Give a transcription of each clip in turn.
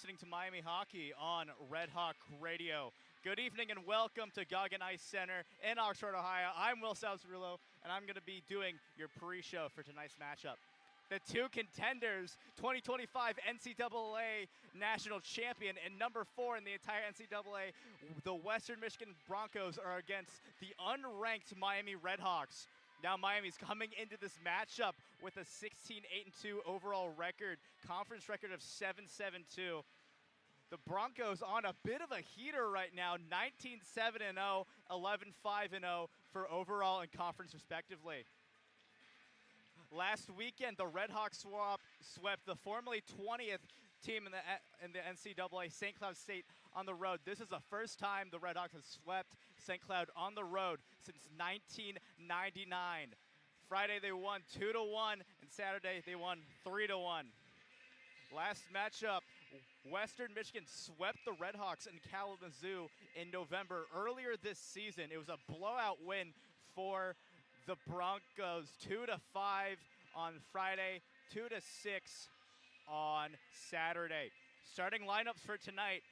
listening to Miami Hockey on Red Hawk Radio. Good evening and welcome to Goggin Ice Center in Oxford, Ohio. I'm Will Salzarulo, and I'm going to be doing your pre-show for tonight's matchup. The two contenders, 2025 NCAA National Champion and number 4 in the entire NCAA, the Western Michigan Broncos, are against the unranked Miami RedHawks. Now Miami's coming into this matchup with a 16-8-2 overall record, conference record of 7-7-2. The Broncos on a bit of a heater right now, 19-7-0, 11-5-0 for overall and conference respectively. Last weekend, the RedHawks swept the formerly 20th team in the NCAA, St. Cloud State, on the road. This is the first time the RedHawks have swept St. Cloud on the road since 1999. Friday they won 2-1, and Saturday they won 3-1. Last matchup, Western Michigan swept the RedHawks in Kalamazoo in November. Earlier this season, it was a blowout win for the Broncos, 2-5 on Friday, 2-6 on Saturday. Starting lineups for tonight: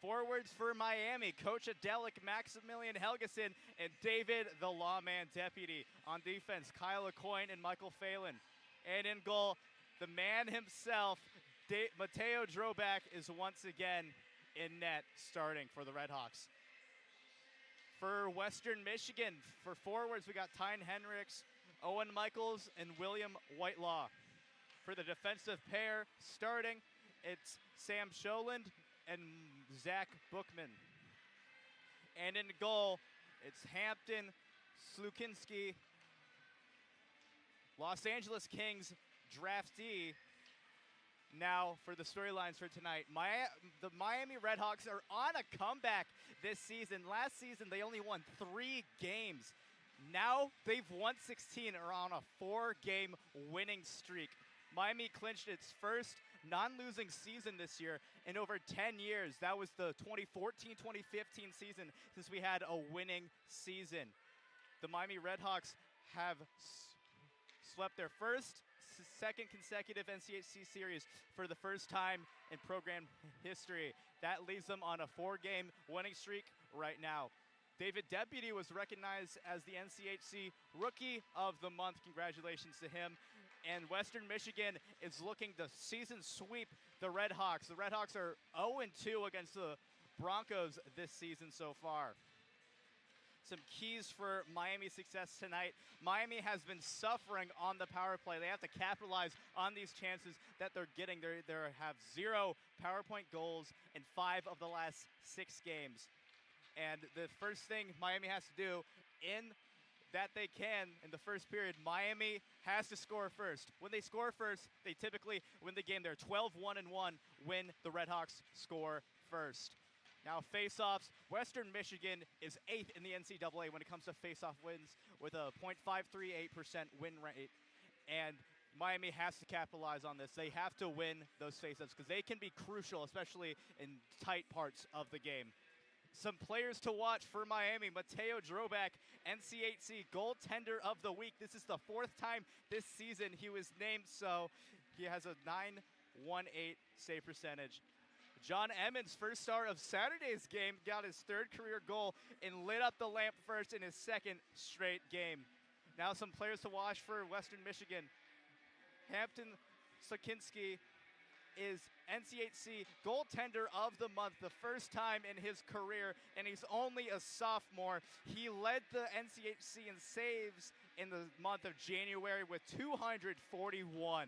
forwards for Miami, Coach Adelic, Maximilian Helgeson, and David the Lawman Deputy. On defense, Kyle Lecoyne and Michael Phelan. And in goal, the man himself, Mateo Drobak, is once again in net starting for the RedHawks. For Western Michigan, for forwards, we got Tyne Henricks, Owen Michaels, and William Whitelaw. For the defensive pair, starting, it's Sam Scholand and Zach Bookman. And in goal, it's Hampton Slukinski, Los Angeles Kings draftee. Now, for the storylines for tonight, the Miami RedHawks are on a comeback this season. Last season, they only won 3 games. Now, they've won 16 and are on a 4-game winning streak. Miami clinched its first non-losing season this year in over 10 years. That was the 2014-2015 season since we had a winning season. The Miami RedHawks have swept their second consecutive NCHC series for the first time in program history. That leaves them on a 4-game winning streak right now. David Deputy was recognized as the NCHC Rookie of the Month. Congratulations to him. And Western Michigan is looking to season sweep the RedHawks. The RedHawks are 0-2 against the Broncos this season so far. Some keys for Miami's success tonight. Miami has been suffering on the power play. They have to capitalize on these chances that they're getting. They have 0 PowerPoint goals in 5 of the last 6 games. And the first thing Miami has to do in the first period, Miami has to score first. When they score first, they typically win the game. They're 12-1-1 when the RedHawks score first. Now, face-offs, Western Michigan is 8th in the NCAA when it comes to face-off wins with a .538% win rate. And Miami has to capitalize on this. They have to win those face-offs because they can be crucial, especially in tight parts of the game. Some players to watch for Miami: Mateo Drobak, NCHC Goaltender of the Week. This is the 4th time this season he was named so. He has a .918 save percentage. John Emmons, first star of Saturday's game, got his 3rd career goal and lit up the lamp first in his 2nd straight game. Now some players to watch for Western Michigan. Hampton Slukinski is NCHC Goaltender of the Month, the first time in his career, and he's only a sophomore. He led the NCHC in saves in the month of January with 241.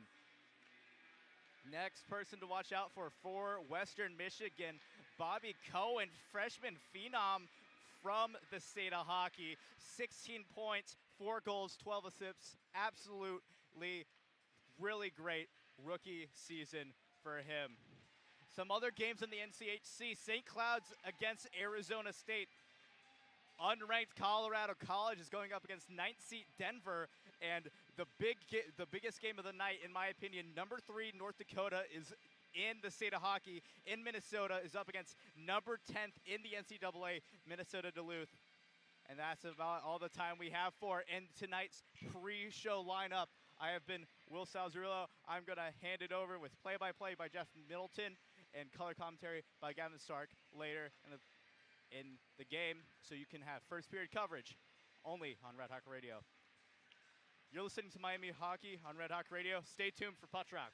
Next person to watch out for Western Michigan, Bobby Cohen, freshman phenom from the state of hockey. 16 points, 4 goals, 12 assists. Absolutely really great rookie season for him. Some other games in the NCHC: St. Cloud's against Arizona State. Unranked Colorado College is going up against 9th seed Denver, and the biggest game of the night, in my opinion, number 3 North Dakota is in the state of hockey in Minnesota, is up against number 10th in the NCAA, Minnesota Duluth. And that's about all the time we have for in tonight's pre-show lineup. I have been Will Salzarulo. I'm going to hand it over with play-by-play by Jeff Middleton, and color commentary by Gavin later in the game, so you can have first period coverage only on Red Hawk Radio. You're listening to Miami Hockey on Red Hawk Radio. Stay tuned for Puck Drop.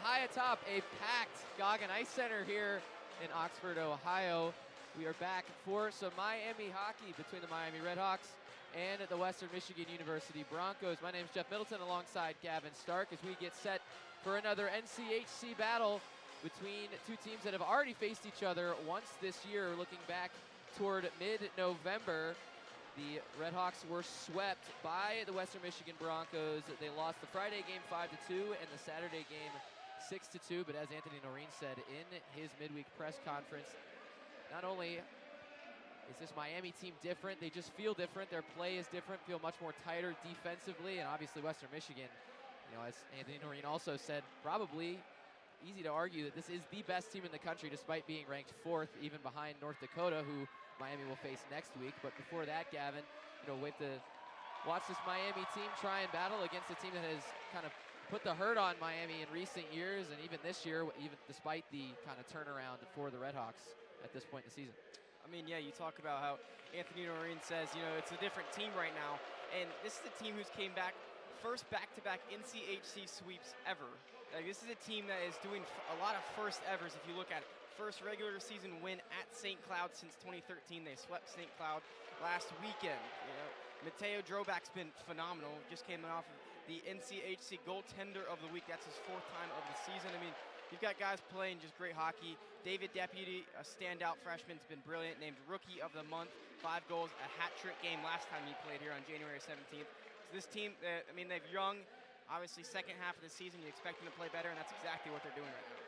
high atop a packed Gavin Ice Center here in Oxford, Ohio. We are back for some Miami hockey between the Miami RedHawks and the Western Michigan University Broncos. My name is Jeff Middleton alongside Gavin Stark as we get set for another NCHC battle between two teams that have already faced each other once this year. Looking back toward mid-November, the RedHawks were swept by the Western Michigan Broncos. They lost the Friday game 5-2 and the Saturday game 6-2. But as Anthony Noreen said in his midweek press conference, not only is this Miami team different, they just feel different. Their play is different, feel much more tighter defensively. And obviously Western Michigan, you know, as Anthony Noreen also said, probably easy to argue that this is the best team in the country despite being ranked 4th, even behind North Dakota, who Miami will face next week. But before that, Gavin, you know, wait to watch this Miami team try and battle against a team that has kind of put the hurt on Miami in recent years, and even this year, even despite the kind of turnaround for the RedHawks at this point in the season. I mean, yeah, you talk about how Anthony Noreen says, you know, it's a different team right now, and this is a team who's came back first back-to-back NCHC sweeps ever. Like, this is a team that is doing a lot of first evers if you look at it. First regular season win at St. Cloud since 2013. They swept St. Cloud last weekend. You know, Mateo Drobak's been phenomenal. Just came off of the NCHC goaltender of the week. That's his 4th time of the season. I mean, you've got guys playing just great hockey. David Deputy, a standout freshman, has been brilliant. Named Rookie of the Month, 5 goals, a hat trick game last time he played here on January 17th. So this team, I mean, they've young. Obviously, second half of the season, you expect them to play better, and that's exactly what they're doing right now.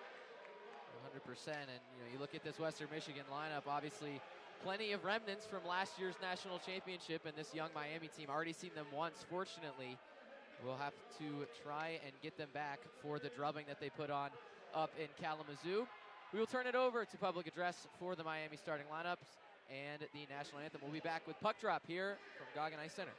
100%, and you know, you look at this Western Michigan lineup, obviously plenty of remnants from last year's national championship, and this young Miami team, already seen them once. Fortunately, we'll have to try and get them back for the drubbing that they put on up in Kalamazoo. We will turn it over to public address for the Miami starting lineups and the national anthem. We'll be back with Puck Drop here from Gavin Ice Center.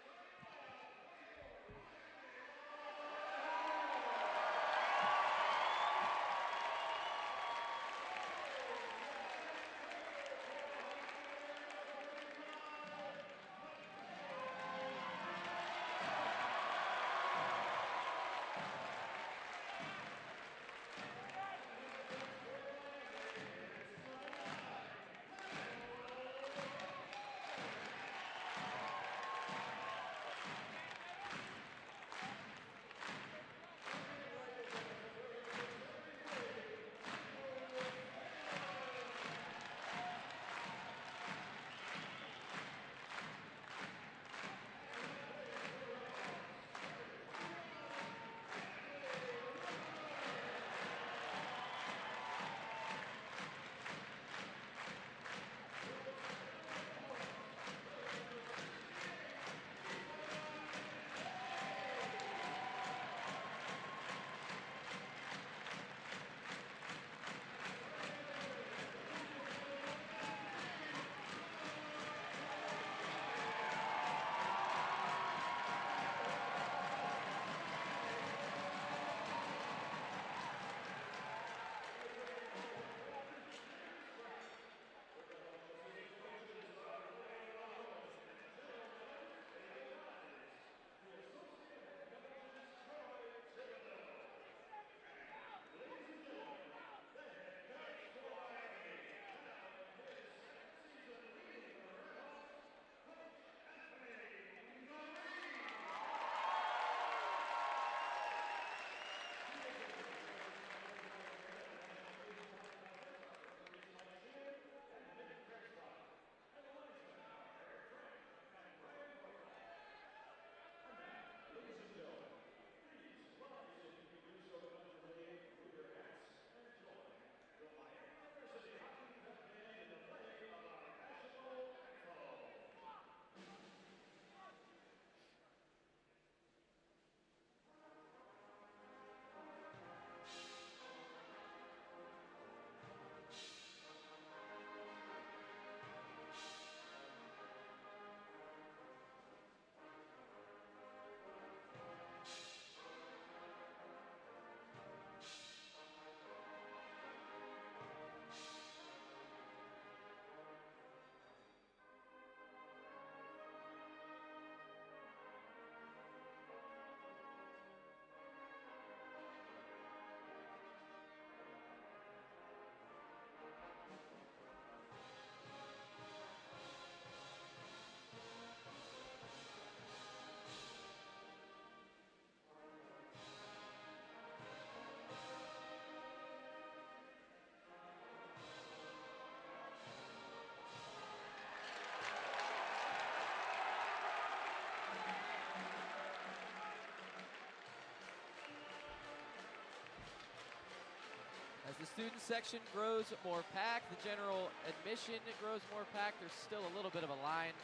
student section grows more packed. The general admission grows more packed. There's still a little bit of a line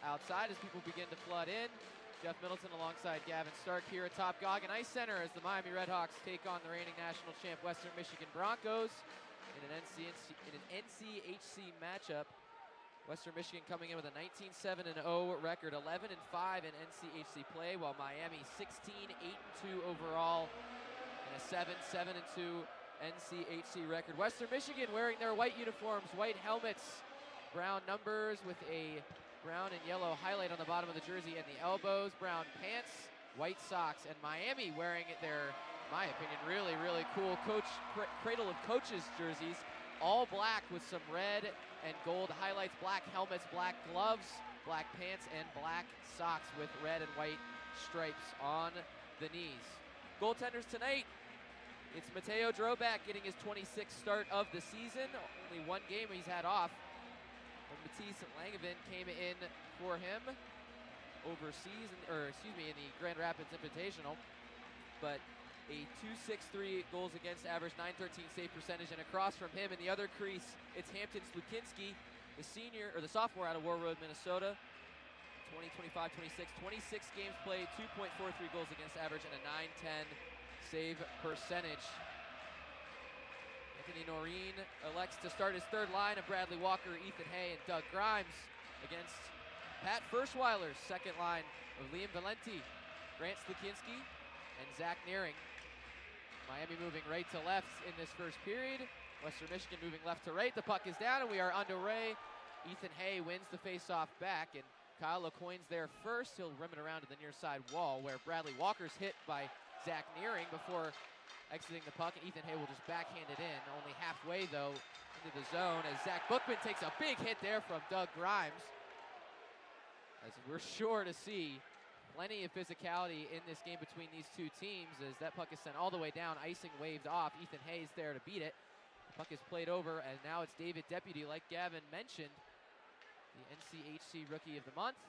outside as people begin to flood in. Jeff Middleton alongside Gavin Stark here atop Goggin Ice Center as the Miami RedHawks take on the reigning national champ Western Michigan Broncos in an NCHC matchup. Western Michigan coming in with a 19-7-0 record, 11-5 in NCHC play, while Miami 16-8-2 overall and a 7-7-2 NCHC record. Western Michigan wearing their white uniforms, white helmets, brown numbers with a brown and yellow highlight on the bottom of the jersey and the elbows, brown pants, white socks, and Miami wearing their, in my opinion, really, really cool Cradle of Coaches jerseys, all black with some red and gold highlights, black helmets, black gloves, black pants, and black socks with red and white stripes on the knees. Goaltenders tonight, it's Mateo Drobak getting his 26th start of the season. Only one game he's had off. Matisse Langevin came in for him overseas, in the Grand Rapids Invitational. But a .263 goals against average, .913 save percentage, and across from him in the other crease, it's Hampton Slukinski, the sophomore out of War Road, Minnesota. 25-26, 26 games played, 2.43 goals against average, and a .910 save percentage. Anthony Noreen elects to start his third line of Bradley Walker, Ethan Hay, and Doug Grimes against Pat Ferschweiler's second line of Liam Valenti, Grant Slukinski, and Zach Nearing. Miami moving right to left in this first period. Western Michigan moving left to right. The puck is down, and we are underway. Ethan Hay wins the faceoff back, and Kyle LeCoin's there first. He'll rim it around to the near side wall, where Bradley Walker's hit by Zach Nearing before exiting the puck, and Ethan Hay will just backhand it in. Only halfway, though, into the zone as Zach Bookman takes a big hit there from Doug Grimes. As we're sure to see plenty of physicality in this game between these two teams as that puck is sent all the way down, icing waved off. Ethan Hay's there to beat it. The puck is played over, and now it's David Deputy, like Gavin mentioned, the NCHC Rookie of the Month.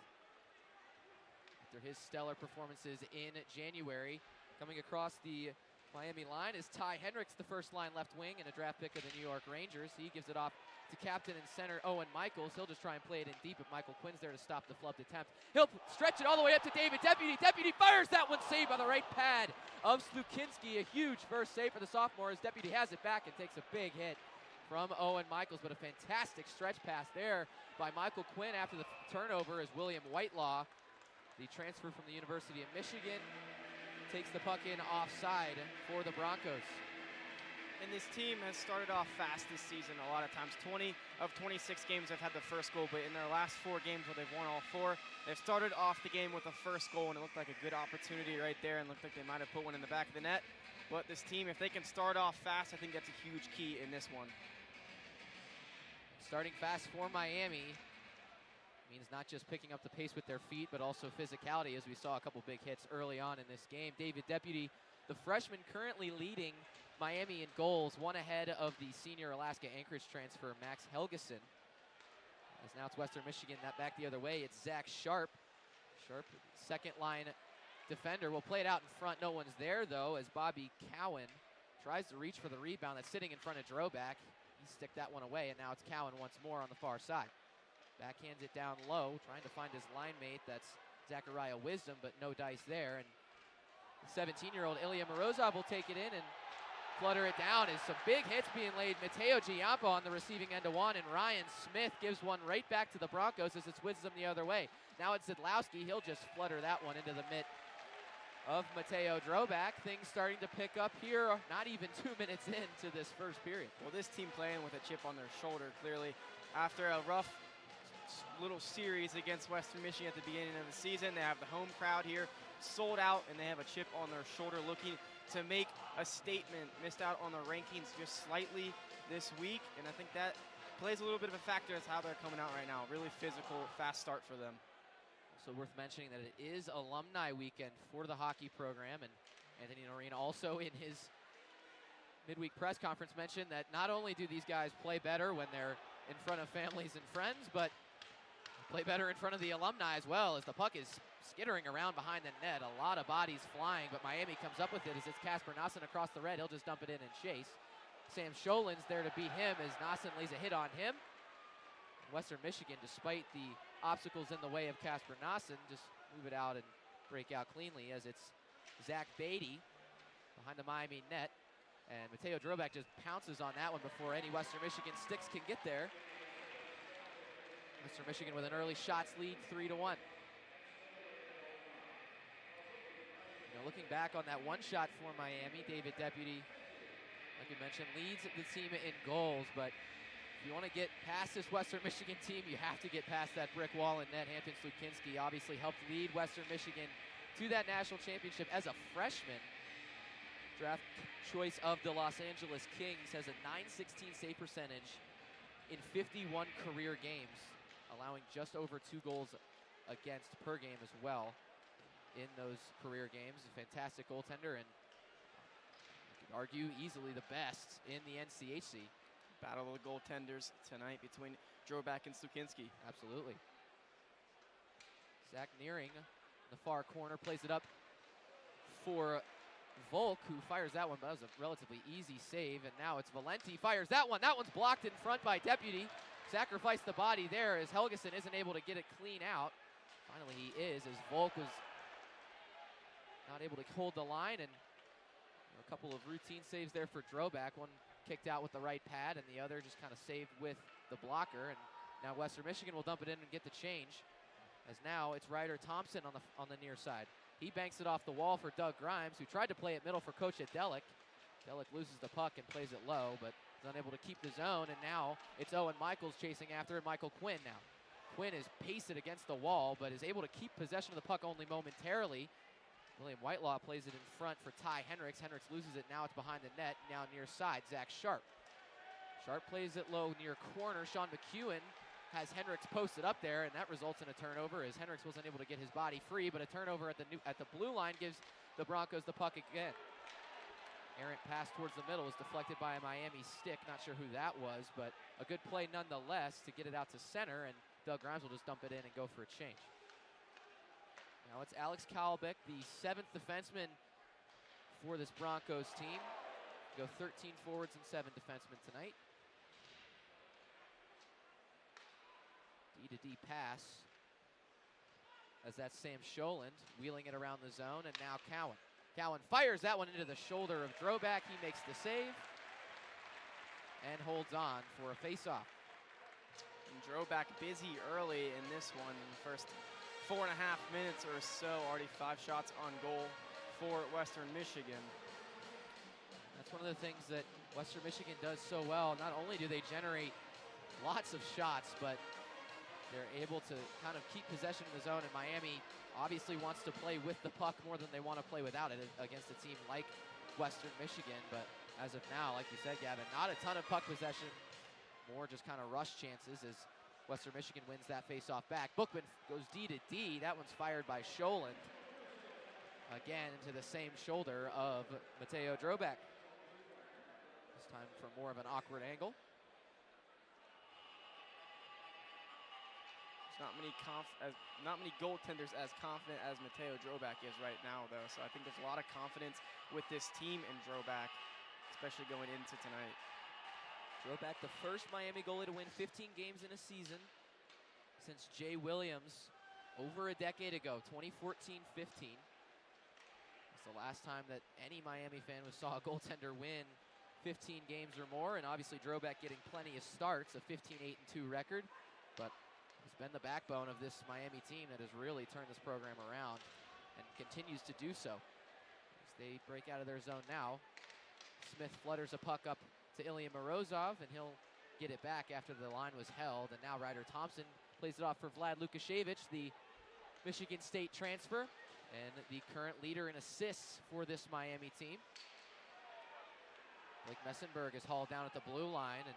After his stellar performances in January, coming across the Miami line is Ty Hendricks, the first line left wing and a draft pick of the New York Rangers. He gives it off to captain and center Owen Michaels. He'll just try and play it in deep, but Michael Quinn's there to stop the flubbed attempt. He'll stretch it all the way up to David Deputy. Deputy fires that one, saved by the right pad of Slukinski. A huge first save for the sophomore as Deputy has it back and takes a big hit from Owen Michaels, but a fantastic stretch pass there by Michael Quinn after the turnover as William Whitelaw, the transfer from the University of Michigan, takes the puck in offside for the Broncos. And this team has started off fast this season a lot of times. 20 of 26 games have had the first goal, but in their last 4 games where they've won all 4, they've started off the game with a first goal, and it looked like a good opportunity right there and looked like they might have put one in the back of the net. But this team, if they can start off fast, I think that's a huge key in this one. Starting fast for Miami means not just picking up the pace with their feet, but also physicality, as we saw a couple big hits early on in this game. David Deputy, the freshman, currently leading Miami in goals, one ahead of the senior Alaska Anchorage transfer, Max Helgeson. As now it's Western Michigan, that back the other way. It's Zach Sharp. Sharp, second line defender, will play it out in front. No one's there, though, as Bobby Cowan tries to reach for the rebound that's sitting in front of Drobak. He sticked that one away, and now it's Cowan once more on the far side. Backhands it down low, trying to find his line mate. That's Zachariah Wisdom, but no dice there. And the 17-year-old Ilya Morozov will take it in and flutter it down as some big hits being laid. Mateo Giampa on the receiving end of one, and Ryan Smith gives one right back to the Broncos as it's Wisdom the other way. Now it's Zidlowski. He'll just flutter that one into the mitt of Mateo Drobak. Things starting to pick up here, not even 2 minutes into this first period. Well, this team playing with a chip on their shoulder, clearly. After a rough little series against Western Michigan at the beginning of the season, they have the home crowd here sold out, and they have a chip on their shoulder looking to make a statement. Missed out on the rankings just slightly this week, and I think that plays a little bit of a factor as how they're coming out right now. Really physical, fast start for them. Also worth mentioning that it is alumni weekend for the hockey program, and Anthony Noreen also in his midweek press conference mentioned that not only do these guys play better when they're in front of families and friends, but play better in front of the alumni as well, as the puck is skittering around behind the net. A lot of bodies flying, but Miami comes up with it as it's Casper Nassen across the red. He'll just dump it in and chase. Sam Scholen's there to beat him as Nassen lays a hit on him. And Western Michigan, despite the obstacles in the way of Casper Nassen, just move it out and break out cleanly as it's Zach Beatty behind the Miami net. And Mateo Drobak just pounces on that one before any Western Michigan sticks can get there. Western Michigan with an early shots lead, 3-1. Looking back on that one shot for Miami, David Deputy, like you mentioned, leads the team in goals, but if you want to get past this Western Michigan team, you have to get past that brick wall in net. Hampton Slukinski obviously helped lead Western Michigan to that national championship as a freshman. Draft choice of the Los Angeles Kings, has a .916 save percentage in 51 career games, allowing just over 2 goals against per game as well in those career games. A fantastic goaltender, and you could argue easily the best in the NCHC. Battle of the goaltenders tonight between Drobak and Slukinski. Absolutely. Zach Nearing in the far corner plays it up for Volk, who fires that one, but that was a relatively easy save. And now it's Valenti, fires that one. That one's blocked in front by Deputy. Sacrificed the body there as Helgeson isn't able to get it clean out. Finally he is, as Volk was not able to hold the line, and a couple of routine saves there for Drobak. One kicked out with the right pad, and the other just kind of saved with the blocker. And now Western Michigan will dump it in and get the change, as now it's Ryder Thompson on the near side. He banks it off the wall for Doug Grimes, who tried to play it middle for Coach Adelic. Adelic loses the puck and plays it low, but is unable to keep the zone, and now it's Owen Michaels chasing after it. Michael Quinn now. Quinn is pasted against the wall, but is able to keep possession of the puck only momentarily. William Whitelaw plays it in front for Ty Henricks. Henricks loses it, now it's behind the net, now near side, Zach Sharp. Sharp plays it low near corner. Sean McEwen has Henricks posted up there, and that results in a turnover as Henricks wasn't able to get his body free, but a turnover at the blue line gives the Broncos the puck again. Errant pass towards the middle was deflected by a Miami stick. Not sure who that was, but a good play nonetheless to get it out to center, and Doug Grimes will just dump it in and go for a change. Now it's Alex Kalbeck, the 7th defenseman for this Broncos team. Go 13 forwards and 7 defensemen tonight. D-to-D pass, as that's Sam Scholand wheeling it around the zone, and now Cowan. Cowan fires that one into the shoulder of Drobak. He makes the save and holds on for a face-off. And Drobak busy early in this one. In the first 4.5 minutes or so, already 5 shots on goal for Western Michigan. That's one of the things that Western Michigan does so well. Not only do they generate lots of shots, but they're able to kind of keep possession in the zone, and Miami obviously wants to play with the puck more than they want to play without it against a team like Western Michigan. But as of now, like you said, Gavin, not a ton of puck possession, more just kind of rush chances as Western Michigan wins that face-off back. Bookman goes D to D. That one's fired by Scholand. Again, into the same shoulder of Mateo Drobak. This time from more of an awkward angle. Not many goaltenders as confident as Mateo Drobak is right now, though. So I think there's a lot of confidence with this team in Drobak, especially going into tonight. Drobak, the first Miami goalie to win 15 games in a season since Jay Williams over a decade ago, 2014-15. It's the last time that any Miami fan saw a goaltender win 15 games or more, and obviously Drobak getting plenty of starts, a 15-8-2 record, but has been the backbone of this Miami team that has really turned this program around and continues to do so. As they break out of their zone now, Smith flutters a puck up to Ilya Morozov, and he'll get it back after the line was held. And now Ryder Thompson plays it off for Vlad Lukashevich, the Michigan State transfer and the current leader in assists for this Miami team. Blake Messenberg is hauled down at the blue line, and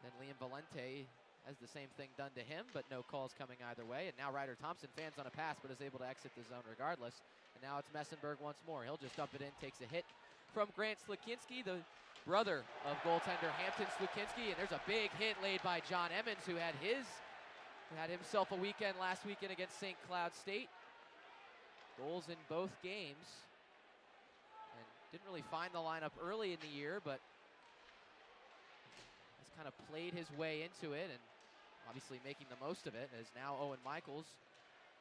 then Liam Valente has the same thing done to him, but no calls coming either way. And now Ryder Thompson fans on a pass, but is able to exit the zone regardless. And now it's Messenberg once more. He'll just dump it in, takes a hit from Grant Slukinski, the brother of goaltender Hampton Slukinski. And there's a big hit laid by John Emmons, who had himself a weekend last weekend against St. Cloud State. Goals in both games. And didn't really find the lineup early in the year, but kind of played his way into it and obviously making the most of it, as now Owen Michaels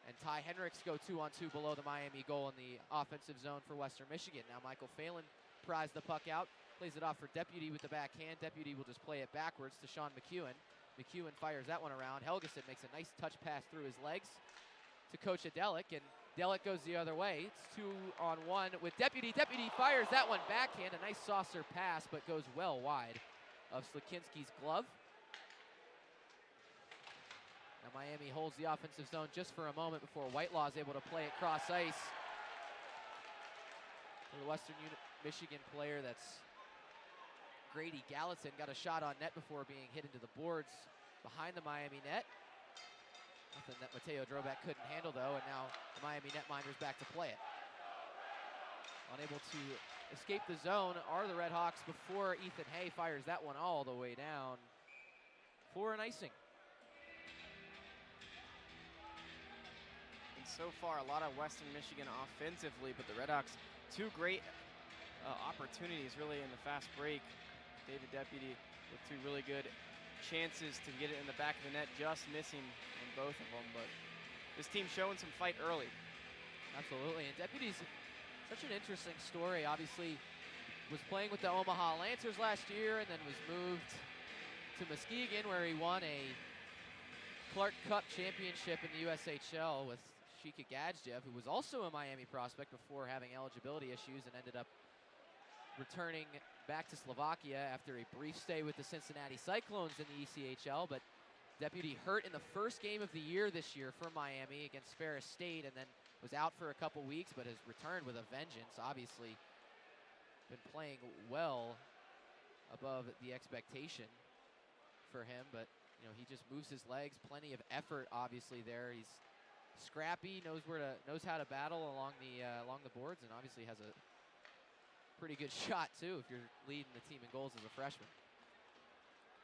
and Ty Henricks go 2-on-2 below the Miami goal in the offensive zone for Western Michigan. Now Michael Phelan pries the puck out, plays it off for Deputy with the backhand. Deputy will just play it backwards to Sean McEwen. McEwen fires that one around. Helgeson makes a nice touch pass through his legs to Coach Adelic, and Delic goes the other way. It's 2-on-1 with Deputy. Deputy fires that one backhand. A nice saucer pass, but goes well wide of Slakinski's glove. Now Miami holds the offensive zone just for a moment before Whitelaw is able to play it cross ice. For the Western Michigan player, that's Grady Gallatin, got a shot on net before being hit into the boards behind the Miami net. Nothing that Mateo Droback couldn't handle though, and now the Miami netminders back to play it. Unable to escape the zone are the RedHawks before Ethan Hay fires that one all the way down for an icing. And so far, a lot of Western Michigan offensively, but the RedHawks, two great opportunities really in the fast break. David Deputy with two really good chances to get it in the back of the net, just missing on both of them. But this team showing some fight early. Absolutely, and Deputy's such an interesting story. Obviously, was playing with the Omaha Lancers last year and then was moved to Muskegon, where he won a Clark Cup championship in the USHL with Shika Gadzhiev, who was also a Miami prospect before having eligibility issues and ended up returning back to Slovakia after a brief stay with the Cincinnati Cyclones in the ECHL. But Deputy hurt in the first game of the year this year for Miami against Ferris State, and then was out for a couple weeks, but has returned with a vengeance. Obviously been playing well above the expectation for him, but you know, he just moves his legs, plenty of effort obviously there. He's scrappy, knows how to battle along the boards, and obviously has a pretty good shot too if you're leading the team in goals as a freshman.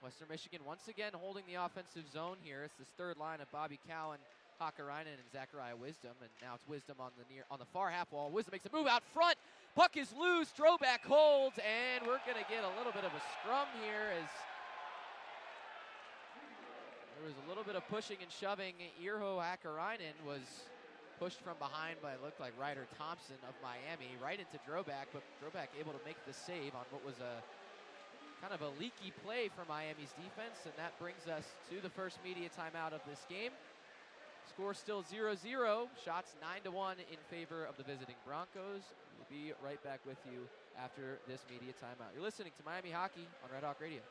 Western Michigan once again holding the offensive zone here. It's this third line of Bobby Cowan, Hakarainen, and Zachariah Wisdom, and now it's Wisdom on the far half wall. Wisdom makes a move out front. Puck is loose. Throwback holds, and we're gonna get a little bit of a scrum here as there was a little bit of pushing and shoving. Irho Hakarainen was pushed from behind by, looked like Ryder Thompson of Miami, right into Droback, but Droback able to make the save on what was a kind of a leaky play for Miami's defense, and that brings us to the first media timeout of this game. Score still 0-0, shots 9-1 in favor of the visiting Broncos. We'll be right back with you after this media timeout. You're listening to Miami Hockey on Red Hawk Radio.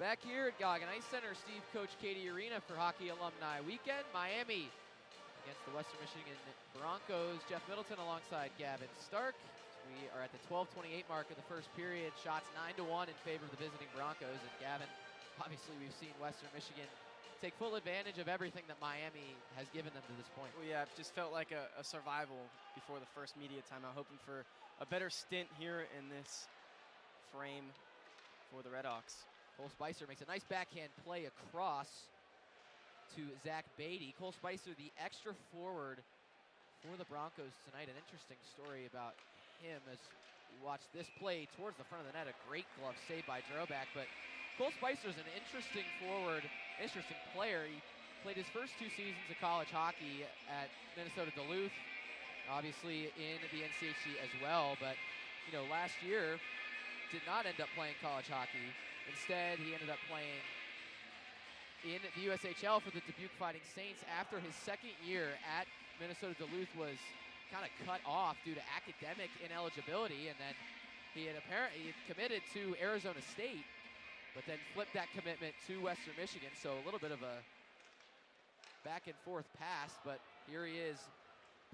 Back here at Goggin Ice Center, Steve Coach Cady Arena for Hockey Alumni Weekend. Miami against the Western Michigan Broncos. Jeff Middleton alongside Gavin Stark. We are at the 12:28 mark of the first period. Shots 9-1 in favor of the visiting Broncos. And Gavin, obviously we've seen Western Michigan take full advantage of everything that Miami has given them to this point. Well, yeah, it just felt like a survival before the first media timeout, hoping for a better stint here in this frame for the RedHawks. Cole Spicer makes a nice backhand play across to Zach Beatty. Cole Spicer, the extra forward for the Broncos tonight. An interesting story about him as we watch this play towards the front of the net. A great glove save by Droback, but Cole Spicer's an interesting forward, interesting player. He played his first 2 seasons of college hockey at Minnesota Duluth, obviously in the NCHC as well, but last year did not end up playing college hockey. Instead, he ended up playing in the USHL for the Dubuque Fighting Saints after his second year at Minnesota Duluth was kind of cut off due to academic ineligibility, and then he had committed to Arizona State, but then flipped that commitment to Western Michigan. So a little bit of a back and forth pass, but here he is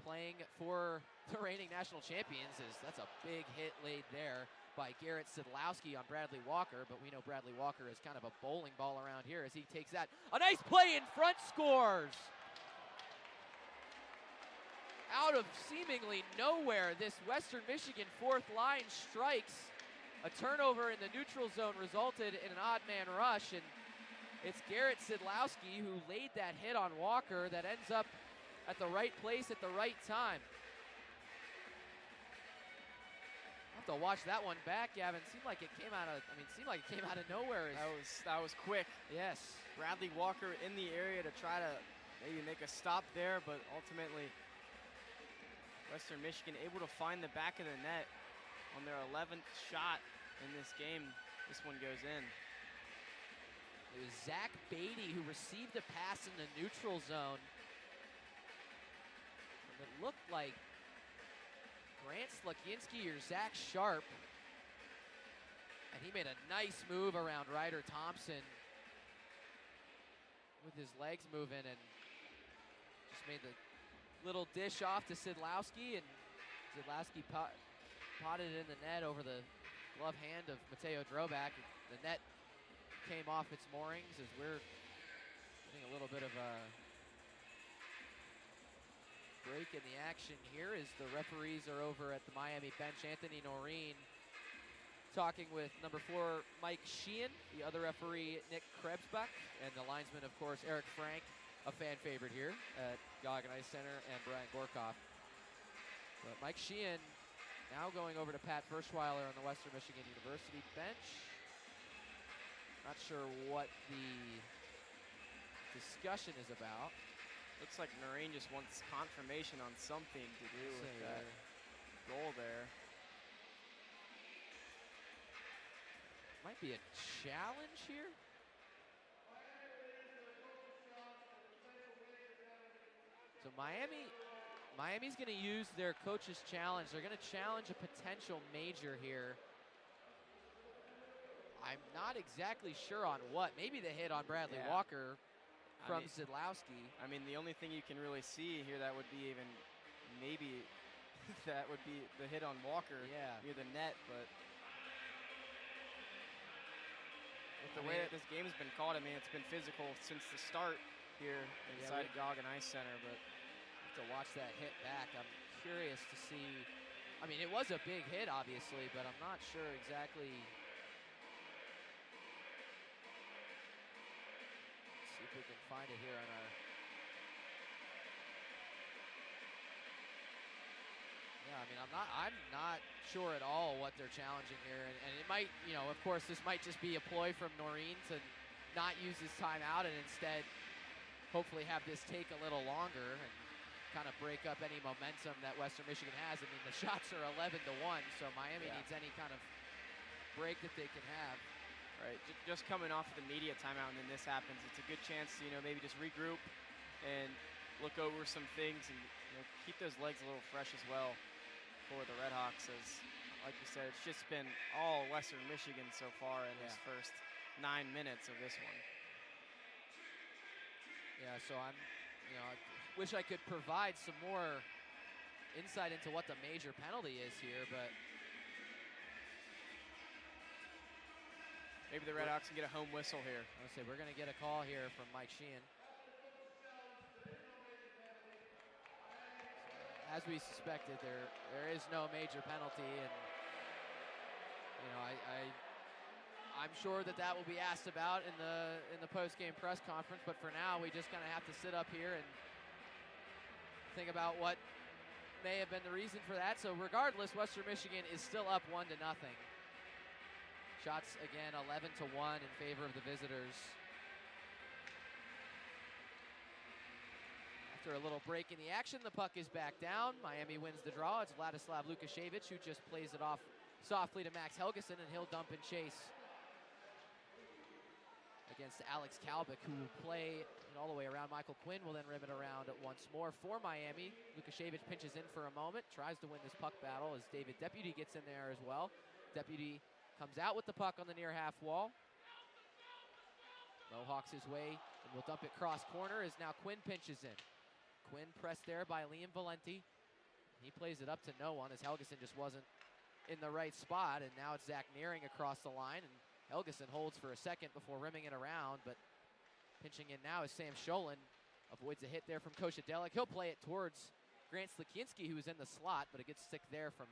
playing for the reigning national champions. That's a big hit laid there by Garrett Sidlowski on Bradley Walker, but we know Bradley Walker is kind of a bowling ball around here as he takes that. A nice play in front, scores! Out of seemingly nowhere, this Western Michigan fourth line strikes. A turnover in the neutral zone resulted in an odd man rush, and it's Garrett Sidlowski who laid that hit on Walker that ends up at the right place at the right time. I'll have to watch that one back, Gavin. Seemed like it came out of nowhere. That was quick. Yes. Bradley Walker in the area to try to maybe make a stop there, but ultimately Western Michigan able to find the back of the net on their 11th shot in this game. This one goes in. It was Zach Beatty who received a pass in the neutral zone. And it looked like Grant Slakinski or Zach Sharp. And he made a nice move around Ryder Thompson with his legs moving and just made the little dish off to Sidlowski, and Sidlowski potted it in the net over the glove hand of Mateo Droback. The net came off its moorings as we're getting a little bit of a break in the action here as the referees are over at the Miami bench. Anthony Noreen talking with number 4, Mike Sheehan, the other referee, Nick Krebsbach, and the linesman, of course, Eric Frank, a fan favorite here at Goggin Ice Center, and Brian Gorkoff. But Mike Sheehan now going over to Pat Ferschweiler on the Western Michigan University bench. Not sure what the discussion is about. Looks like Noreen just wants confirmation on something to do with that goal there. Might be a challenge here. So Miami's going to use their coach's challenge. They're going to challenge a potential major here. I'm not exactly sure on what. Maybe the hit on Bradley Walker from Sidlowski. I mean, the only thing you can really see here that would be even maybe that would be the hit on Walker near the net, but with the way that this game has been called, I mean, it's been physical since the start here inside Goggin Ice Center, but have to watch that hit back. I'm curious to see. I mean, it was a big hit, obviously, but I'm not sure exactly. Let's see if we can find it here on our. Yeah, I mean, I'm not sure at all what they're challenging here, and it might, of course, this might just be a ploy from Noreen to not use his timeout and instead hopefully have this take a little longer and kind of break up any momentum that Western Michigan has. I mean, the shots are 11-1, so Miami needs any kind of break that they can have. Right, just coming off of the media timeout and then this happens, it's a good chance to, maybe just regroup and look over some things and keep those legs a little fresh as well for the RedHawks, as, like you said, it's just been all Western Michigan so far in this first 9 minutes of this one. Yeah, so I wish I could provide some more insight into what the major penalty is here, but maybe the RedHawks can get a home whistle here. I was gonna say, we're gonna get a call here from Mike Sheehan. As we suspected, there is no major penalty, and I'm sure that will be asked about in the post-game press conference. But for now, we just kind of have to sit up here and think about what may have been the reason for that. So regardless, Western Michigan is still up 1-0. Shots again 11-1 in favor of the visitors. After a little break in the action, the puck is back down. Miami wins the draw. It's Vladislav Lukashevich who just plays it off softly to Max Helgeson, and he'll dump and chase against Alex Kalbick, who will play it all the way around. Michael Quinn will then rim it around once more for Miami. Lukashevich pinches in for a moment, tries to win this puck battle as David Deputy gets in there as well. Deputy comes out with the puck on the near half wall. Mohawks his way and will dump it cross corner as now Quinn pinches in. Quinn pressed there by Liam Valenti. He plays it up to no one as Helgeson just wasn't in the right spot, and now it's Zach Nearing across the line, and Helgeson holds for a second before rimming it around, but pinching in now is Sam Sholin. Avoids a hit there from Koshadelic. He'll play it towards Grant Slikinski, who's in the slot, but it gets sick there from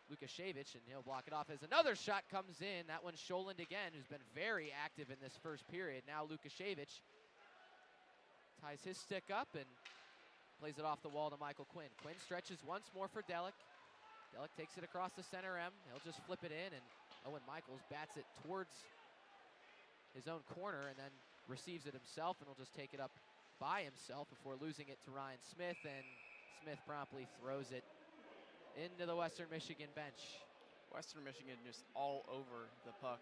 Lukashevich, and he'll block it off as another shot comes in. That one's Sholin again, who's been very active in this first period. Now Lukashevich ties his stick up and plays it off the wall to Michael Quinn. Quinn stretches once more for Delic. Delic takes it across the center M. He'll just flip it in, and Owen Michaels bats it towards his own corner and then receives it himself, and will just take it up by himself before losing it to Ryan Smith, and Smith promptly throws it into the Western Michigan bench. Western Michigan just all over the puck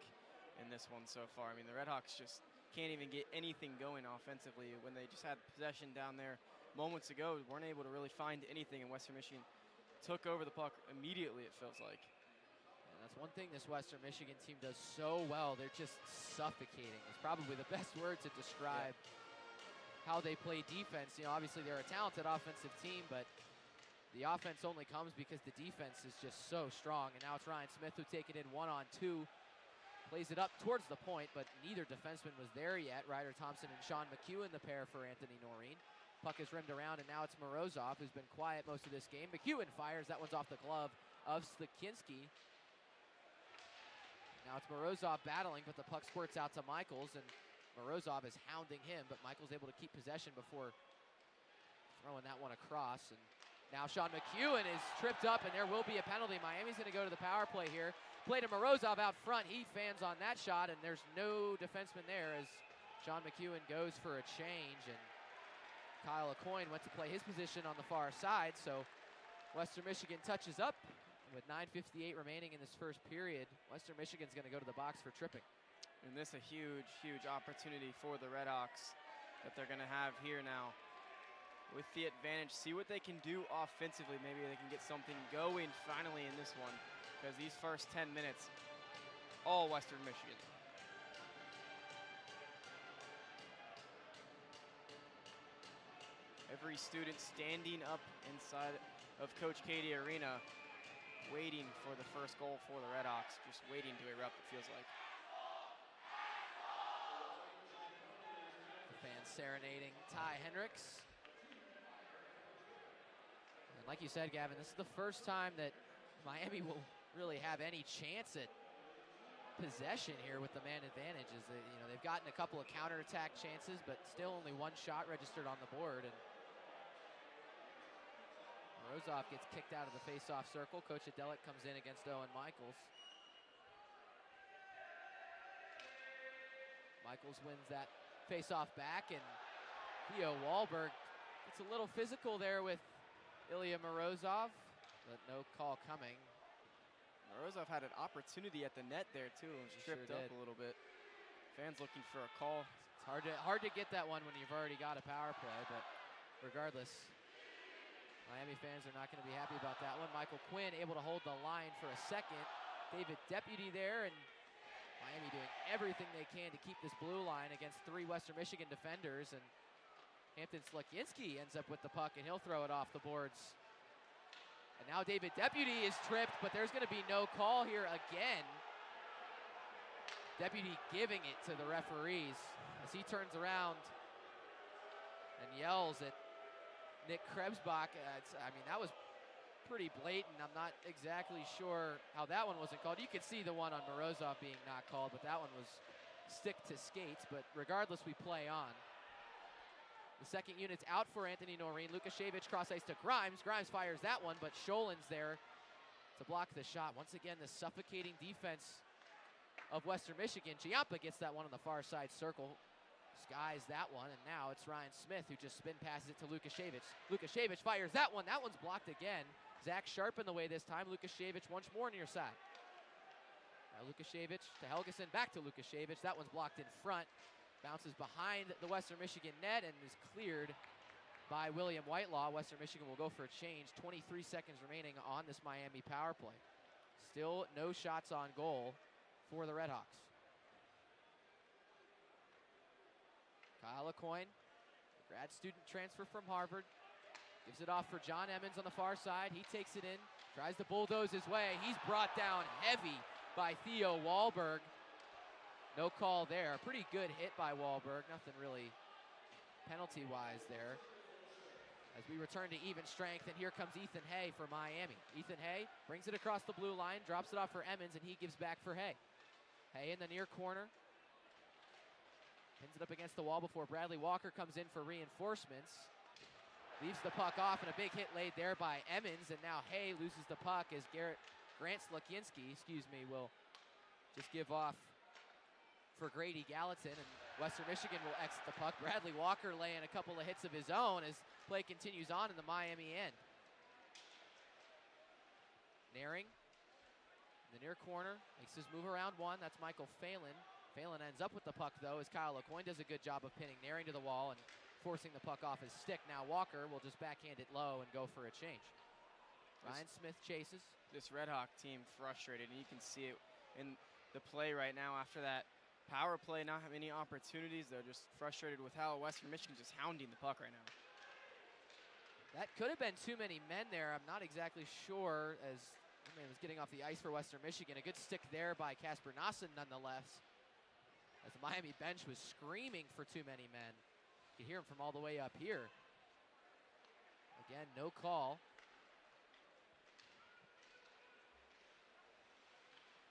in this one so far. I mean, the RedHawks just can't even get anything going offensively. When they just had possession down there moments ago, weren't able to really find anything, and Western Michigan took over the puck immediately, it feels like. And that's one thing this Western Michigan team does so well. They're just suffocating. It's probably the best word to describe how they play defense. You know, obviously they're a talented offensive team, but the offense only comes because the defense is just so strong. And now it's Ryan Smith who take it in 1-on-2. Plays it up towards the point, but neither defenseman was there yet. Ryder Thompson and Sean McEwen, the pair for Anthony Noreen. Puck is rimmed around, and now it's Morozov, who's been quiet most of this game. McEwen fires. That one's off the glove of Slikinski. Now it's Morozov battling, but the puck squirts out to Michaels, and Morozov is hounding him, but Michaels able to keep possession before throwing that one across. And now Sean McEwen is tripped up, and there will be a penalty. Miami's going to go to the power play here. Play to Morozov out front. He fans on that shot, and there's no defenseman there as Sean McEwen goes for a change, and Kyle Aucoin went to play his position on the far side, so Western Michigan touches up with 9:58 remaining in this first period. Western Michigan's going to go to the box for tripping. And this is a huge, huge opportunity for the RedHawks that they're going to have here now with the advantage. See what they can do offensively. Maybe they can get something going finally in this one, because these first 10 minutes, all Western Michigan. Every student standing up inside of Coach Cady Arena, waiting for the first goal for the RedHawks, just waiting to erupt, it feels like. The fans serenading Ty Hendricks. And like you said, Gavin, this is the first time that Miami will really have any chance at possession here with the man advantage. Is that, you know, they've gotten a couple of counterattack chances, but still only one shot registered on the board. And Morozov gets kicked out of the face-off circle. Coach Adelic comes in against Owen Michaels. Michaels wins that face-off back, and Theo Wahlberg gets a little physical there with Ilya Morozov, but no call coming. Morozov had an opportunity at the net there too, and tripped up a little bit. Fans looking for a call. It's hard to get that one when you've already got a power play, but regardless, Miami fans are not going to be happy about that one. Michael Quinn able to hold the line for a second. David Deputy there, and Miami doing everything they can to keep this blue line against three Western Michigan defenders, and Hampton Slikinski ends up with the puck, and he'll throw it off the boards. And now David Deputy is tripped, but there's going to be no call here again. Deputy giving it to the referees as he turns around and yells at Nick Krebsbach. I mean, that was pretty blatant. I'm not exactly sure how that one wasn't called. You could see the one on Morozov being not called, but that one was stick to skates. But regardless, we play on. The second unit's out for Anthony Noreen. Lukashevich cross ice to Grimes. Grimes fires that one, but Sholin's there to block the shot. Once again, the suffocating defense of Western Michigan. Giampa gets that one on the far side circle. Skies that one, and now it's Ryan Smith who just spin passes it to Lukashevich. Lukashevich fires that one. That one's blocked again. Zach Sharp in the way this time. Lukashevich once more near side. Now Lukashevich to Helgeson, back to Lukashevich. That one's blocked in front. Bounces behind the Western Michigan net and is cleared by William Whitelaw. Western Michigan will go for a change. 23 seconds remaining on this Miami power play. Still no shots on goal for the Redhawks. Kyle Lecoyne, grad student transfer from Harvard, gives it off for John Emmons on the far side. He takes it in, tries to bulldoze his way. He's brought down heavy by Theo Wahlberg. No call there. Pretty good hit by Wahlberg. Nothing really penalty-wise there. As we return to even strength, and here comes Ethan Hay for Miami. Ethan Hay brings it across the blue line, drops it off for Emmons, and he gives back for Hay. Hay in the near corner. Pins it up against the wall before Bradley Walker comes in for reinforcements. Leaves the puck off, and a big hit laid there by Emmons, and now Hay loses the puck as Grant Slakinski, will just give off for Grady Gallatin, and Western Michigan will exit the puck. Bradley Walker laying a couple of hits of his own as play continues on in the Miami end. Naring in the near corner, makes his move around one. That's Michael Phelan. Phelan ends up with the puck, though, as Kyle Lecoyne does a good job of pinning Naring to the wall and forcing the puck off his stick. Now Walker will just backhand it low and go for a change. Ryan Smith chases. This Red Hawk team frustrated, and you can see it in the play right now after that power play, not having any opportunities. They're just frustrated with how Western Michigan's just hounding the puck right now. That could have been too many men there. I'm not exactly sure, as man was getting off the ice for Western Michigan. A good stick there by Casper Nassen nonetheless, as the Miami bench was screaming for too many men. You could hear him from all the way up here. Again, no call.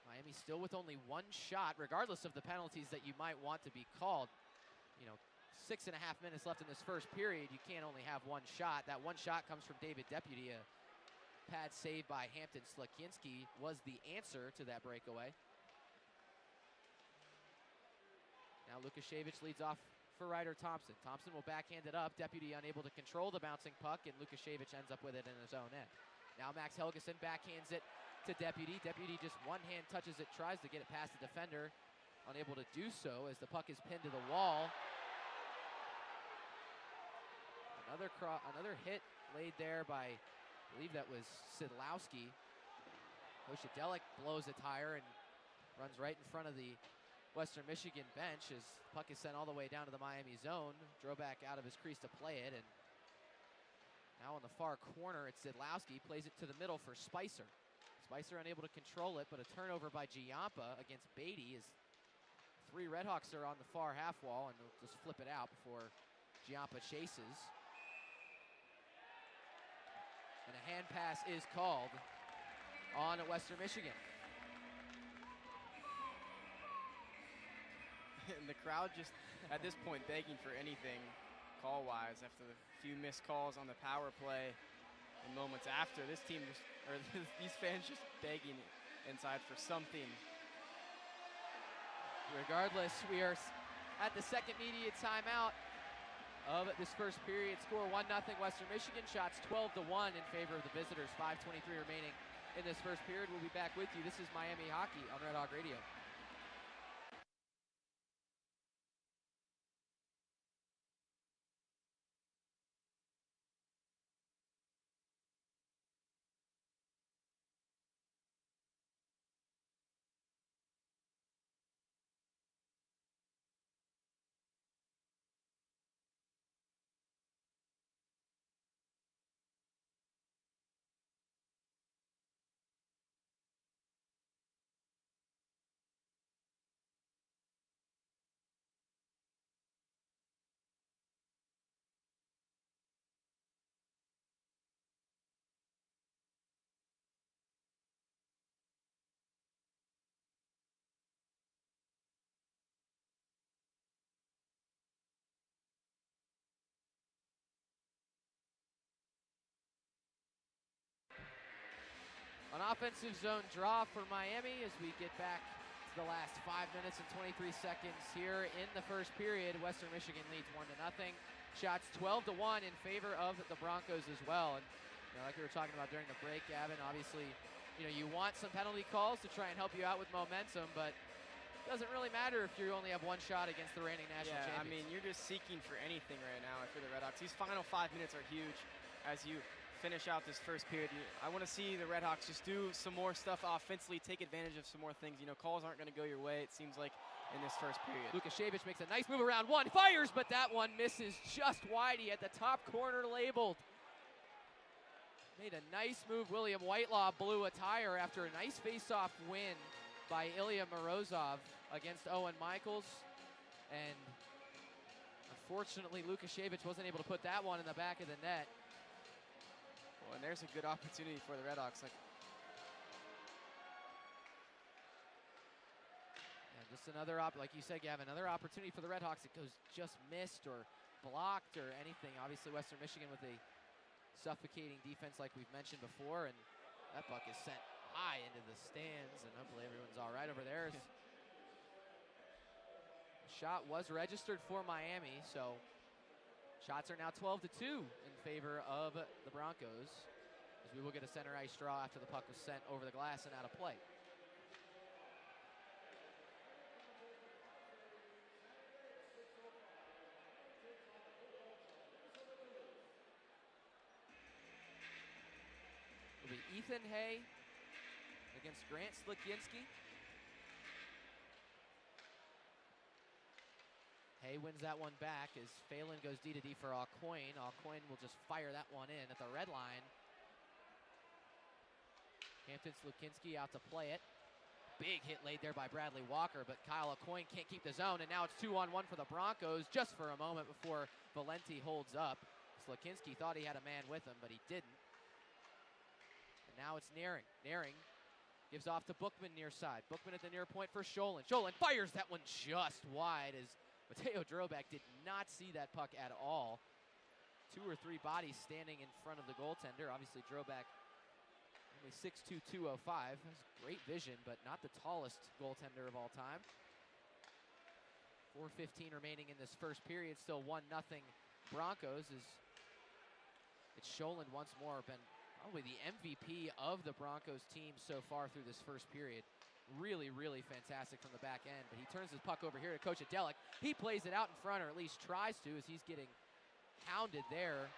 Miami still with only one shot, regardless of the penalties that you might want to be called. 6.5 minutes left in this first period. You can't only have one shot. That one shot comes from David Deputy. A pad save by Hampton Slakinski was the answer to that breakaway. Now Lukashevich leads off for Ryder Thompson. Thompson will backhand it up. Deputy unable to control the bouncing puck, and Lukashevich ends up with it in his own end. Now Max Helgeson backhands it to Deputy. Deputy just one hand touches it, tries to get it past the defender. Unable to do so as the puck is pinned to the wall. Another hit laid there by, I believe that was Sidlowski. Hoshadelic blows a tire and runs right in front of the Western Michigan bench as the puck is sent all the way down to the Miami zone. Droback out of his crease to play it, and now in the far corner it's Sidlowski, plays it to the middle for Spicer. Spicer unable to control it, but a turnover by Giampa against Beatty as 3 Redhawks are on the far half wall, and they'll just flip it out before Giampa chases. And a hand pass is called on Western Michigan. And the crowd just, at this point, begging for anything call-wise after the few missed calls on the power play and moments after. This team just, or these fans just begging inside for something. Regardless, we are at the second media timeout of this first period. Score 1-0 Western Michigan. Shots 12-1 in favor of the visitors. 5:23 remaining in this first period. We'll be back with you. This is Miami Hockey on Red Hawk Radio. An offensive zone draw for Miami as we get back the last 5 minutes and 23 seconds here in the first period. Western Michigan leads 1-0. Shots 12-1 in favor of the Broncos as well. And like we were talking about during the break, Gavin, obviously, you want some penalty calls to try and help you out with momentum, but it doesn't really matter if you only have one shot against the reigning national champions. I mean, you're just seeking for anything right now for the RedHawks. These final 5 minutes are huge as you finish out this first period. I want to see the RedHawks just do some more stuff offensively, take advantage of some more things. Calls aren't going to go your way, it seems like, in this first period. Lukasiewicz makes a nice move around one, fires, but that one misses just wide. He had the top corner labeled. Made a nice move. William Whitelaw blew a tire after a nice face-off win by Ilya Morozov against Owen Michaels. And unfortunately, Lukasiewicz wasn't able to put that one in the back of the net. Well, and there's a good opportunity for the RedHawks. Just another, like you said, Gavin, another opportunity for the RedHawks. It goes just missed or blocked or anything. Obviously, Western Michigan with a suffocating defense like we've mentioned before, and that puck is sent high into the stands, and hopefully everyone's all right over there. The shot was registered for Miami, so shots are now 12-2 in favor of the Broncos, as we will get a center ice draw after the puck was sent over the glass and out of play. It'll be Ethan Hay against Grant Slikinski. Hay wins that one back as Phelan goes D-to-D for Aucoin. Aucoin will just fire that one in at the red line. Hampton Slikinski out to play it. Big hit laid there by Bradley Walker, but Kyle Aucoin can't keep the zone, and now it's 2-on-1 for the Broncos just for a moment before Valenti holds up. Slikinski thought he had a man with him, but he didn't. And now it's Naring. Naring gives off to Bookman near side. Bookman at the near point for Scholin. Scholin fires that one just wide as Mateo Drobak did not see that puck at all. 2 or 3 bodies standing in front of the goaltender. Obviously Drobak only 6'2", 205. Has great vision, but not the tallest goaltender of all time. 4:15 remaining in this first period. Still 1-0 Broncos as it's Scholin once more, been probably the MVP of the Broncos team so far through this first period. Really, really fantastic from the back end, but he turns his puck over here to Coach Adelik. He plays it out in front, or at least tries to, as he's getting hounded there.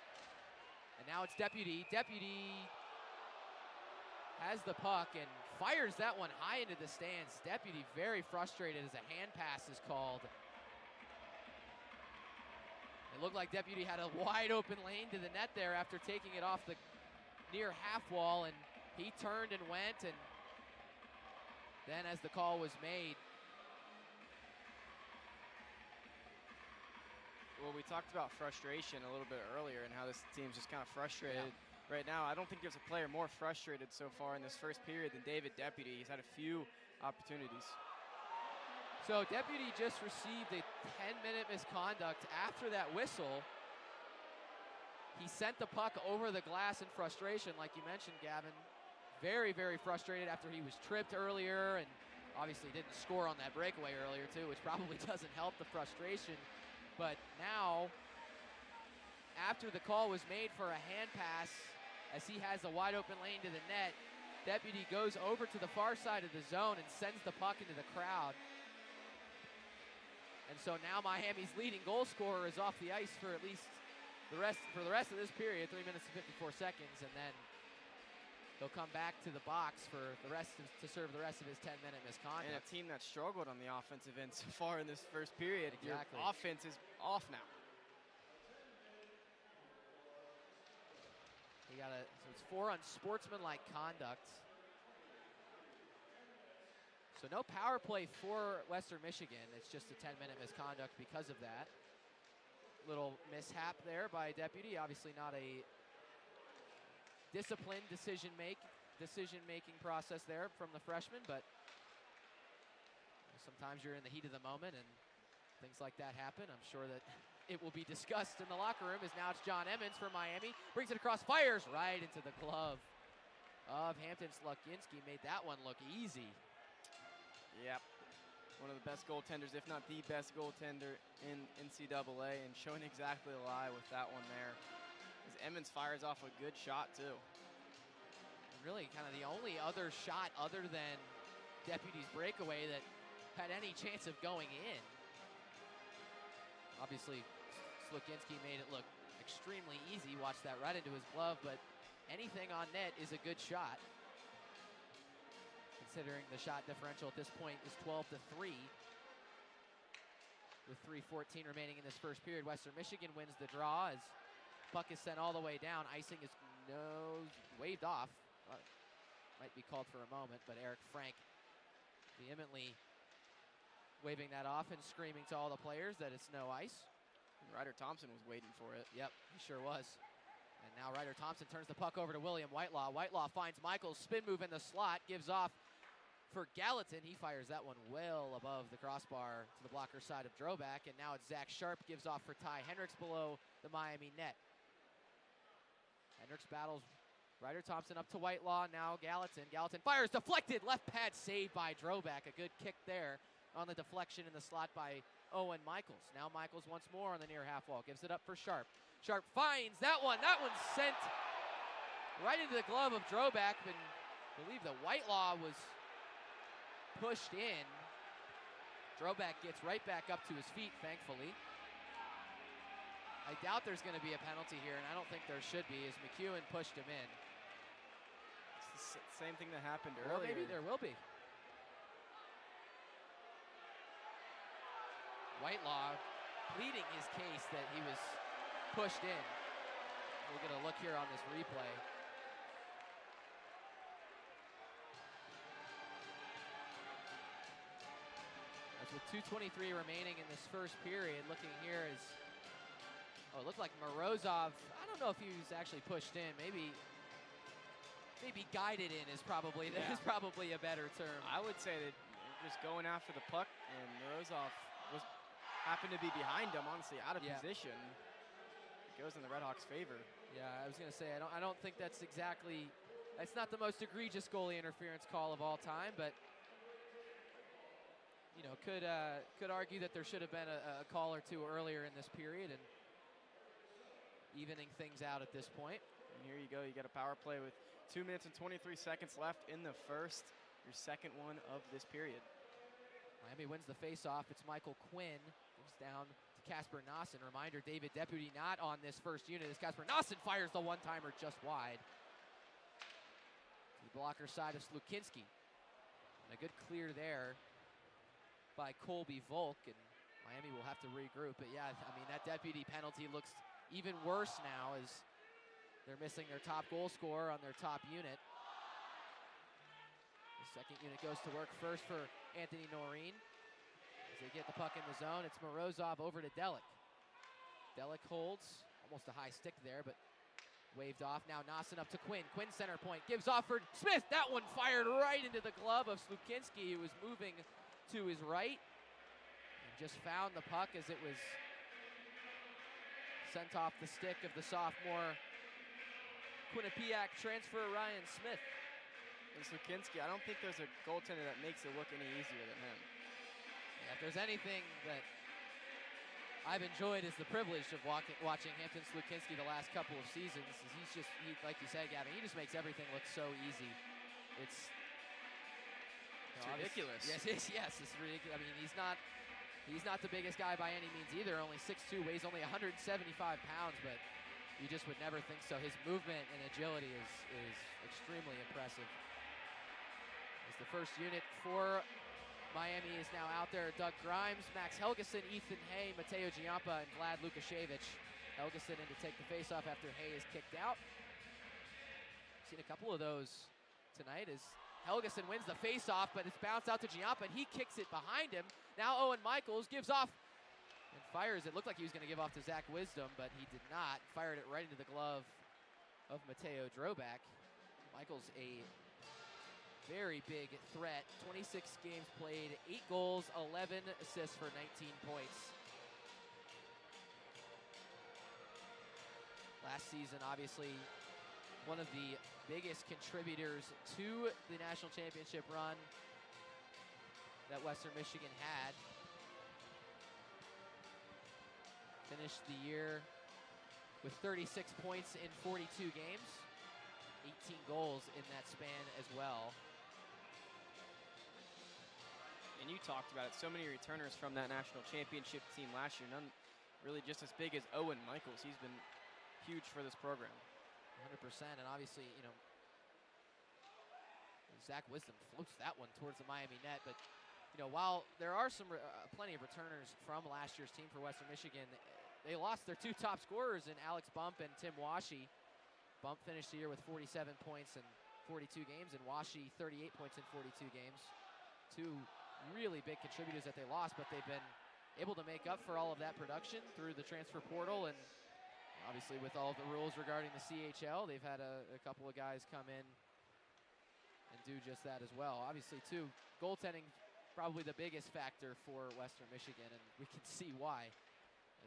And now it's Deputy. Deputy has the puck and fires that one high into the stands. Deputy very frustrated as a hand pass is called. It looked like Deputy had a wide open lane to the net there after taking it off the near half wall, and he turned and went, and then as the call was made. Well, we talked about frustration a little bit earlier and how this team's just kind of frustrated right now. I don't think there's a player more frustrated so far in this first period than David Deputy. He's had a few opportunities. So Deputy just received a 10-minute misconduct after that whistle. He sent the puck over the glass in frustration, like you mentioned, Gavin. Very, very frustrated after he was tripped earlier, and obviously didn't score on that breakaway earlier too, which probably doesn't help the frustration. But now, after the call was made for a hand pass, as he has a wide open lane to the net, Deputy goes over to the far side of the zone and sends the puck into the crowd. And so now Miami's leading goal scorer is off the ice for at least the rest of this period, 3 minutes and 54 seconds, and then he'll come back to the box for to serve the rest of his 10-minute misconduct. And a team that struggled on the offensive end so far in this first period. Exactly. Your offense is off now. So it's 4 unsportsmanlike conduct. So no power play for Western Michigan. It's just a 10-minute misconduct because of that. Little mishap there by Deputy. Obviously not a disciplined decision-making process there from the freshman, but sometimes you're in the heat of the moment and things like that happen. I'm sure that it will be discussed in the locker room, as now it's John Emmons for Miami. Brings it across, fires right into the glove of Hampton Slikinski. Made that one look easy. Yep. one of the best goaltenders, if not the best goaltender in NCAA, and showing exactly a lie with that one there. As Emmons fires off a good shot too. Really kind of the only other shot other than Deputy's breakaway that had any chance of going in. Obviously, Slukinski made it look extremely easy. Watched that right into his glove, but anything on net is a good shot. Considering the shot differential at this point is 12-3. With 3:14 remaining in this first period, Western Michigan wins the draw as puck is sent all the way down. Icing is waved off. Might be called for a moment, but Eric Frank vehemently waving that off and screaming to all the players that it's no ice. Ryder Thompson was waiting for it. Yep, he sure was. And now Ryder Thompson turns the puck over to William Whitelaw. Whitelaw finds Michaels, spin move in the slot, gives off for Gallatin. He fires that one well above the crossbar to the blocker side of Droback, and now it's Zach Sharp, gives off for Ty Hendricks below the Miami net. Hendricks battles Ryder Thompson up to Whitelaw, now Gallatin. Gallatin fires, deflected, left pad saved by Droback. A good kick there on the deflection in the slot by Owen Michaels. Now Michaels once more on the near half wall, gives it up for Sharp. Sharp finds that one. That one's sent right into the glove of Droback, and I believe that Whitelaw was pushed in. Droback gets right back up to his feet, thankfully. I doubt there's going to be a penalty here, and I don't think there should be, as McEwen pushed him in. It's the same thing that happened earlier. Or maybe there will be. Whitelaw pleading his case that he was pushed in. We'll get a look here on this replay. As with 2:23 remaining in this first period, looking here is, it looked like Morozov, I don't know if he was actually pushed in. Maybe guided in is probably a better term. I would say that just going after the puck, and Morozov happened to be behind him, honestly, out of position. It goes in the RedHawks' favor. Yeah, I was going to say, I don't think that's not the most egregious goalie interference call of all time, but you know, could argue that there should have been a call or two earlier in this period and evening things out at this point. And here you go, you got a power play with 2 minutes and 23 seconds left in the first, your second one of this period. Miami wins the face-off. It's Michael Quinn. Moves down to Casper Nossen. Reminder, David Deputy not on this first unit as Casper Nossen fires the one-timer just wide. The blocker side of Slukinski. And a good clear there by Colby Volk, and Miami will have to regroup. But yeah, I mean, that Deputy penalty looks even worse now as they're missing their top goal scorer on their top unit. The second unit goes to work first for Anthony Noreen. As they get the puck in the zone, it's Morozov over to Delic. Delic holds, almost a high stick there, but waved off. Now Nossen up to Quinn. Quinn center point, gives off for Smith. That one fired right into the glove of Slukinski, who was moving to his right. And just found the puck as it was sent off the stick of the sophomore Quinnipiac transfer Ryan Smith. And Slukinski, I don't think there's a goaltender that makes it look any easier than him. Yeah, if there's anything that I've enjoyed is the privilege of watching Hampton Slukinski the last couple of seasons. He's like you said, Gavin, he just makes everything look so easy. It's ridiculous. Yes, it's ridiculous. I mean, he's not the biggest guy by any means either. Only 6'2", weighs only 175 pounds, but you just would never think so. His movement and agility is extremely impressive. As the first unit for Miami is now out there, Doug Grimes, Max Helgeson, Ethan Hay, Mateo Giampa, and Vlad Lukashevich. Helgeson in to take the faceoff after Hay is kicked out. Seen a couple of those tonight as Helgeson wins the faceoff, but it's bounced out to Giampa, and he kicks it behind him. Now Owen Michaels gives off and fires. It looked like he was going to give off to Zach Wisdom, but he did not. Fired it right into the glove of Mateo Droback. Michaels a very big threat. 26 games played, 8 goals, 11 assists for 19 points. Last season, obviously, one of the biggest contributors to the national championship run. that Western Michigan had. Finished the year with 36 points in 42 games, 18 goals in that span as well. And you talked about it, so many returners from that national championship team last year, none really just as big as Owen Michaels. He's been huge for this program. 100%, and obviously, you know, Zach Wisdom floats that one towards the Miami net, but you know, while there are some plenty of returners from last year's team for Western Michigan, they lost their two top scorers in Alex Bump and Tim Washi. Bump finished the year with 47 points in 42 games, and Washi 38 points in 42 games. Two really big contributors that they lost, but they've been able to make up for all of that production through the transfer portal, and obviously with all of the rules regarding the CHL, they've had a couple of guys come in and do just that as well. Obviously, too, goaltending probably the biggest factor for Western Michigan, and we can see why.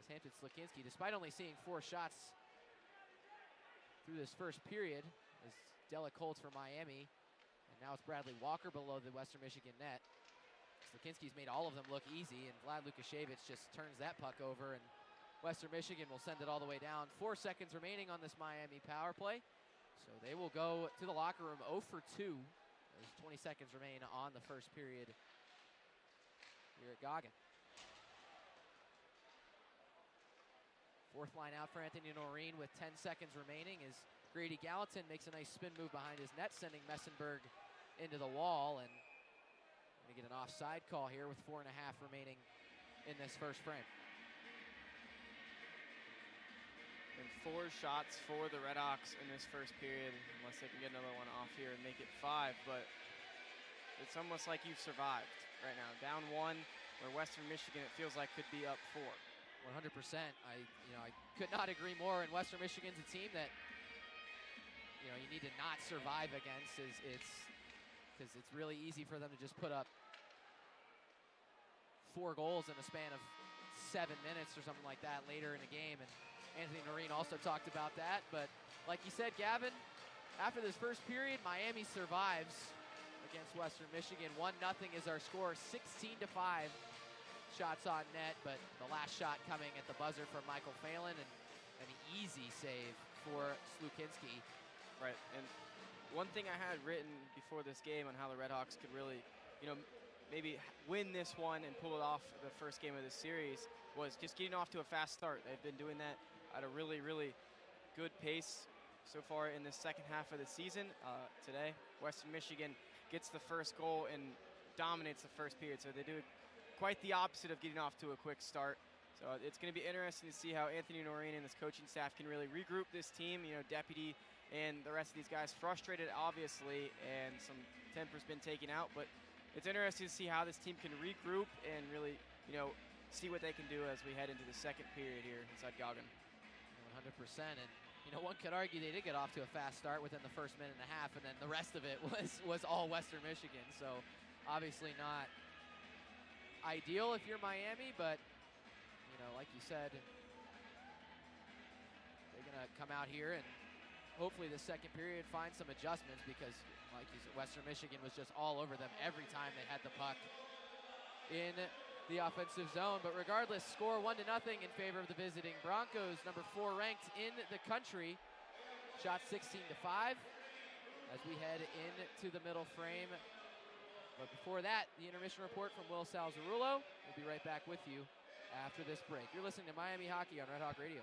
As Hampton Slukinski, despite only seeing 4 shots through this first period, is Della Colts for Miami, and now it's Bradley Walker below the Western Michigan net. Slukinski's made all of them look easy, and Vlad Lukashevich just turns that puck over, and Western Michigan will send it all the way down. 4 seconds remaining on this Miami power play, so they will go to the locker room 0 for 2. There's 20 seconds remain on the first period here at Goggin. Fourth line out for Anthony Noreen with 10 seconds remaining as Grady Gallatin makes a nice spin move behind his net, sending Messenberg into the wall, and we get an offside call here with 4.5 remaining in this first frame. And 4 shots for the RedHawks in this first period, unless they can get another one off here and make it 5, but it's almost like you've survived right now. Down 1, where Western Michigan, it feels like, could be up 4. 100%. I could not agree more. And Western Michigan's a team that, you need to not survive against. Because it's really easy for them to just put up 4 goals in a span of 7 minutes or something like that later in the game. And Anthony Noreen also talked about that. But like you said, Gavin, after this first period, Miami survives against Western Michigan. 1-0 is our score, 16-5. Shots on net, but the last shot coming at the buzzer from Michael Phelan, and an easy save for Slukinski. Right, and one thing I had written before this game on how the RedHawks could really, maybe win this one and pull it off the first game of the series was just getting off to a fast start. They've been doing that at a really, really good pace so far in the second half of the season. Today, Western Michigan gets the first goal and dominates the first period, so they do quite the opposite of getting off to a quick start. So it's going to be interesting to see how Anthony Noreen and this coaching staff can really regroup this team. Deputy and the rest of these guys frustrated, obviously, and some temper's been taken out. But it's interesting to see how this team can regroup and really, see what they can do as we head into the second period here inside Goggin. 100%. And, one could argue they did get off to a fast start within the first minute and a half, and then the rest of it was all Western Michigan. So obviously not ideal if you're Miami, but like you said, they're gonna come out here and hopefully the second period find some adjustments, because like you said, Western Michigan was just all over them every time they had the puck in the offensive zone. But regardless, score 1-0 in favor of the visiting Broncos, number 4 ranked in the country. Shot 16-5 as we head into the middle frame. But before that, the intermission report from Will Salzarulo. We'll be right back with you after this break. You're listening to Miami Hockey on Red Hawk Radio.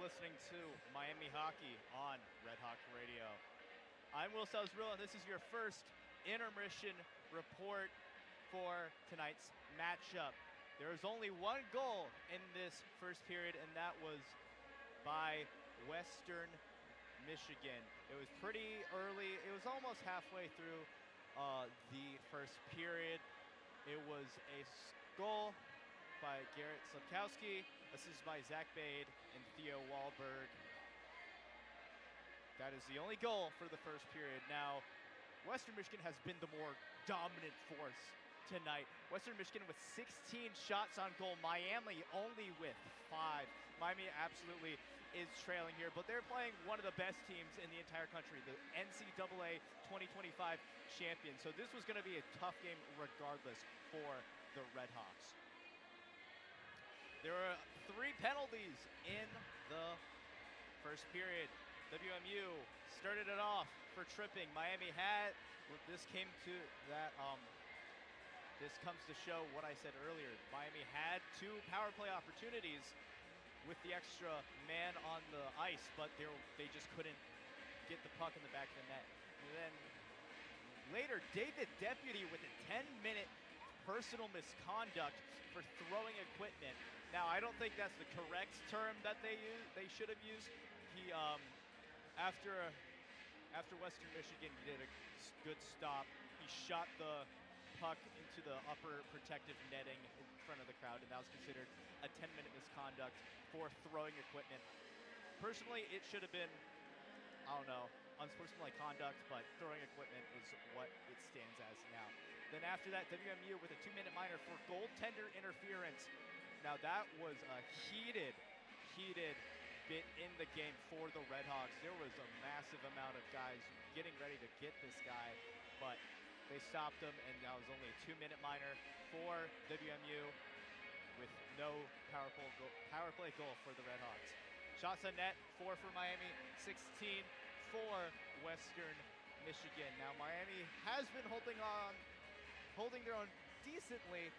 listening to Miami Hockey on Red Hawk Radio. I'm Will Salzarulo, and this is your first intermission report for tonight's matchup. There was only one goal in this first period, and that was by Western Michigan. It was pretty early. It was almost halfway through the first period. It was a goal by Garrett Slapkowski, assisted by Zach Bade and Theo Wahlberg. That is the only goal for the first period. Now, Western Michigan has been the more dominant force tonight. Western Michigan with 16 shots on goal. Miami only with 5. Miami absolutely is trailing here, but they're playing one of the best teams in the entire country, the NCAA 2025 champion. So this was going to be a tough game regardless for the RedHawks. There were 3 penalties in the first period. WMU started it off for tripping. Miami had, this came to that, this comes to show what I said earlier. Miami had 2 power play opportunities with the extra man on the ice, but they just couldn't get the puck in the back of the net. And then later, David Deputy with a 10-minute personal misconduct for throwing equipment. Now, I don't think that's the correct term that they should have used. He, after Western Michigan did a good stop, he shot the puck into the upper protective netting in front of the crowd, and that was considered a 10-minute misconduct for throwing equipment. Personally, it should have been, I don't know, unsportsmanlike conduct, but throwing equipment is what it stands as now. Then after that, WMU with a 2-minute minor for goaltender interference. Now that was a heated bit in the game for the RedHawks. There was a massive amount of guys getting ready to get this guy, but they stopped him, and that was only a 2-minute minor for WMU with no power play goal for the RedHawks. Shots on net, 4 for Miami, 16 for Western Michigan. Now Miami has been holding their own decently,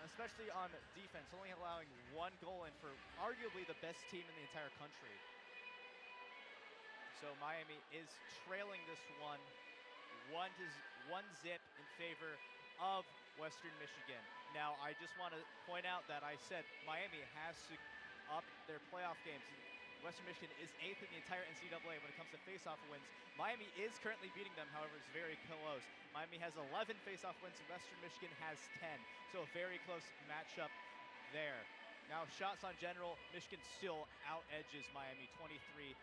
especially on defense, only allowing 1 goal in for arguably the best team in the entire country. So Miami is trailing this one, 1-0 in favor of Western Michigan. Now, I just want to point out that I said Miami has to up their playoff games. Western Michigan is 8th in the entire NCAA when it comes to face-off wins. Miami is currently beating them, however, it's very close. Miami has 11 face-off wins, and Western Michigan has 10. So a very close matchup there. Now, shots on general, Michigan still out-edges Miami 23-12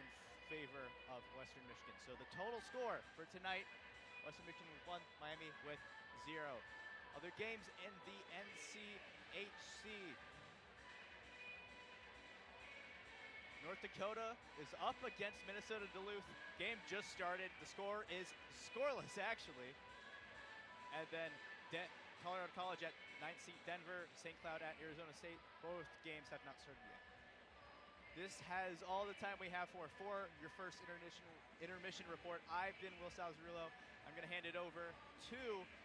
in favor of Western Michigan. So the total score for tonight, Western Michigan with 1, Miami with 0. Other games in the NCHC. North Dakota is up against Minnesota Duluth. Game just started. The score is scoreless, actually. And then Colorado College at 9th seed Denver, St. Cloud at Arizona State. Both games have not started yet. This has all the time we have for your first intermission report. I've been Will Salzarulo. I'm going to hand it over to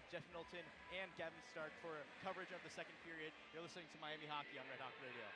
Jeff Middleton and Gavin Stark for coverage of the second period. You're listening to Miami Hockey on Red Hawk Radio.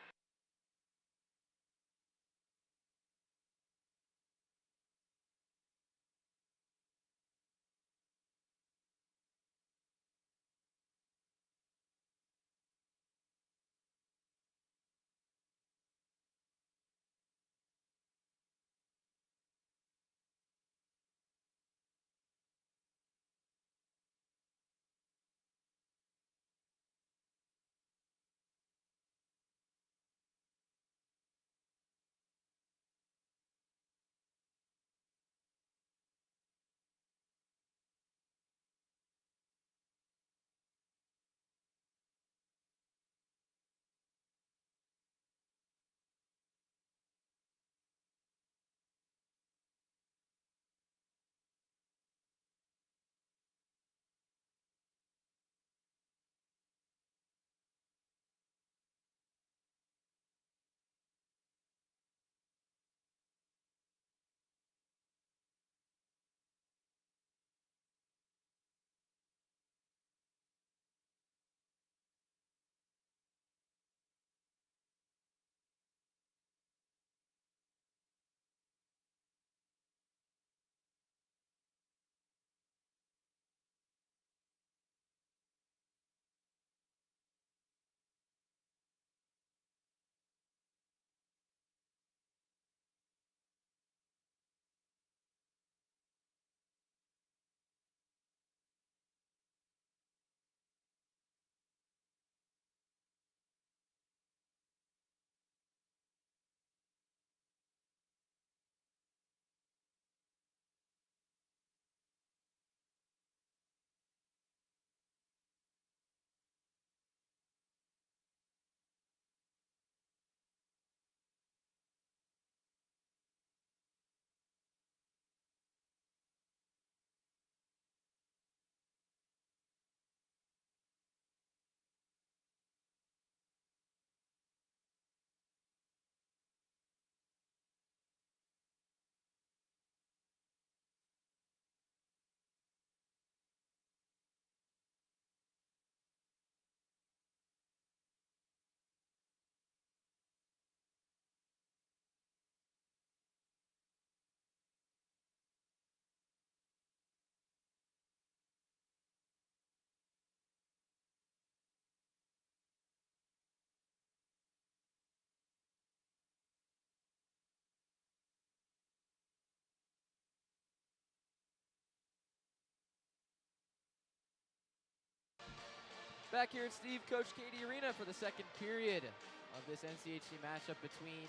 Back here at Steve Coach Cady Arena for the second period of this NCHC matchup between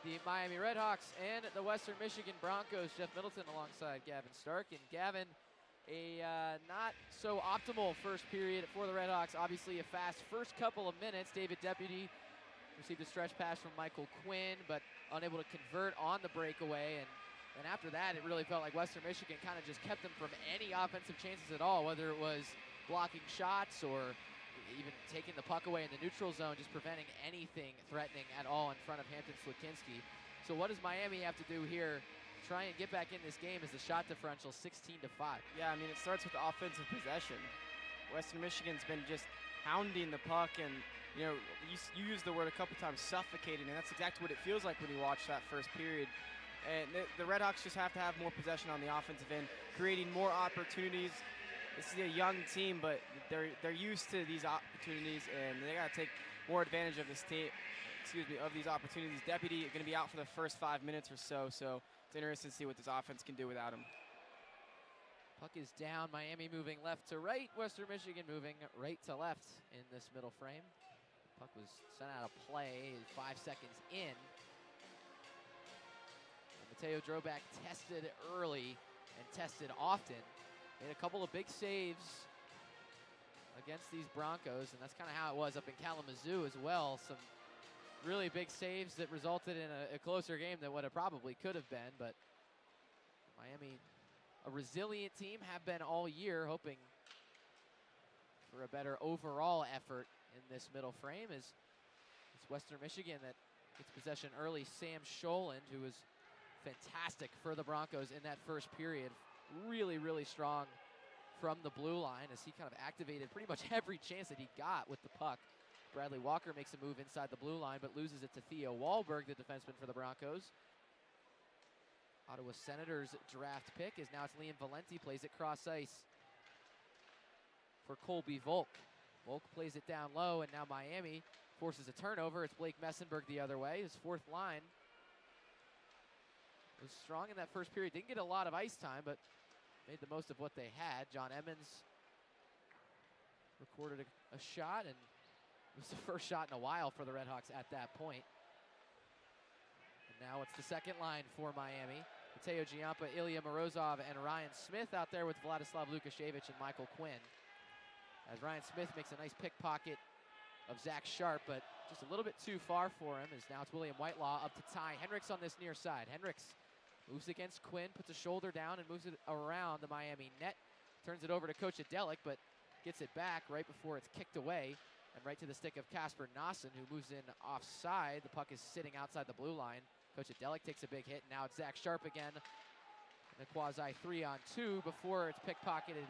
the Miami RedHawks and the Western Michigan Broncos. Jeff Middleton alongside Gavin Stark. And Gavin, a not so optimal first period for the RedHawks. Obviously a fast first couple of minutes. David Deputy received a stretch pass from Michael Quinn, but unable to convert on the breakaway. And after that, it really felt like Western Michigan kind of just kept them from any offensive chances at all, whether it was blocking shots or even taking the puck away in the neutral zone, just preventing anything threatening at all in front of Hampton Slukinski. So what does Miami have to do here? Try and get back in this game as the shot differential 16-5. Yeah, I mean, it starts with offensive possession. Western Michigan's been just hounding the puck, and you know, you used the word a couple times, suffocating, and that's exactly what it feels like when you watch that first period. And the RedHawks just have to have more possession on the offensive end, creating more opportunities. This is a young team, but they're used to these opportunities, and they got to take more advantage of this team. Of these opportunities. Deputy going to be out for the first 5 minutes or so. So it's interesting to see what this offense can do without him. Puck is down. Miami moving left to right. Western Michigan moving right to left in this middle frame. Puck was sent out of play 5 seconds in. And Mateo Drobak tested early and tested often. Made a couple of big saves against these Broncos, and that's kind of how it was up in Kalamazoo as well. Some really big saves that resulted in a closer game than what it probably could have been, but Miami, a resilient team, have been all year, hoping for a better overall effort in this middle frame. It's Western Michigan that gets possession early. Sam Scholand, who was fantastic for the Broncos in that first period, really, really strong from the blue line as he kind of activated pretty much every chance that he got with the puck. Bradley Walker makes a move inside the blue line, but loses it to Theo Wahlberg, the defenseman for the Broncos. Ottawa Senators draft pick is now it's Liam Valenti, plays it cross ice for Colby Volk. Volk plays it down low, and now Miami forces a turnover. It's Blake Messenberg the other way. His fourth line was strong in that first period. Didn't get a lot of ice time, but made the most of what they had. John Emmons recorded a shot, and it was the first shot in a while for the RedHawks at that point. And now it's the second line for Miami. Mateo Giampa, Ilya Morozov, and Ryan Smith out there with Vladislav Lukashevich and Michael Quinn. As Ryan Smith makes a nice pickpocket of Zach Sharp, but just a little bit too far for him, as now it's William Whitelaw up to Ty Hendricks on this near side. Hendricks moves against Quinn, puts a shoulder down, and moves it around the Miami net. Turns it over to Coach Adelic, but gets it back right before it's kicked away. And right to the stick of Casper Nossen, who moves in offside. The puck is sitting outside the blue line. Coach Adelic takes a big hit. Now it's Zach Sharp again. In a quasi 3-on-2 before it's pickpocketed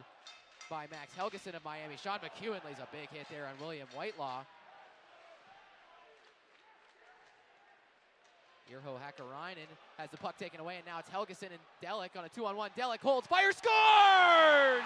by Max Helgeson of Miami. Sean McEwen lays a big hit there on William Whitelaw. Urho Hakkarainen has the puck taken away, and now it's Helgeson and Delic on a 2-on-1. Delic holds, fire, scores!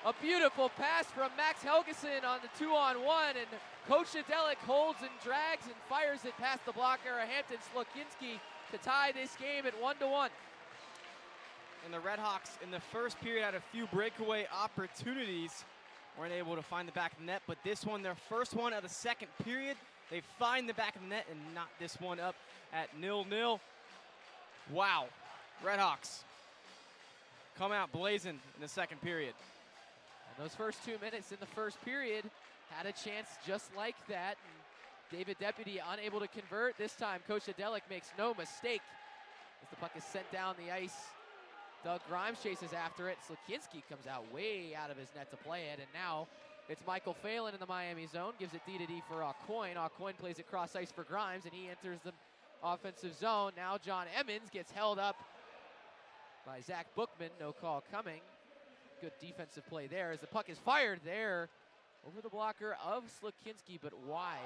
A beautiful pass from Max Helgeson on the 2-on-1, and Coach Adelic holds and drags and fires it past the blocker of Hampton Slukinski to tie this game at 1-1. And the RedHawks in the first period had a few breakaway opportunities. Weren't able to find the back of the net, but this one, their first one of the second period, they find the back of the net and knock this one up at 0-0. Wow, RedHawks come out blazing in the second period. Those first 2 minutes in the first period had a chance just like that. And David Deputy unable to convert. This time, Coach Adelic makes no mistake as the puck is sent down the ice. Doug Grimes chases after it. Slukinski comes out way out of his net to play it. And now it's Michael Phelan in the Miami zone. Gives it D-to-D for Aucoin. Aucoin plays it cross ice for Grimes, and he enters the offensive zone. Now John Emmons gets held up by Zach Bookman. No call coming. Good defensive play there as the puck is fired there over the blocker of Slukinski, but wide.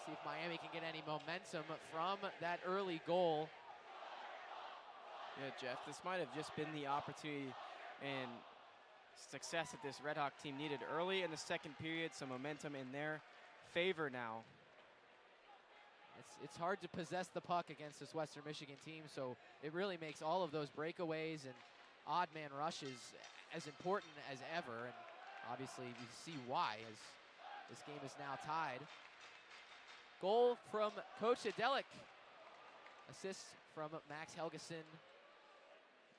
See if Miami can get any momentum from that early goal. Yeah, Jeff, this might have just been the opportunity and success that this RedHawk team needed early in the second period. Some momentum in their favor now. It's hard to possess the puck against this Western Michigan team, so it really makes all of those breakaways and odd man rushes as important as ever, and obviously we see why as this game is now tied. Goal from Coach Adelic. Assist from Max Helgeson.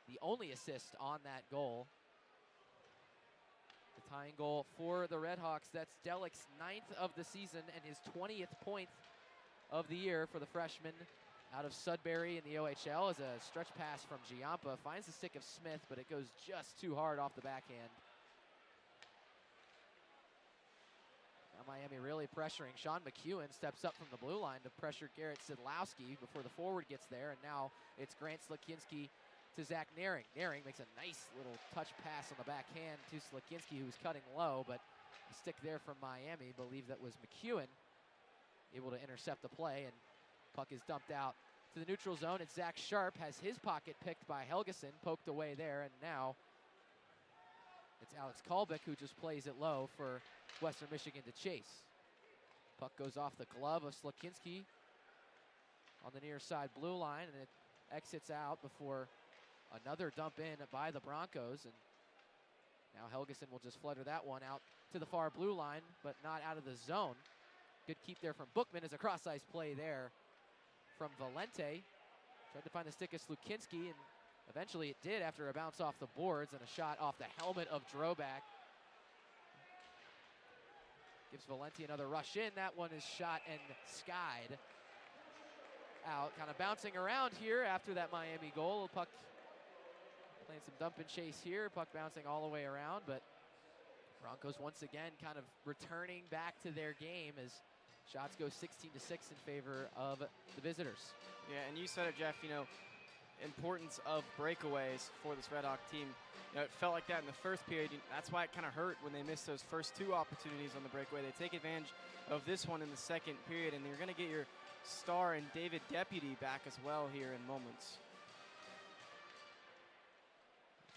The only assist on that goal. The tying goal for the RedHawks. That's Delic's 9th of the season and his 20th point of the year for the freshman out of Sudbury in the OHL. As a stretch pass from Giampa finds the stick of Smith, but it goes just too hard off the backhand. Now Miami really pressuring. Sean McEwen steps up from the blue line to pressure Garrett Sidlowski before the forward gets there, and now it's Grant Slakinski to Zach Naring. Naring makes a nice little touch pass on the backhand to Slakinski, who's cutting low, but a stick there from Miami. Believe that was McEwen able to intercept the play, and puck is dumped out to the neutral zone. It's Zach Sharp, has his pocket picked by Helgeson, poked away there, and now it's Alex Kalbick who just plays it low for Western Michigan to chase. Puck goes off the glove of Slakinski on the near side blue line, and it exits out before another dump in by the Broncos, and now Helgeson will just flutter that one out to the far blue line, but not out of the zone. Good keep there from Bookman as a cross-ice play there from Valente. Tried to find the stick of Slukinski, and eventually it did after a bounce off the boards and a shot off the helmet of Droback. Gives Valente another rush in. That one is shot and skied out. Kind of bouncing around here after that Miami goal. Puck playing some dump and chase here. Puck bouncing all the way around, but Broncos once again kind of returning back to their game as shots go 16-6 in favor of the visitors. Yeah, and you said it, Jeff, you know, importance of breakaways for this Red Hawk team. You know, it felt like that in the first period. That's why it kind of hurt when they missed those first two opportunities on the breakaway. They take advantage of this one in the second period, and you're going to get your star and David Deputy back as well here in moments.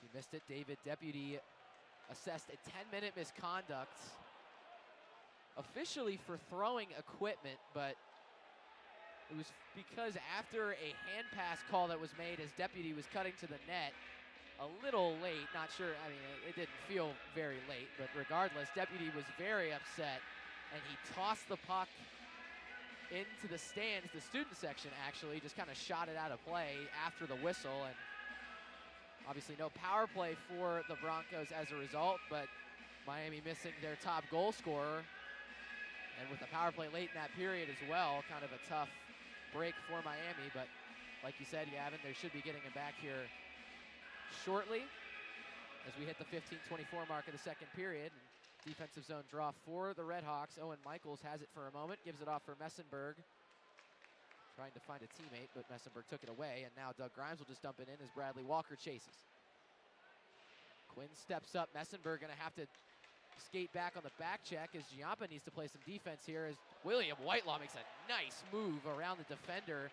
He missed it. David Deputy assessed a 10-minute misconduct officially for throwing equipment, but it was because after a hand pass call that was made as Deputy was cutting to the net a little late, not sure, I mean, it didn't feel very late, but regardless, Deputy was very upset, and he tossed the puck into the stands, the student section actually, just kind of shot it out of play after the whistle, and obviously no power play for the Broncos as a result, but Miami missing their top goal scorer, and with the power play late in that period as well, kind of a tough break for Miami, but like you said, Gavin, they should be getting him back here shortly as we hit the 15-24 mark of the second period. And defensive zone draw for the RedHawks. Owen Michaels has it for a moment, gives it off for Messenberg. Trying to find a teammate, but Messenberg took it away, and now Doug Grimes will just dump it in as Bradley Walker chases. Quinn steps up. Messenberg going to have to skate back on the back check as Giampa needs to play some defense here as William Whitelaw makes a nice move around the defender.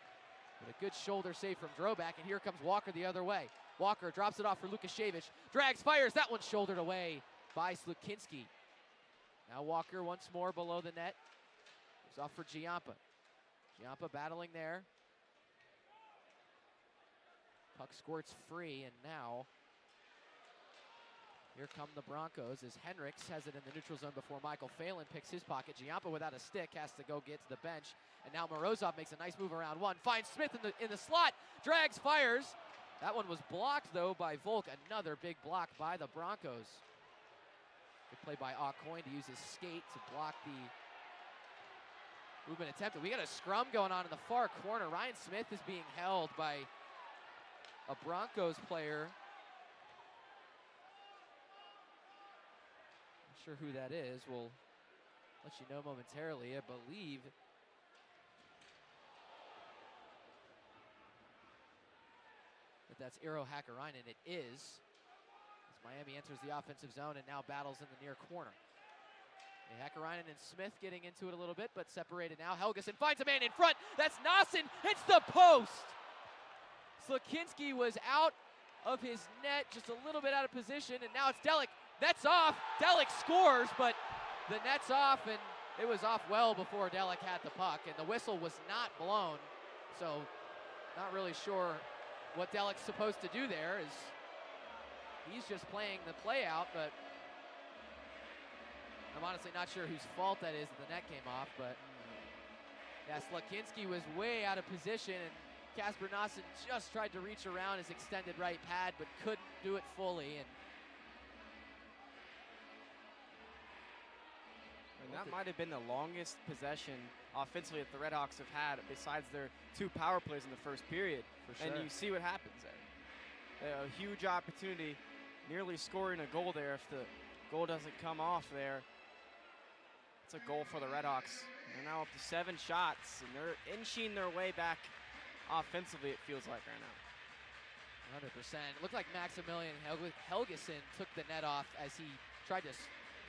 But a good shoulder save from Droback, and here comes Walker the other way. Walker drops it off for Lukashevich. Drags, fires. That one's shouldered away by Slukinski. Now Walker once more below the net. Goes off for Giampa. Giampa battling there. Puck squirts free, and now here come the Broncos as Henricks has it in the neutral zone before Michael Phelan picks his pocket. Giampa without a stick has to go get to the bench. And now Morozov makes a nice move around one. Finds Smith in the slot. Drags, fires. That one was blocked, though, by Volk. Another big block by the Broncos. Good play by Aucoin to use his skate to block the movement attempted. We got a scrum going on in the far corner. Ryan Smith is being held by a Broncos player. Not sure who that is. We'll let you know momentarily. I believe that's Eero Hakkarainen. It is. As Miami enters the offensive zone and now battles in the near corner. Hakkarainen and Smith getting into it a little bit, but separated now. Helgeson finds a man in front. That's Nassen. Hits the post. Slakinski was out of his net, just a little bit out of position, and now it's Delic. Net's off. Delic scores, but the net's off, and It was off well before Delic had the puck, and the whistle was not blown. So not really sure what Delic's supposed to do there. Is he's just playing the play out, but I'm honestly not sure whose fault that is that the net came off. But yeah, Slakinski was way out of position, and Kasper Nassen just tried to reach around his extended right pad, but couldn't do it fully. And that might have been the longest possession offensively that the RedHawks have had besides their 2 power plays in the first period. For sure. And you see what happens there. A huge opportunity, nearly scoring a goal there. If the goal doesn't come off there, it's a goal for the RedHawks. They're now up to 7 shots, and they're inching their way back offensively, it feels like right now. 100%. It looked like Maximilian Helgeson took the net off as he tried to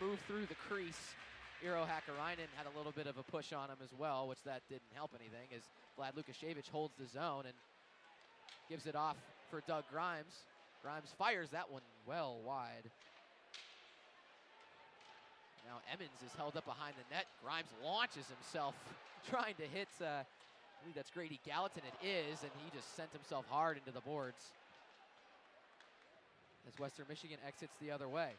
move through the crease. Iro Hakkarainen had a little bit of a push on him as well, which that didn't help anything, as Vlad Lukashevich holds the zone and gives it off for Doug Grimes. Grimes fires that one well wide. Now Emmons is held up behind the net. Grimes launches himself, trying to hit, I believe that's Grady Gallatin, it is, and he just sent himself hard into the boards as Western Michigan exits the other way.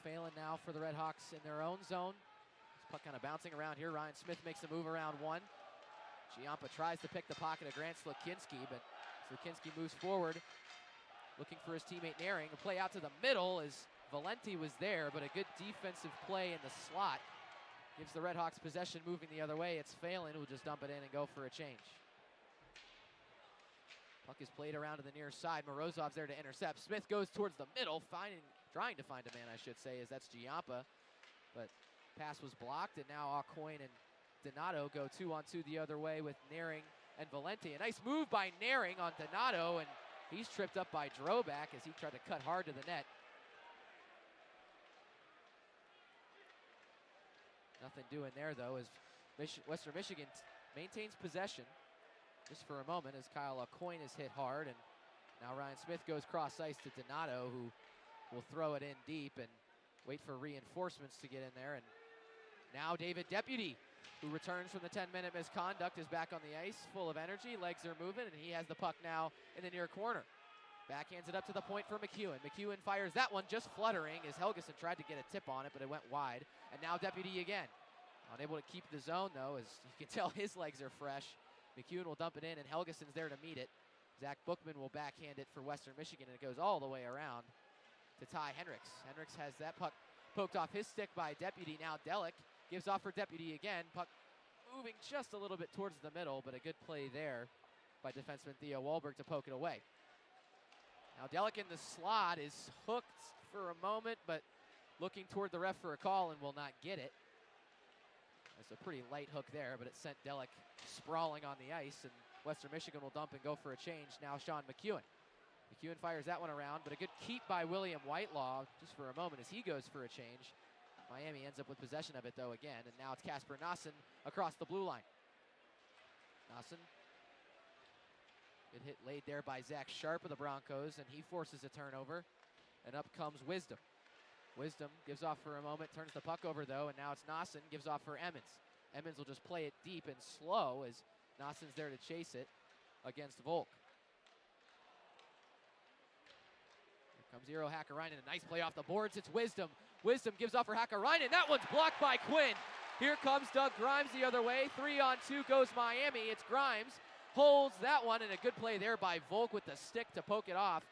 Phelan now for the RedHawks in their own zone. This puck kind of bouncing around here. Ryan Smith makes a move around one. Giampa tries to pick the pocket of Grant Slakinski, but Slakinski moves forward, looking for his teammate Naring. A play out to the middle as Valenti was there, but a good defensive play in the slot gives the RedHawks possession, moving the other way. It's Phelan who'll just dump it in and go for a change. Puck is played around to the near side. Morozov's there to intercept. Smith goes towards the middle, trying to find a man, I should say, as that's Giampa. But pass was blocked, and now Aucoin and Donato go 2-on-2 the other way with Naring and Valenti. A nice move by Naring on Donato, and he's tripped up by Droback as he tried to cut hard to the net. Nothing doing there, though, as Western Michigan maintains possession just for a moment as Kyle Aucoin is hit hard, and now Ryan Smith goes cross ice to Donato, who will throw it in deep and wait for reinforcements to get in there. And now David Deputy, who returns from the 10-minute misconduct, is back on the ice, full of energy. Legs are moving, and he has the puck now in the near corner. Backhands it up to the point for McEwen. McEwen fires that one just fluttering as Helgeson tried to get a tip on it, but it went wide. And now Deputy again. Unable to keep the zone, though, as you can tell his legs are fresh. McEwen will dump it in, and Helgeson's there to meet it. Zach Bookman will backhand it for Western Michigan, and it goes all the way around to Ty Hendricks. Hendricks has that puck poked off his stick by Deputy. Now Delic gives off for Deputy again. Puck moving just a little bit towards the middle, but a good play there by defenseman Theo Wahlberg to poke it away. Now Delic in the slot is hooked for a moment, but looking toward the ref for a call and will not get it. That's a pretty light hook there, but it sent Delic sprawling on the ice, and Western Michigan will dump and go for a change. Now Sean McEwen. McEwen fires that one around, but a good keep by William Whitelaw just for a moment as he goes for a change. Miami ends up with possession of it, though, again, and now it's Kasper Nassen across the blue line. Nassen. Good hit laid there by Zach Sharp of the Broncos, and he forces a turnover, and up comes Wisdom. Wisdom gives off for a moment, turns the puck over, though, and now it's Nassen, gives off for Emmons. Emmons will just play it deep and slow as Nassen's there to chase it against Volk. Here comes Iro Hakkarainen, a nice play off the boards. It's Wisdom. Wisdom gives off for Hakkarainen. That one's blocked by Quinn. Here comes Doug Grimes the other way. 3-on-2 goes Miami. It's Grimes. Holds that one, and a good play there by Volk with the stick to poke it off.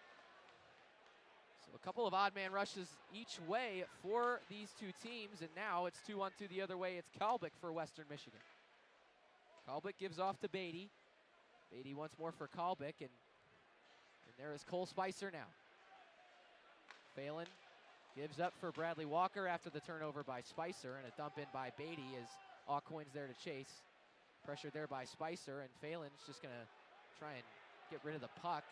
So a couple of odd man rushes each way for these two teams, and now it's 2-on-2 the other way. It's Kalbick for Western Michigan. Kalbick gives off to Beatty. Beatty once more for Kalbick, and there is Cole Spicer now. Phelan gives up for Bradley Walker after the turnover by Spicer, and a dump in by Beatty as Aucoin's there to chase. Pressured there by Spicer, and Phelan's just going to try and get rid of the puck.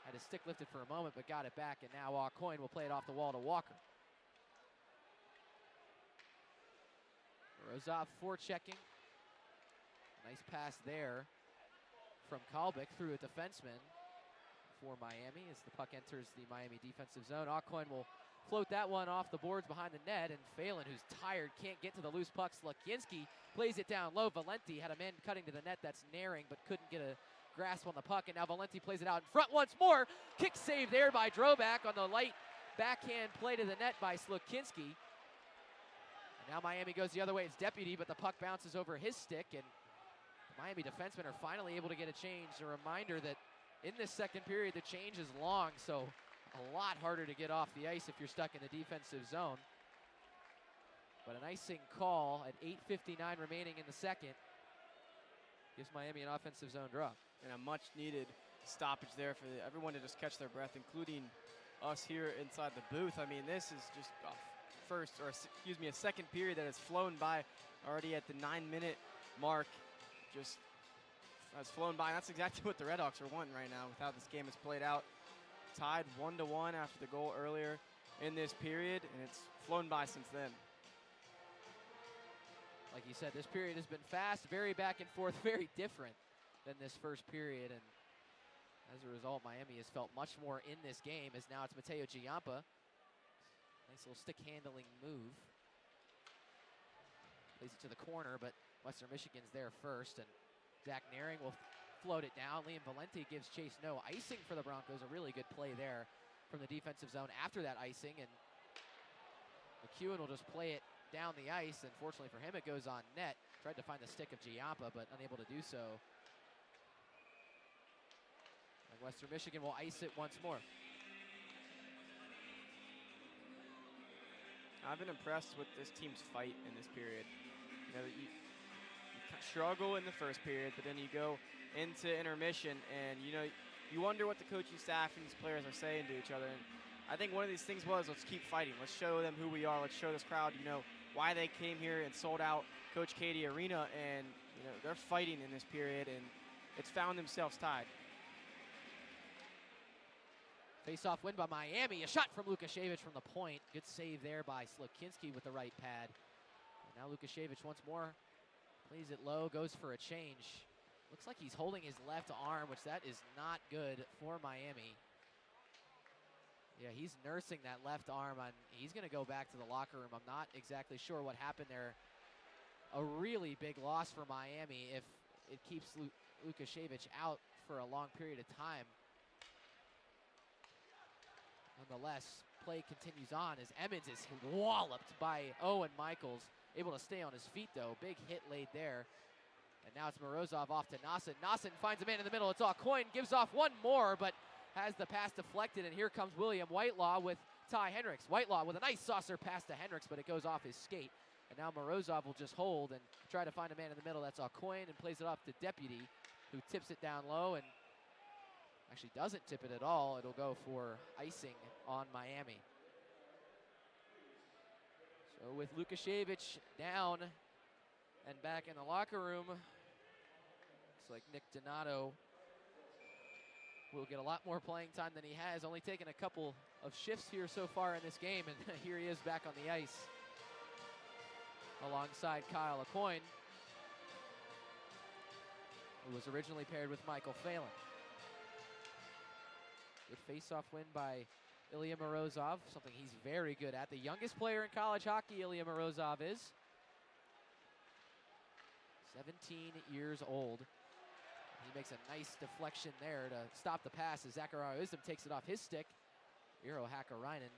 Had his stick lifted for a moment, but got it back, and now Aucoin will play it off the wall to Walker. Rozov forechecking. Nice pass there from Kalbick through a defenseman for Miami as the puck enters the Miami defensive zone. Aucoin will float that one off the boards behind the net, and Phelan, who's tired, can't get to the loose puck. Slukinski plays it down low. Valenti had a man cutting to the net that's naring, but couldn't get a grasp on the puck, and now Valenti plays it out in front once more. Kick save there by Drobak on the light backhand play to the net by Slukinski. And now Miami goes the other way. It's Deputy, but the puck bounces over his stick, and the Miami defensemen are finally able to get a change. A reminder that in this second period, the change is long, so a lot harder to get off the ice if you're stuck in the defensive zone. But an icing call at 8:59 remaining in the second gives Miami an offensive zone draw. And a much-needed stoppage there for everyone to just catch their breath, including us here inside the booth. I mean, this is just a second period that has flown by already at the 9-minute mark. Just has flown by. And that's exactly what the RedHawks are wanting right now with how this game has played out. Tied 1-1 after the goal earlier in this period, and it's flown by since then. Like you said, this period has been fast, very back and forth, very different than this first period, and as a result, Miami has felt much more in this game, as now it's Mateo Giampa. Nice little stick handling move. Plays it to the corner, but Western Michigan's there first, and Zach Naring will float it down. Liam Valenti gives chase, no icing for the Broncos. A really good play there from the defensive zone after that icing, and McEwen will just play it down the ice, and fortunately for him, it goes on net. Tried to find the stick of Giampa, but unable to do so. And Western Michigan will ice it once more. I've been impressed with this team's fight in this period. You know, you struggle in the first period, but then you go into intermission, and you wonder what the coaching staff and these players are saying to each other. And I think one of these things was, let's keep fighting. Let's show them who we are. Let's show this crowd, why they came here and sold out Coach Cady Arena. And they're fighting in this period, and it's found themselves tied. Face-off win by Miami. A shot from Lukashevich from the point. Good save there by Slukinski with the right pad. And now Lukashevich once more plays it low, goes for a change. Looks like he's holding his left arm, which that is not good for Miami. Yeah, he's nursing that left arm, and he's going to go back to the locker room. I'm not exactly sure what happened there. A really big loss for Miami if it keeps Lukashevich out for a long period of time. Nonetheless, play continues on as Emmons is walloped by Owen Michaels. Able to stay on his feet, though. Big hit laid there. And now it's Morozov off to Nassen. Nassen finds a man in the middle. It's Aucoin, gives off one more, but has the pass deflected, and here comes William Whitelaw with Ty Hendricks. Whitelaw with a nice saucer pass to Hendricks, but it goes off his skate. And now Morozov will just hold and try to find a man in the middle. That's Aucoin, and plays it off to Deputy, who tips it down low and actually doesn't tip it at all. It'll go for icing on Miami. So with Lukashevich down and back in the locker room, looks like Nick Donato will get a lot more playing time than he has. Only taken a couple of shifts here so far in this game, and here he is back on the ice alongside Kyle Aucoin, who was originally paired with Michael Phelan. Good face-off win by Ilya Morozov, something he's very good at. The youngest player in college hockey, Ilya Morozov is. 17 years old. He makes a nice deflection there to stop the pass as Zachariah Wisdom takes it off his stick. Eero Hakkarainen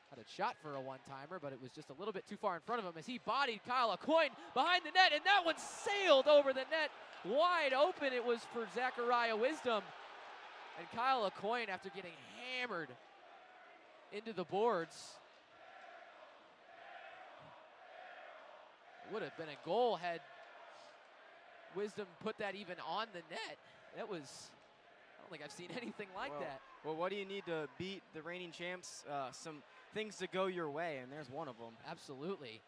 had a shot for a one-timer, but it was just a little bit too far in front of him as he bodied Kyle Aucoin behind the net, and that one sailed over the net. Wide open it was for Zachariah Wisdom. And Kyle Aucoin, after getting hammered into the boards, would have been a goal had Wisdom put that even on the net. That was, I don't think I've seen anything like that. Well, what do you need to beat the reigning champs? Some things to go your way, and there's one of them. Absolutely.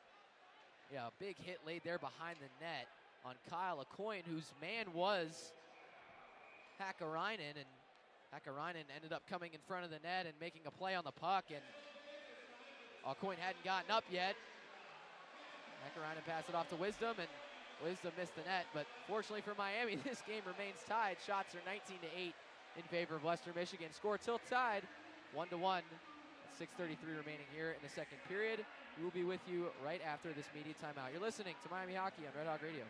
Yeah, a big hit laid there behind the net on Kyle Aucoin, whose man was Hakkarainen, and Hakkarainen ended up coming in front of the net and making a play on the puck, and Aucoin hadn't gotten up yet. Hakkarainen passed it off to Wisdom, and Wisdom missed the net, but fortunately for Miami, this game remains tied. Shots are 19-8 in favor of Western Michigan. Score till tied, 1-1. 6:33 remaining here in the second period. We will be with you right after this media timeout. You're listening to Miami Hockey on Red Hawk Radio.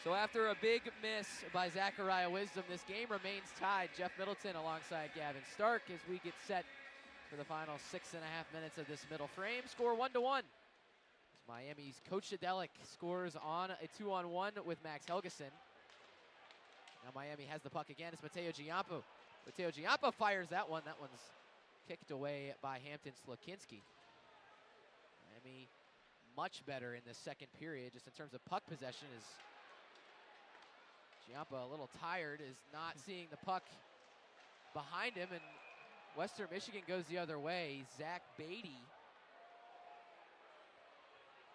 So after a big miss by Zachariah Wisdom, this game remains tied. Jeff Middleton alongside Gavin Stark as we get set for the final 6.5 minutes of this middle frame. Score 1-1. Miami's Coach Shadelic scores on a 2-on-1 with Max Helgeson. Now Miami has the puck again. It's Mateo Giampo. Mateo Giampo fires that one. That one's kicked away by Hampton Slokinski. Miami much better in the second period, just in terms of puck possession. Is Giampo a little tired, is not seeing the puck behind him, and Western Michigan goes the other way. Zach Beatty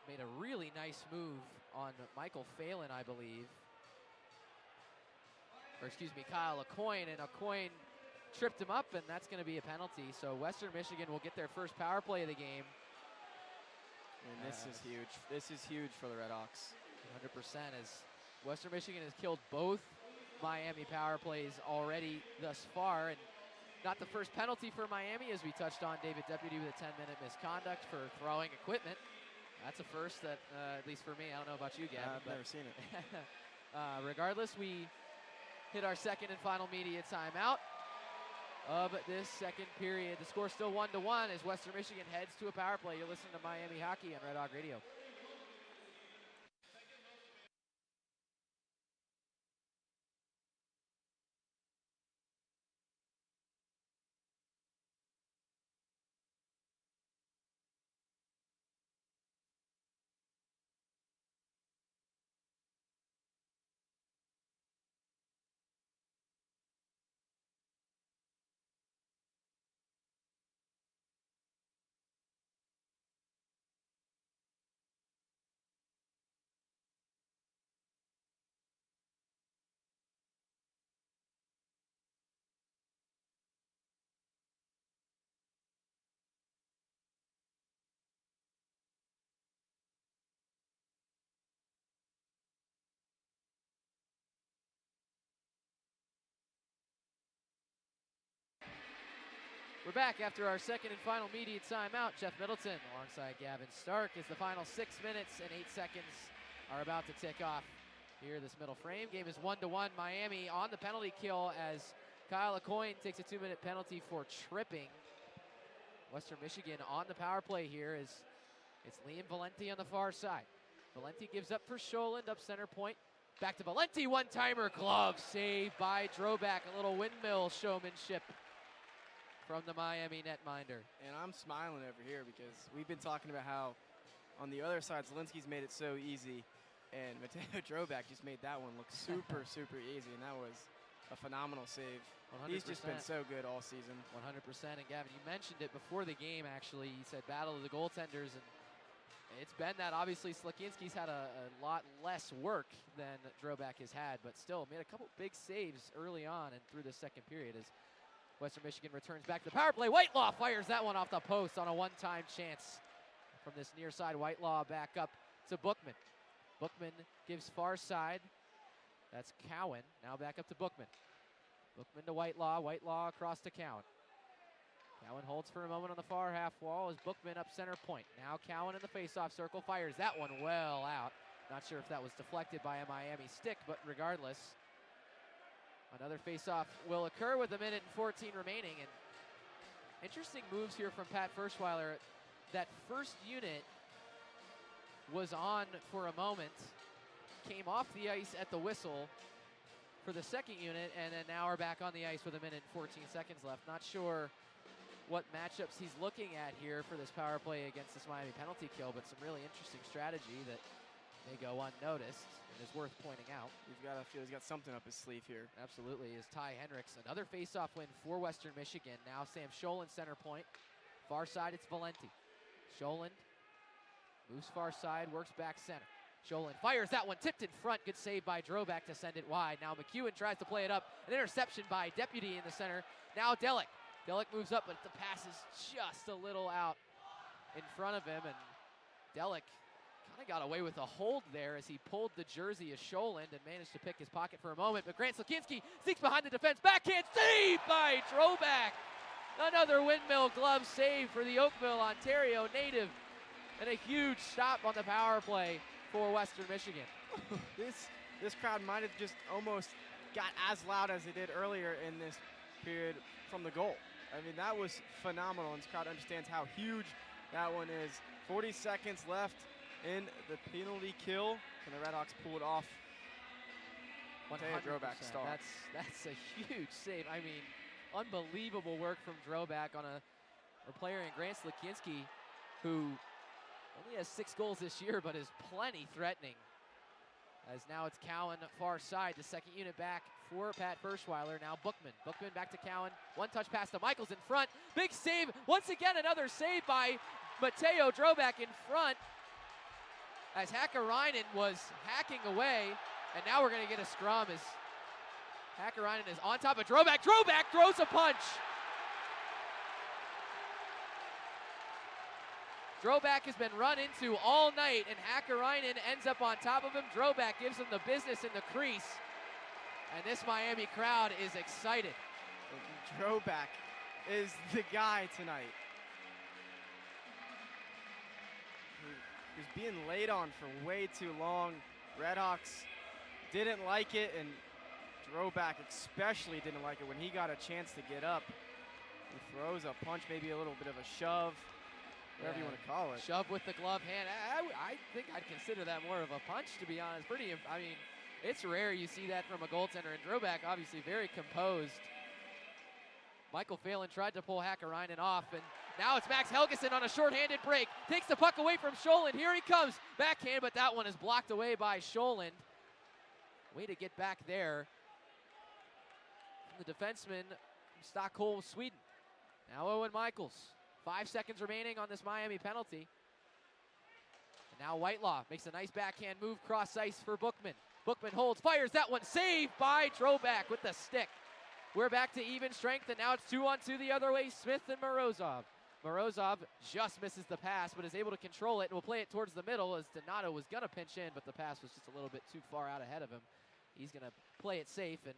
made a really nice move on Michael Phelan, I believe. Or excuse me, Kyle Aucoin, and Aucoin tripped him up, and that's going to be a penalty. So Western Michigan will get their first power play of the game. And this is huge. This is huge for the RedHawks. 100%, as Western Michigan has killed both Miami power plays already thus far. And not the first penalty for Miami, as we touched on. David Deputy with a 10-minute misconduct for throwing equipment. That's a first that, at least for me, I don't know about you, Gavin. I've never seen it. Regardless, we hit our second and final media timeout of this second period. The score still 1-1 as Western Michigan heads to a power play. You're listening to Miami Hockey on Red Hawk Radio. We're back after our second and final media timeout. Jeff Middleton alongside Gavin Stark as the final 6 minutes and 8 seconds are about to tick off here this middle frame. Game is 1-1. Miami on the penalty kill as Kyle Aucoin takes a 2-minute penalty for tripping. Western Michigan on the power play here is it's Liam Valenti on the far side. Valenti gives up for Scholand, up center point. Back to Valenti, one-timer, glove saved by Droback. A little windmill showmanship from the Miami netminder. And I'm smiling over here because we've been talking about how on the other side, Zielinski's made it so easy, and Mateo Droback just made that one look super, super easy, and that was a phenomenal save. 100%. He's just been so good all season. 100%. And Gavin, you mentioned it before the game, actually. You said battle of the goaltenders, and It's been that. Obviously, Slakinski's had a lot less work than Drobak has had, but still made a couple big saves early on and through the second period as Western Michigan returns back to the power play. Whitelaw fires that one off the post on a one-time chance from this near side. Whitelaw back up to Bookman. Bookman gives far side. That's Cowan. Now back up to Bookman. Bookman to Whitelaw. Whitelaw across to Cowan. Cowan holds for a moment on the far half wall as Bookman up center point. Now Cowan in the face-off circle fires that one well out. Not sure if that was deflected by a Miami stick, but regardless, another face-off will occur with 1:14 remaining. And interesting moves here from Pat Ferschweiler. That first unit was on for a moment, came off the ice at the whistle for the second unit, and then now we're back on the ice with 1:14 left. Not sure what matchups he's looking at here for this power play against this Miami penalty kill, but some really interesting strategy that may go unnoticed and is worth pointing out. I feel he's got something up his sleeve here. Absolutely, is Ty Hendricks. Another face-off win for Western Michigan. Now Sam Scholand center point. Far side, it's Valenti. Scholand moves far side, works back center. Scholand fires that one, tipped in front. Good save by Drobak to send it wide. Now McEwen tries to play it up. An interception by Deputy in the center. Now Delic. Delic moves up, but the pass is just a little out in front of him, and Delic kind of got away with a hold there as he pulled the jersey of Scholand and managed to pick his pocket for a moment, but Grant Slakinski sneaks behind the defense. Backhand save by Drobak. Another windmill glove save for the Oakville, Ontario native, and a huge stop on the power play for Western Michigan. This crowd might have just almost got as loud as it did earlier in this period from the goal. I mean, that was phenomenal, and this crowd understands how huge that one is. 40 seconds left in the penalty kill, and the RedHawks pull it off. 100%. Drobak star. That's a huge save. I mean, unbelievable work from Drobak on a player in Grant Slakinski, who only has 6 goals this year, but is plenty threatening. As now it's Cowan far side, the second unit back for Pat Ferschweiler. Now Bookman. Bookman back to Cowan. One touch pass to Michaels in front. Big save. Once again, another save by Mateo Drobak in front. As Hakkarainen was hacking away. And now we're going to get a scrum as Hakkarainen is on top of Drobak. Drobak throws a punch. Drobak has been run into all night, and Hakkarainen ends up on top of him. Drobak gives him the business in the crease, and this Miami crowd is excited. Drobak is the guy tonight. He was being laid on for way too long. RedHawks didn't like it, and Drobak especially didn't like it when he got a chance to get up. He throws a punch, maybe a little bit of a shove. Whatever you want to call it. Shove with the glove hand. I think I'd consider that more of a punch, to be honest. I mean, it's rare you see that from a goaltender, and Drobak obviously very composed. Michael Phelan tried to pull Hakkarainen off, and now it's Max Helgeson on a shorthanded break. Takes the puck away from Scholand. Here he comes. Backhand, but that one is blocked away by Scholand. Way to get back there. The defenseman from Stockholm, Sweden. Now Owen Michaels. 5 seconds remaining on this Miami penalty. And now Whitelaw makes a nice backhand move cross ice for Bookman. Bookman holds, fires that one, saved by Drobak with the stick. We're back to even strength, and now it's 2-on-2 the other way, Smith and Morozov. Morozov just misses the pass, but is able to control it and will play it towards the middle as Donato was gonna pinch in, but the pass was just a little bit too far out ahead of him. He's gonna play it safe and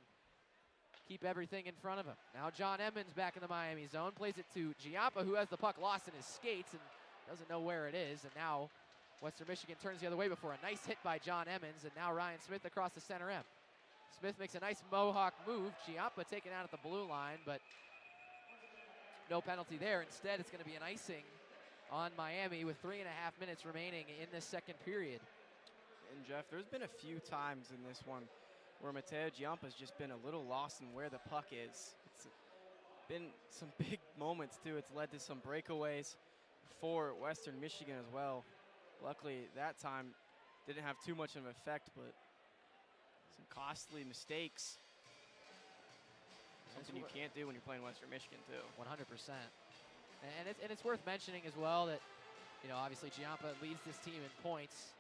keep everything in front of him. Now John Emmons back in the Miami zone, plays it to Giampa, who has the puck lost in his skates and doesn't know where it is. And now Western Michigan turns the other way before a nice hit by John Emmons, and now Ryan Smith across the center M. Smith makes a nice Mohawk move. Giampa taken out at the blue line, but no penalty there. Instead, it's going to be an icing on Miami with 3.5 minutes remaining in this second period. And Jeff, there's been a few times in this one where Mateo Giampa's just been a little lost in where the puck is. It's been some big moments, too. It's led to some breakaways for Western Michigan as well. Luckily, that time didn't have too much of an effect, but some costly mistakes. Something you can't do when you're playing Western Michigan, too. 100%. And it's worth mentioning as well that You know, obviously Giampa leads this team in points,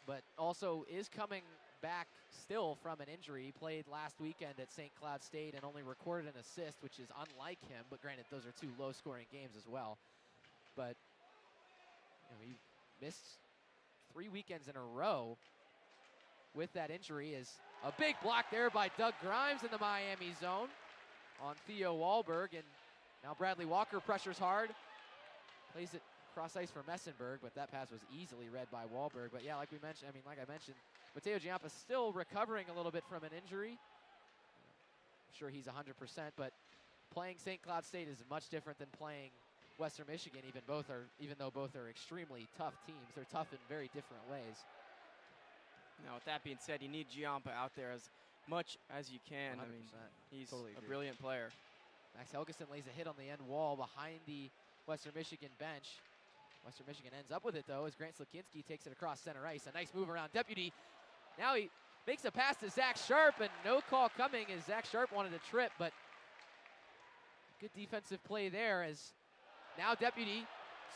but also is coming back still from an injury. He played last weekend at St. Cloud State and only recorded an assist, which is unlike him, but granted, those are 2 low-scoring games as well. But you know, he missed 3 weekends in a row with that injury. Is a big block there by Doug Grimes in the Miami zone on Theo Wahlberg, and now Bradley Walker pressures hard, plays it cross ice for Messenberg, but that pass was easily read by Wahlberg. But yeah, like I mentioned, Mateo Giampa still recovering a little bit from an injury. I'm sure he's 100%, but playing St. Cloud State is much different than playing Western Michigan. Even though both are extremely tough teams, they're tough in very different ways. Now, with that being said, you need Giampa out there as much as you can. 100%. I mean, he's Totally a agree. brilliant player. Max Helgeson lays a hit on the end wall behind the Western Michigan bench. Western Michigan ends up with it, though, as Grant Slakinski takes it across center ice. A nice move around Deputy. Now he makes a pass to Zach Sharp, and no call coming as Zach Sharp wanted a trip, but good defensive play there as now Deputy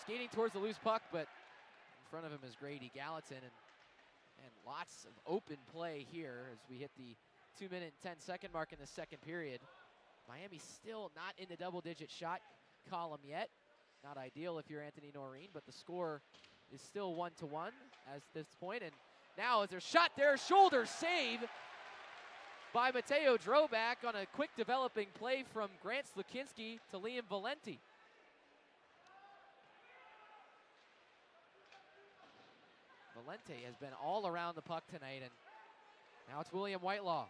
skating towards the loose puck, but in front of him is Grady Gallatin, and lots of open play here as we hit the 2-minute and 10-second mark in the second period. Miami still not in the double-digit shot column yet. Not ideal if you're Anthony Noreen, but the score is still 1-1 at this point. And now as there's shot there, shoulder save by Mateo Droback on a quick developing play from Grant Slakinski to Liam Valenti. Valenti has been all around the puck tonight, and now it's William Whitelaw.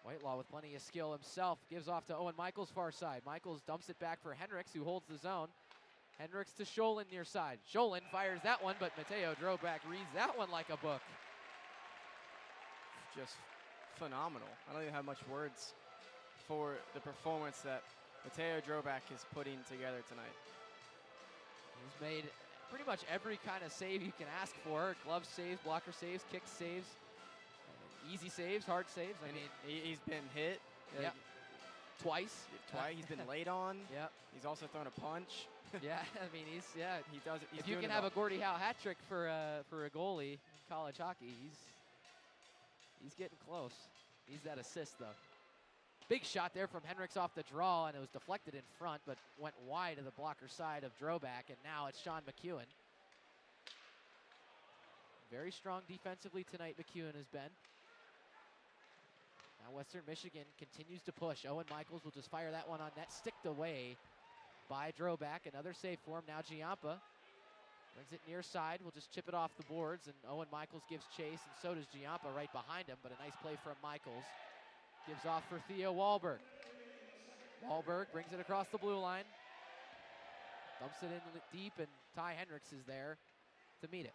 Whitelaw with plenty of skill himself gives off to Owen Michaels far side. Michaels dumps it back for Hendricks, who holds the zone. Hendricks to Scholin near side. Scholin fires that one, but Mateo Droback reads that one like a book. Just phenomenal. I don't even have much words for the performance that Mateo Droback is putting together tonight. He's made pretty much every kind of save you can ask for. Glove saves, blocker saves, kick saves, easy saves, hard saves. I mean, he's been hit. Yeah. Twice. He's been laid on. Yep. He's also thrown a punch. Yeah, I mean, he does it. If you can have a Gordie Howe hat trick for a goalie in college hockey, he's getting close. Needs that assist though. Big shot there from Hendricks off the draw, and it was deflected in front, but went wide of the blocker side of Droback, and now it's Sean McEwen. Very strong defensively tonight, McEwen has been. Now Western Michigan continues to push. Owen Michaels will just fire that one on net, sticked away by Droback. Another save for him. Now Giampa brings it near side. We'll just chip it off the boards, and Owen Michaels gives chase, and so does Giampa right behind him, but a nice play from Michaels. Gives off for Theo Wahlberg. Wahlberg brings it across the blue line. Dumps it in deep, and Ty Hendricks is there to meet it.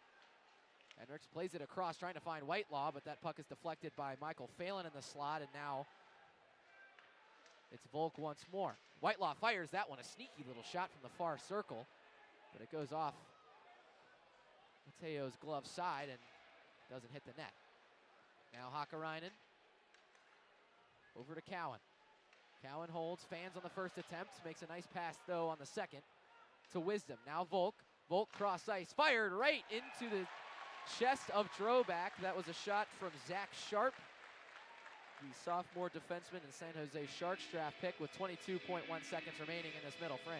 Hendricks plays it across, trying to find Whitelaw, but that puck is deflected by Michael Phelan in the slot, and now it's Volk once more. Whitelaw fires that one, a sneaky little shot from the far circle, but it goes off Mateo's glove side and doesn't hit the net. Now Hakkarainen over to Cowan. Cowan holds, fans on the first attempt, makes a nice pass though on the second to Wisdom. Now Volk. Volk cross ice, fired right into the chest of Droback. That was a shot from Zach Sharp, the sophomore defenseman and San Jose Sharks draft pick, with 22.1 seconds remaining in this middle frame.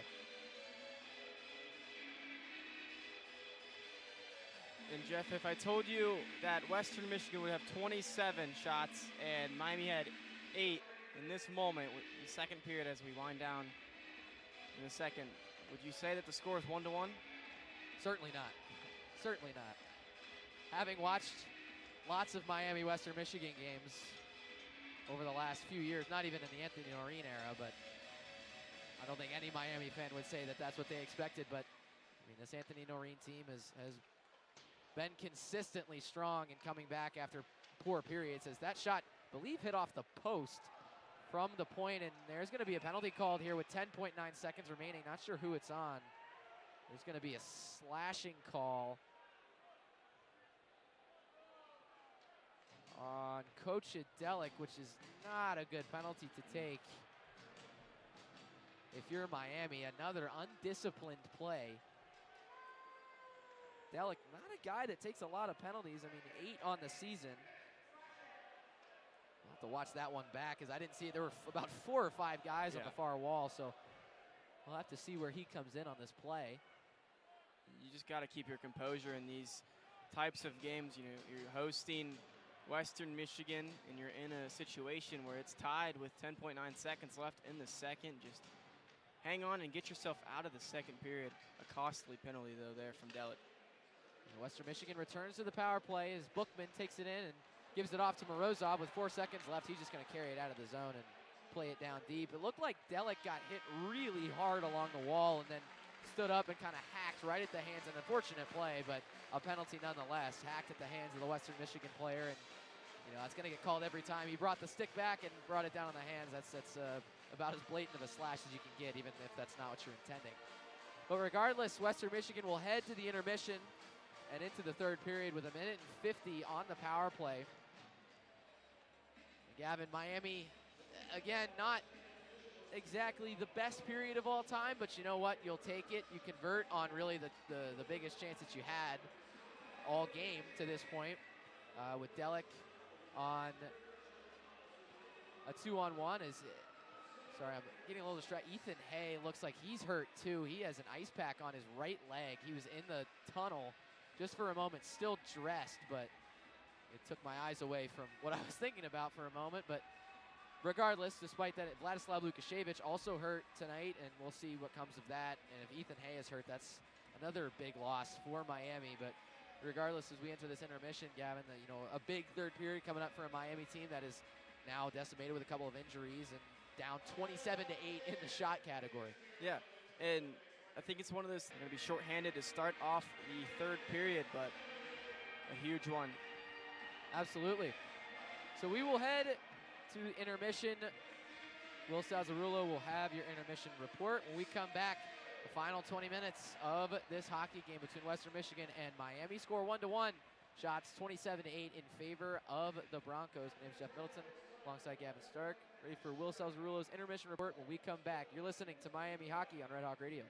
And Jeff, if I told you that Western Michigan would have 27 shots and Miami had 8 in this moment, in the second period as we wind down in the second, would you say that the score is 1-1? Certainly not. Certainly not. Having watched lots of Miami Western Michigan games over the last few years, not even in the Anthony Noreen era, but I don't think any Miami fan would say that that's what they expected. But I mean, this Anthony Noreen team has been consistently strong in coming back after poor periods. As that shot, I believe, hit off the post from the point, and there's going to be a penalty called here with 10.9 seconds remaining. Not sure who it's on. There's going to be a slashing call on Coach Adelic, which is not a good penalty to take. If you're Miami, another undisciplined play Delic, not a guy that takes a lot of penalties. I mean, 8 on the season. I'll have to watch that one back because I didn't see it. There were about 4 or 5 guys on the far wall, so we'll have to see where he comes in on this play. You just got to keep your composure in these types of games. You know, you're hosting Western Michigan, and you're in a situation where it's tied with 10.9 seconds left in the second. Just hang on and get yourself out of the second period. A costly penalty, though, there from Delic. Western Michigan returns to the power play as Bookman takes it in and gives it off to Morozov with 4 seconds left. He's just going to carry it out of the zone and play it down deep. It looked like Delic got hit really hard along the wall and then stood up and kind of hacked right at the hands. An unfortunate play, but a penalty nonetheless. Hacked at the hands of the Western Michigan player, and you know that's going to get called every time. He brought the stick back and brought it down on the hands. That's about as blatant of a slash as you can get, even if that's not what you're intending. But regardless, Western Michigan will head to the intermission and into the third period with 1:50 on the power play. Gavin, Miami, again, not exactly the best period of all time, but you know what? You'll take it. You convert on really the biggest chance that you had all game to this point with Delic on a 2-on-1. Sorry, I'm getting a little distracted. Ethan Hay looks like he's hurt too. He has an ice pack on his right leg. He was in the tunnel just for a moment, still dressed, but it took my eyes away from what I was thinking about for a moment. But regardless, despite that, Vladislav Lukashevich also hurt tonight, and we'll see what comes of that. And if Ethan Hay is hurt, that's another big loss for Miami. But regardless, as we enter this intermission, Gavin, you know, a big third period coming up for a Miami team that is now decimated with a couple of injuries and down 27-8 in the shot category. Yeah, and I think it's one of those going to be shorthanded to start off the third period, but a huge one. Absolutely. So we will head to intermission. Will Salzarulo will have your intermission report. When we come back, the final 20 minutes of this hockey game between Western Michigan and Miami. Score 1-1. Shots 27-8 in favor of the Broncos. My name's Jeff Middleton alongside Gavin Stark. Ready for Will Salzarulo's intermission report when we come back. You're listening to Miami Hockey on Red Hawk Radio.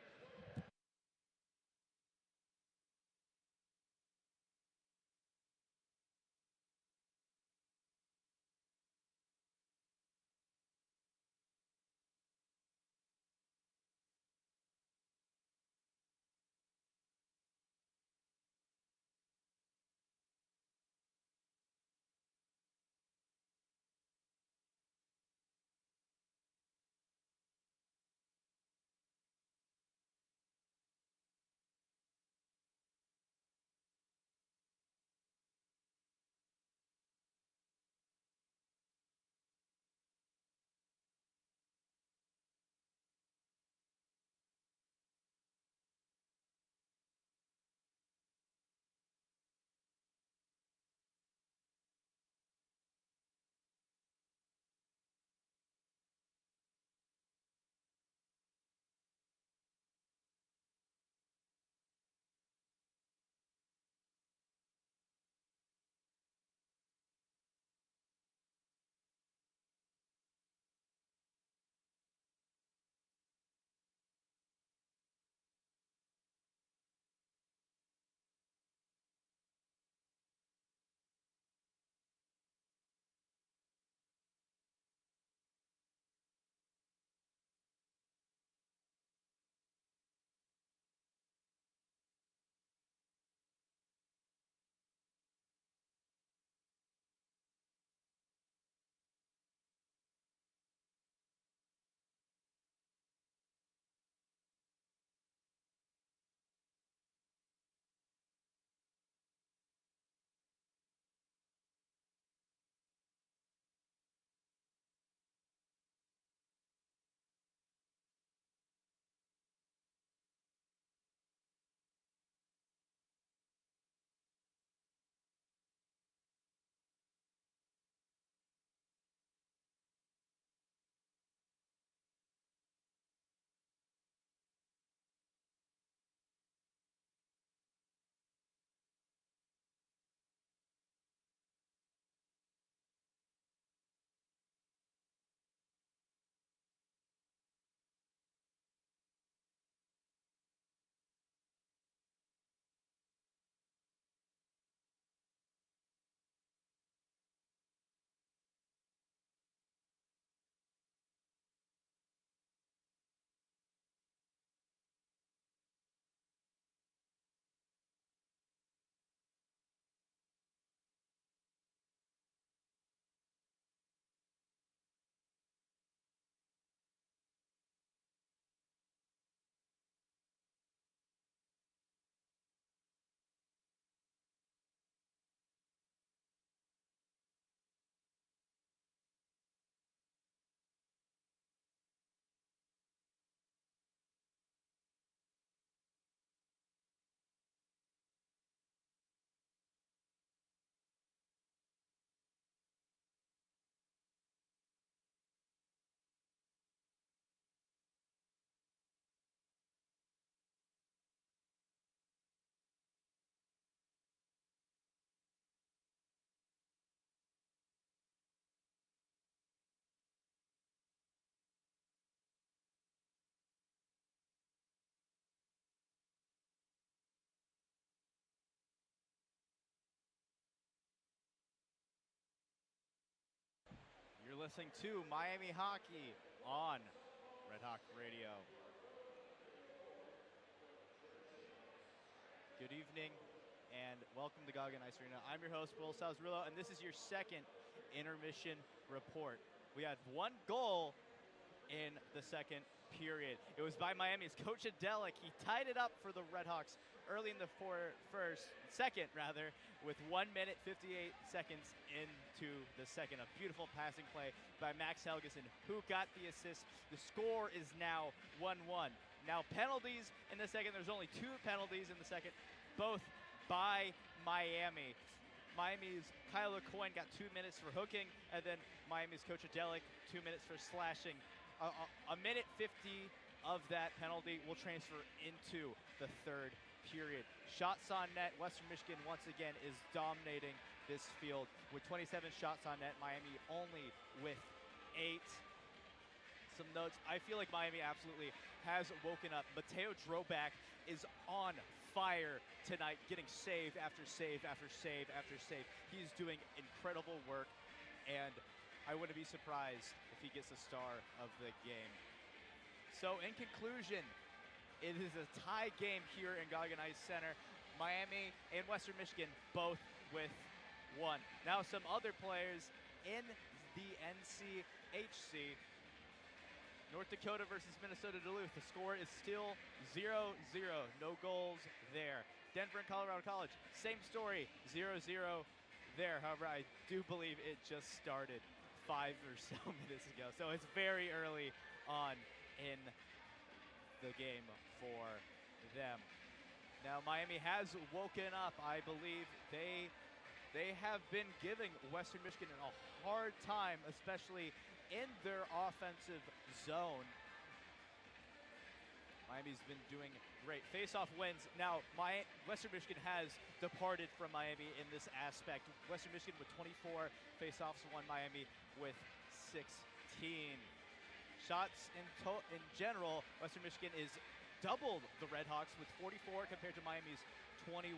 listening to Miami Hockey on Red Hawk Radio. Good evening and welcome to Gavin Ice Arena. I'm your host, Will Salzarulo, and this is your second intermission report. We had one goal in the second period. It was by Miami's Coach Adelic. He tied it up for the RedHawks early in the second, with 1 minute 58 seconds into the second. A beautiful passing play by Max Helgeson, who got the assist. The score is now 1-1. Now penalties in the second. There's only 2 penalties in the second, both by Miami. Miami's Kyle Coyne got 2 minutes for hooking, and then Miami's Coach Adelic 2 minutes for slashing. A minute 50 of that penalty will transfer into the third period. Shots on net, Western Michigan once again is dominating this field with 27 shots on net. Miami only with 8. Some notes, I feel like Miami absolutely has woken up. Mateo Drobak is on fire tonight, getting save after save after save after save. He's doing incredible work, and I wouldn't be surprised if he gets the star of the game. So in conclusion, it is a tie game here in Gauguin Ice Center. Miami and Western Michigan both with 1. Now some other players in the NCHC. North Dakota versus Minnesota Duluth. The score is still 0-0. No goals there. Denver and Colorado College, same story, 0-0 there. However, I do believe it just started 5 or so minutes ago. So it's very early on in the game for them. Now Miami has woken up. I believe they have been giving Western Michigan a hard time, especially in their offensive zone. Miami's been doing great. Face-off wins. Now, Western Michigan has departed from Miami in this aspect. Western Michigan with 24 face-offs, won Miami with 16. Shots in general, Western Michigan is doubled the RedHawks with 44 compared to Miami's 21.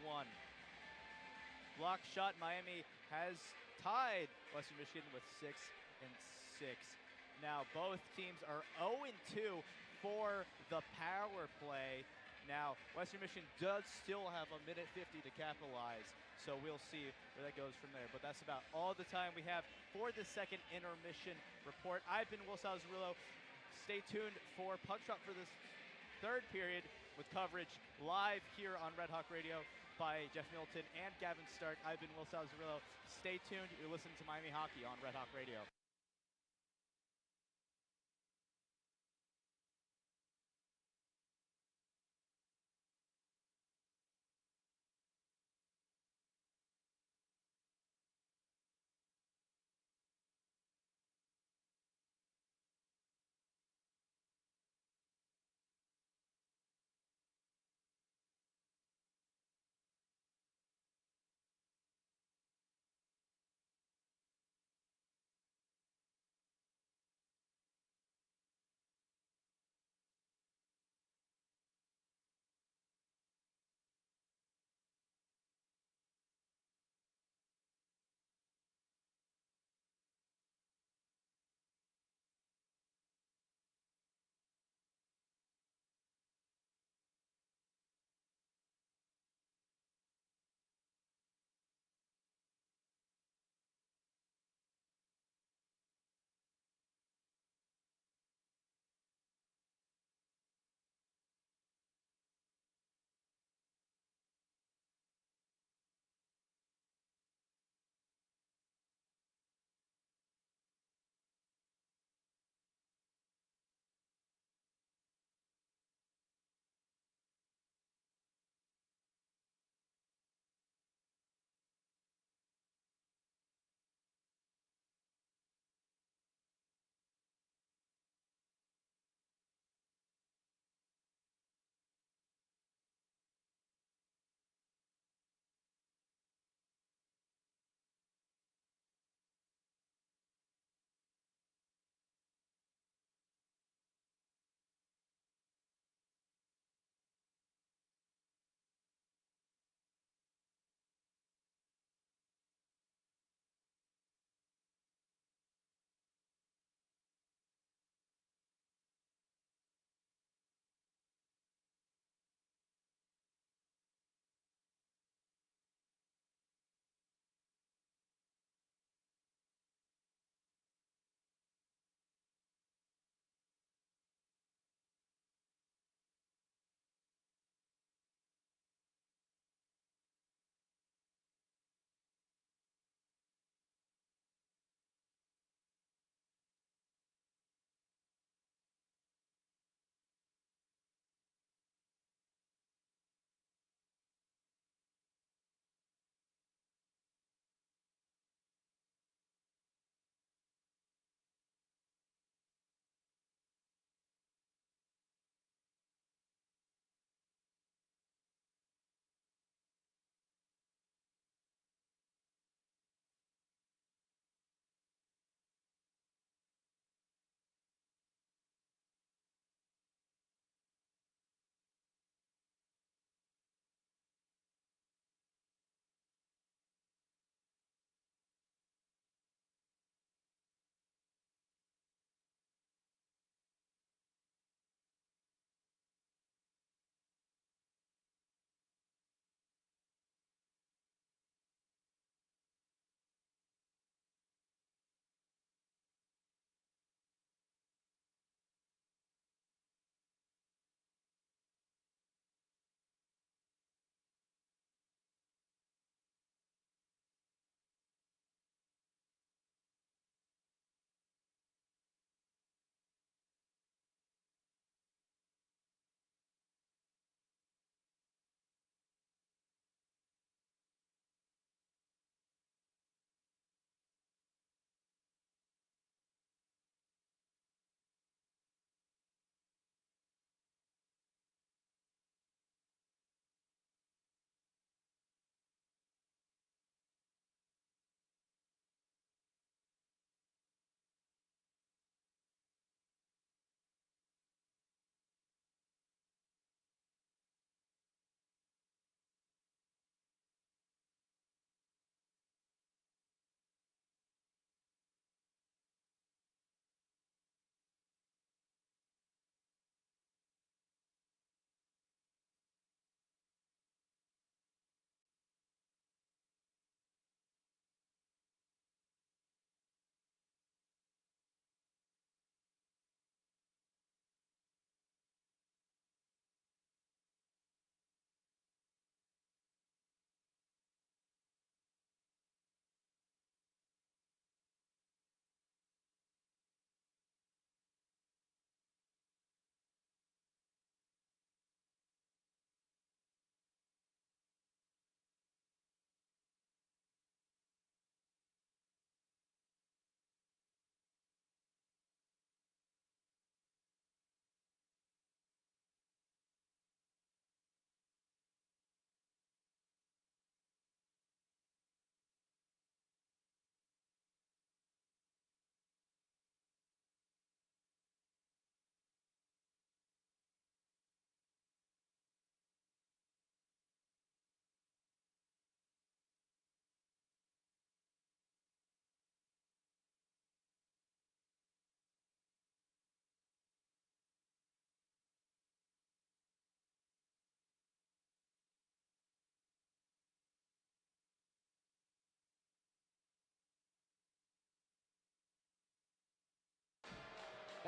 Block shot, Miami has tied Western Michigan with 6 and 6. Now both teams are 0-2 for the power play. Now Western Michigan does still have a minute 50 to capitalize, so we'll see where that goes from there. But that's about all the time we have for the second intermission report. I've been Will Salzarulo. Stay tuned for Puck Drop for this third period with coverage live here on Red Hawk Radio by Jeff Middleton and Gavin Stark. I've been Will Salzarulo. Stay tuned. You're listening to Miami Hockey on Red Hawk Radio.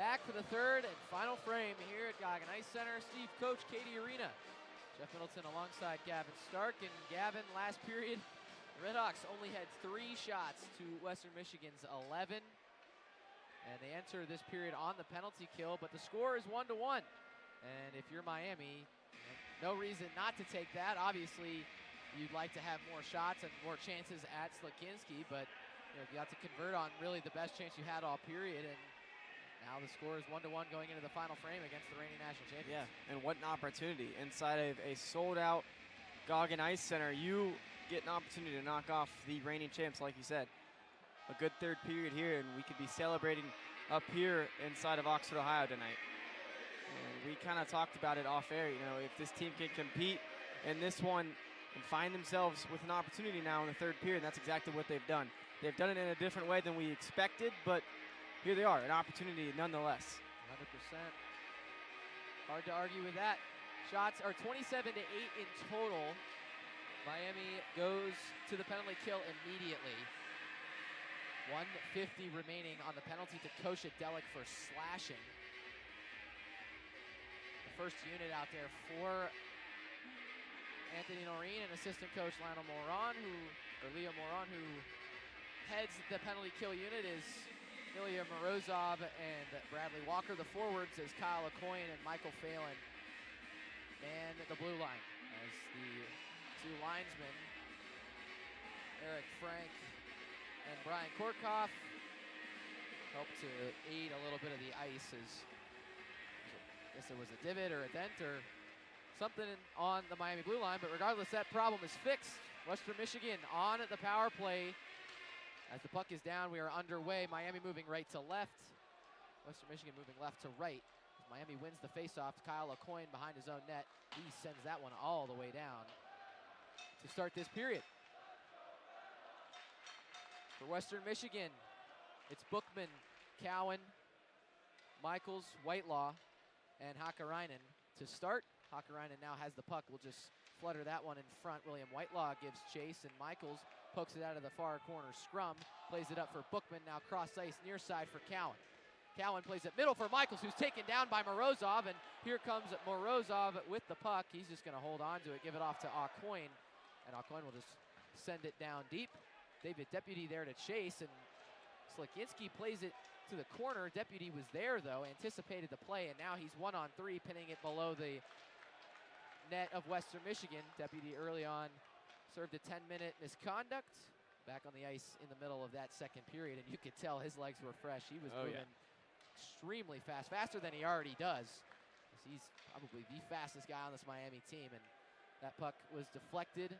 Back for the third and final frame here at Gavin Ice Center. Steve Coach, Cady Arena. Jeff Middleton alongside Gavin Stark. And Gavin, last period, the RedHawks only had 3 shots to Western Michigan's 11. And they enter this period on the penalty kill, but the score is 1-1. And if you're Miami, no reason not to take that. Obviously, you'd like to have more shots and more chances at Slakinski, but you have to convert on really the best chance you had all period. And now the score is 1-1 going into the final frame against the reigning national champions. Yeah, and what an opportunity. Inside of a sold-out Gavin Ice Center, you get an opportunity to knock off the reigning champs, like you said. A good third period here, and we could be celebrating up here inside of Oxford, Ohio tonight. And we kind of talked about it off air. If this team can compete in this one and find themselves with an opportunity now in the third period, that's exactly what they've done. They've done it in a different way than we expected, but here they are, an opportunity nonetheless. 100%. Hard to argue with that. Shots are 27-8 in total. Miami goes to the penalty kill immediately. 1:50 remaining on the penalty to Koshadelic for slashing. The first unit out there for Anthony Noreen and assistant coach Lionel Moran, Leo Moran, who heads the penalty kill unit, is Ilya Morozov and Bradley Walker. The forwards is Kyle Aucoin and Michael Phelan. And the blue line as the 2 linesmen, Eric Frank and Brian Korkoff, help to aid a little bit of the ice. I guess there was a divot or a dent or something on the Miami blue line, but regardless, that problem is fixed. Western Michigan on the power play. As the puck is down, we are underway. Miami moving right to left. Western Michigan moving left to right. Miami wins the faceoff. Kyle Aucoin behind his own net. He sends that one all the way down to start this period. For Western Michigan, it's Bookman, Cowan, Michaels, Whitelaw, and Hakkarainen to start. Hakkarainen now has the puck. We'll just flutter that one in front. William Whitelaw gives chase, and Michaels pokes it out of the far corner scrum, plays it up for Bookman, now cross ice near side for Cowan. Cowan plays it middle for Michaels, who's taken down by Morozov, and here comes Morozov with the puck. He's just gonna hold on to it, give it off to Aucoin, and Aucoin will just send it down deep. David Deputy there to chase, and Slakinski plays it to the corner. Deputy was there though, anticipated the play, and now he's 1-on-3, pinning it below the net of Western Michigan. Deputy early on served a 10-minute misconduct. Back on the ice in the middle of that second period, and you could tell his legs were fresh. He was moving extremely fast, faster than he already does. He's probably the fastest guy on this Miami team, and that puck was deflected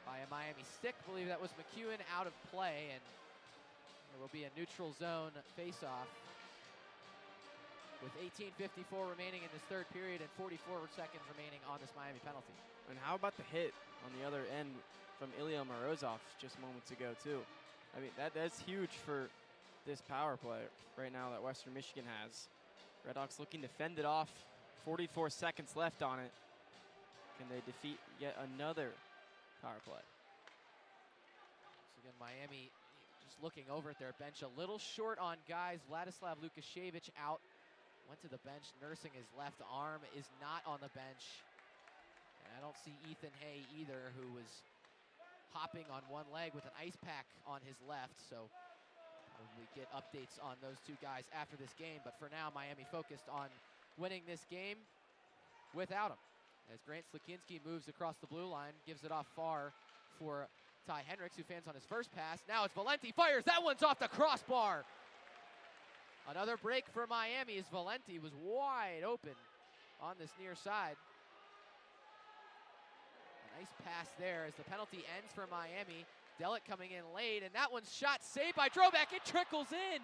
by a Miami stick. I believe that was McEwen out of play, and there will be a neutral zone face-off with 18:54 remaining in this third period and 44 seconds remaining on this Miami penalty. And how about the hit on the other end from Ilya Morozov just moments ago, too? I mean, that's huge for this power play right now that Western Michigan has. RedHawks looking to fend it off. 44 seconds left on it. Can they defeat yet another power play? So again, Miami just looking over at their bench, a little short on guys. Vladislav Lukashevich out, went to the bench, nursing his left arm, is not on the bench. And I don't see Ethan Hay either, who was hopping on one leg with an ice pack on his left. So we get updates on those two guys after this game. But for now, Miami focused on winning this game without him. As Grant Slakinski moves across the blue line, gives it off far for Ty Hendricks, who fans on his first pass. Now it's Valenti, fires, that one's off the crossbar. Another break for Miami as Valenti was wide open on this near side. A nice pass there as the penalty ends for Miami. Delic coming in late, and that one's shot saved by Droback. It trickles in.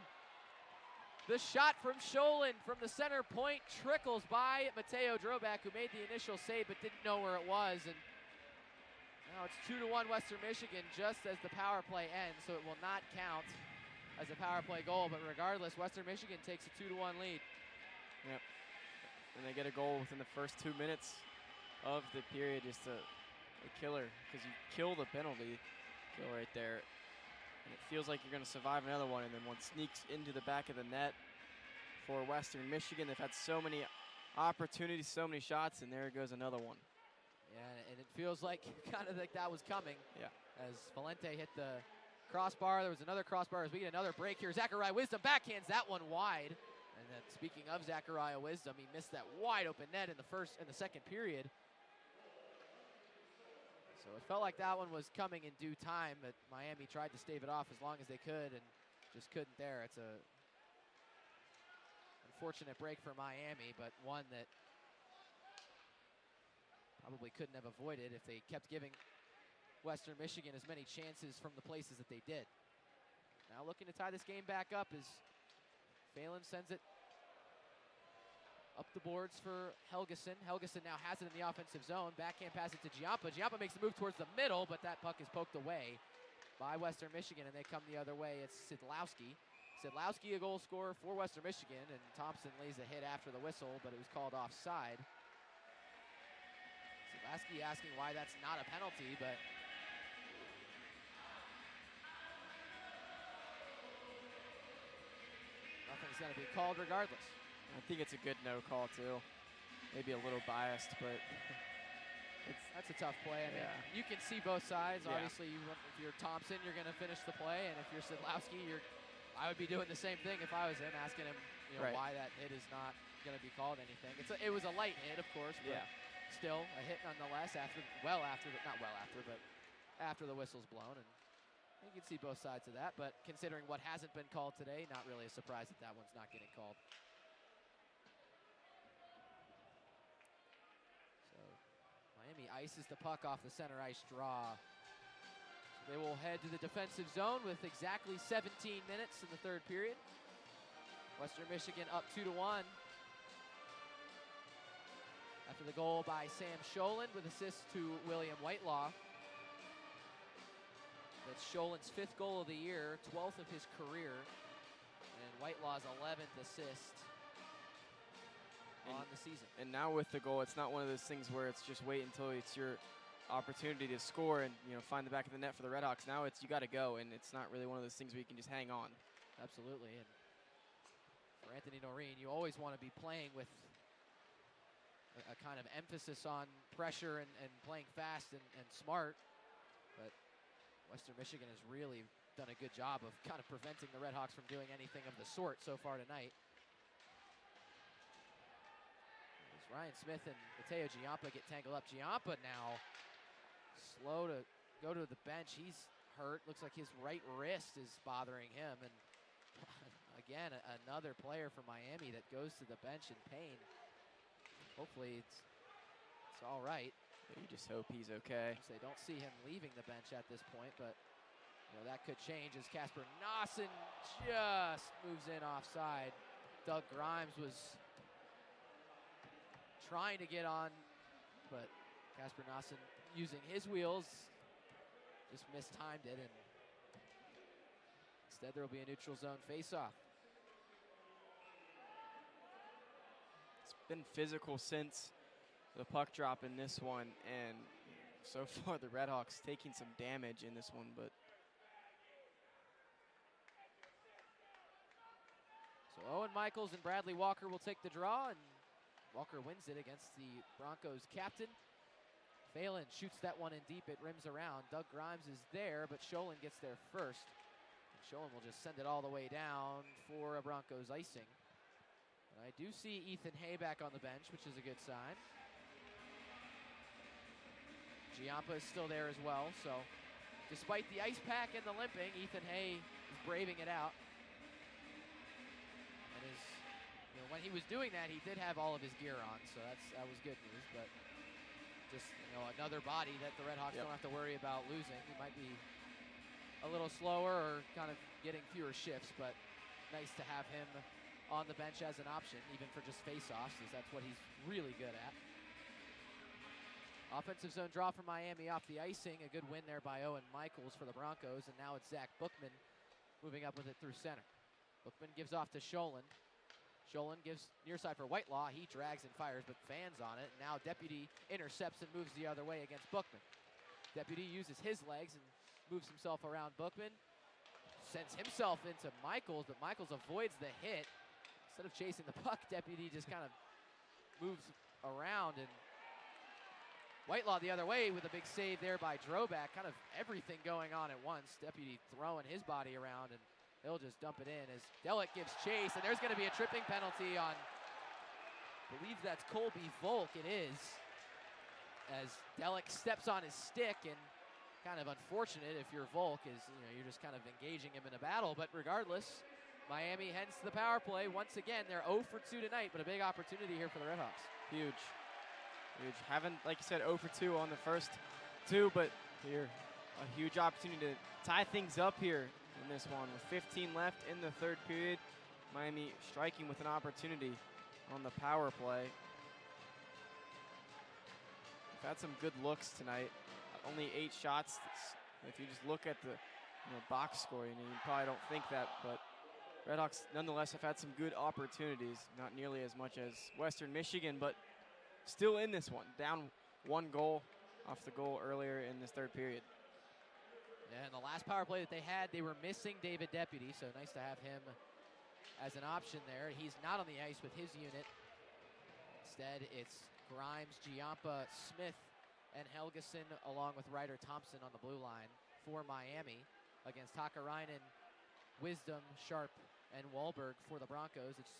The shot from Sholin from the center point trickles by Mateo Droback, who made the initial save but didn't know where it was. And now it's 2-1 Western Michigan just as the power play ends, so it will not count as a power play goal. But regardless, Western Michigan takes a 2-1 lead. Yep. And they get a goal within the first 2 minutes of the period. Just a killer, because you kill the penalty kill right there. And it feels like you're going to survive another one, and then one sneaks into the back of the net for Western Michigan. They've had so many opportunities, so many shots, and there goes another one. Yeah, and it feels like kind of like that was coming. Yeah. As Valente hit the crossbar, there was another crossbar as we get another break here. Zachariah Wisdom backhands that one wide. And then speaking of Zachariah Wisdom, he missed that wide open net in the second period. So it felt like that one was coming in due time, but Miami tried to stave it off as long as they could and just couldn't there. It's a unfortunate break for Miami, but one that probably couldn't have avoided if they kept giving Western Michigan as many chances from the places that they did. Now looking to tie this game back up as Phelan sends it up the boards for Helgeson. Helgeson now has it in the offensive zone. Backhand pass it to Giampa. Giampa makes the move towards the middle, but that puck is poked away by Western Michigan, and they come the other way. It's Sidlowski. Sidlowski, a goal scorer for Western Michigan, and Thompson lays a hit after the whistle, but it was called offside. Sidlowski asking why that's not a penalty, but nothing's going to be called regardless. I think it's a good no call, too. Maybe a little biased, but that's a tough play. I mean, you can see both sides. Yeah. Obviously, if you're Thompson, you're going to finish the play, and if you're Sidlowski, I would be doing the same thing if I was him, asking him why that hit is not going to be called anything. It was a light hit, of course, but still a hit nonetheless after the whistle's blown. And you can see both sides of that, but considering what hasn't been called today, not really a surprise that that one's not getting called. So Miami ices the puck off the center ice draw. So they will head to the defensive zone with exactly 17 minutes in the third period. Western Michigan up 2-1. After the goal by Sam Sholin with assist to William Whitelaw. That's Scholin's 5th goal of the year, 12th of his career, and Whitelaw's 11th assist on the season. And now with the goal, it's not one of those things where it's just wait until it's your opportunity to score and find the back of the net for the RedHawks. Now it's you got to go, and it's not really one of those things where you can just hang on. Absolutely, and for Anthony Noreen, you always want to be playing with a kind of emphasis on pressure and playing fast and smart, but Western Michigan has really done a good job of kind of preventing the RedHawks from doing anything of the sort so far tonight. As Ryan Smith and Mateo Giampa get tangled up. Giampa now slow to go to the bench. He's hurt. Looks like his right wrist is bothering him. And again, another player from Miami that goes to the bench in pain. Hopefully it's all right. You just hope he's okay. They don't see him leaving the bench at this point, but that could change as Casper Nossen just moves in offside. Doug Grimes was trying to get on, but Casper Nossen using his wheels just mistimed it, and instead there will be a neutral zone face-off. It's been physical since the puck drop in this one, and so far the RedHawks taking some damage in this one, but so Owen Michaels and Bradley Walker will take the draw, and Walker wins it against the Broncos captain. Phelan shoots that one in deep, it rims around. Doug Grimes is there, but Sholin gets there first. And Sholin will just send it all the way down for a Broncos icing. And I do see Ethan Hay back on the bench, which is a good sign. Giampa is still there as well, so despite the ice pack and the limping, Ethan Hay is braving it out. And when he was doing that, he did have all of his gear on, so that was good news. But just another body that the RedHawks don't have to worry about losing. He might be a little slower or kind of getting fewer shifts, but nice to have him on the bench as an option, even for just face-offs, as that's what he's really good at. Offensive zone draw for Miami off the icing. A good win there by Owen Michaels for the Broncos. And now it's Zach Bookman moving up with it through center. Bookman gives off to Sholin. Sholin gives near side for Whitelaw. He drags and fires, but fans on it. Now Deputy intercepts and moves the other way against Bookman. Deputy uses his legs and moves himself around Bookman. sends himself into Michaels, but Michaels avoids the hit. Instead of chasing the puck, Deputy just kind of moves around, and Whitelaw the other way with a big save there by Droback. Kind of everything going on at once. Deputy throwing his body around, and he'll just dump it in as Delic gives chase, and there's going to be a tripping penalty on, I believe that's Colby Volk. It is, as Delic steps on his stick, and kind of unfortunate if you're Volk, is you're just kind of engaging him in a battle. But regardless, Miami heads to the power play. Once again, they're 0 for 2 tonight, but a big opportunity here for the RedHawks. Huge. Huge. Haven't, like you said, 0 for 2 on the first two, but here, a huge opportunity to tie things up here in this one. With 15 left in the third period, Miami striking with an opportunity on the power play. We've had some good looks tonight. Only 8 shots. If you just look at the box score, you probably don't think that, but RedHawks nonetheless have had some good opportunities. Not nearly as much as Western Michigan, but still in this one. Down 1 goal off the goal earlier in this third period. Yeah, and the last power play that they had, they were missing David Deputy, so nice to have him as an option there. He's not on the ice with his unit. Instead, it's Grimes, Giampa, Smith, and Helgeson, along with Ryder Thompson on the blue line for Miami against Hakarainen, Wisdom, Sharp, and Wahlberg for the Broncos. It's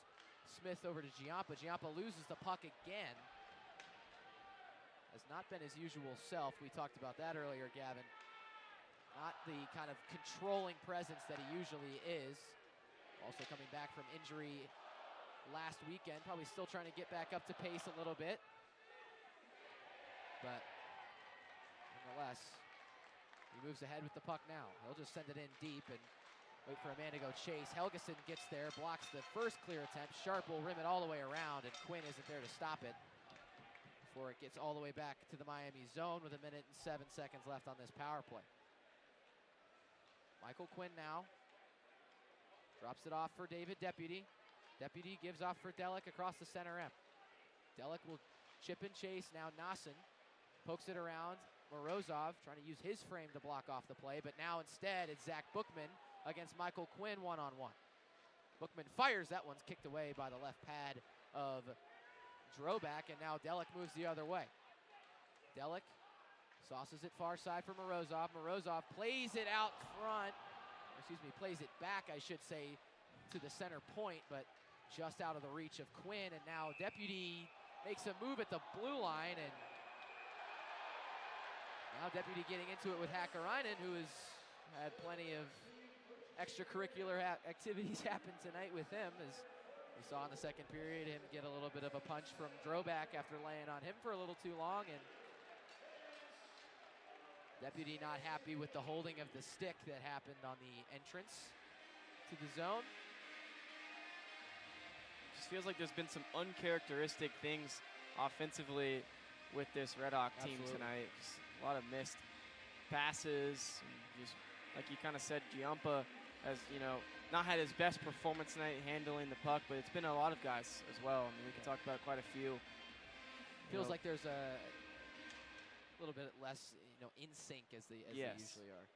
Smith over to Giampa. Giampa loses the puck again. Has not been his usual self. We talked about that earlier, Gavin. Not the kind of controlling presence that he usually is. Also coming back from injury last weekend. Probably still trying to get back up to pace a little bit. But nonetheless, he moves ahead with the puck now. He'll just send it in deep and wait for a man to go chase. Helgeson gets there, blocks the first clear attempt. Sharp will rim it all the way around, and Quinn isn't there to stop it before it gets all the way back to the Miami zone with 1 minute and 7 seconds left on this power play. Michael Quinn now drops it off for David Deputy. Deputy gives off for Delic across the center end. Delic will chip and chase. Now Nassen pokes it around. Morozov trying to use his frame to block off the play, but now instead it's Zach Bookman against Michael Quinn one-on-one. Bookman fires. That one's kicked away by the left pad of Droback, and now Delic moves the other way. Delic sauces it far side for Morozov. Morozov plays it out front. Plays it back, I should say, to the center point, but just out of the reach of Quinn. And now Deputy makes a move at the blue line, and now Deputy getting into it with Hakarainen, who has had plenty of extracurricular activities happen tonight with him, as we saw in the second period him get a little bit of a punch from Droback after laying on him for a little too long, and Deputy not happy with the holding of the stick that happened on the entrance to the zone. Just feels like there's been some uncharacteristic things offensively with this RedHawk team tonight. Just a lot of missed passes. And just like you kind of said, Giampa has, not had his best performance tonight handling the puck, but it's been a lot of guys as well. I mean, we can talk about quite a few. Feels like there's a little bit less, in sync as they usually are.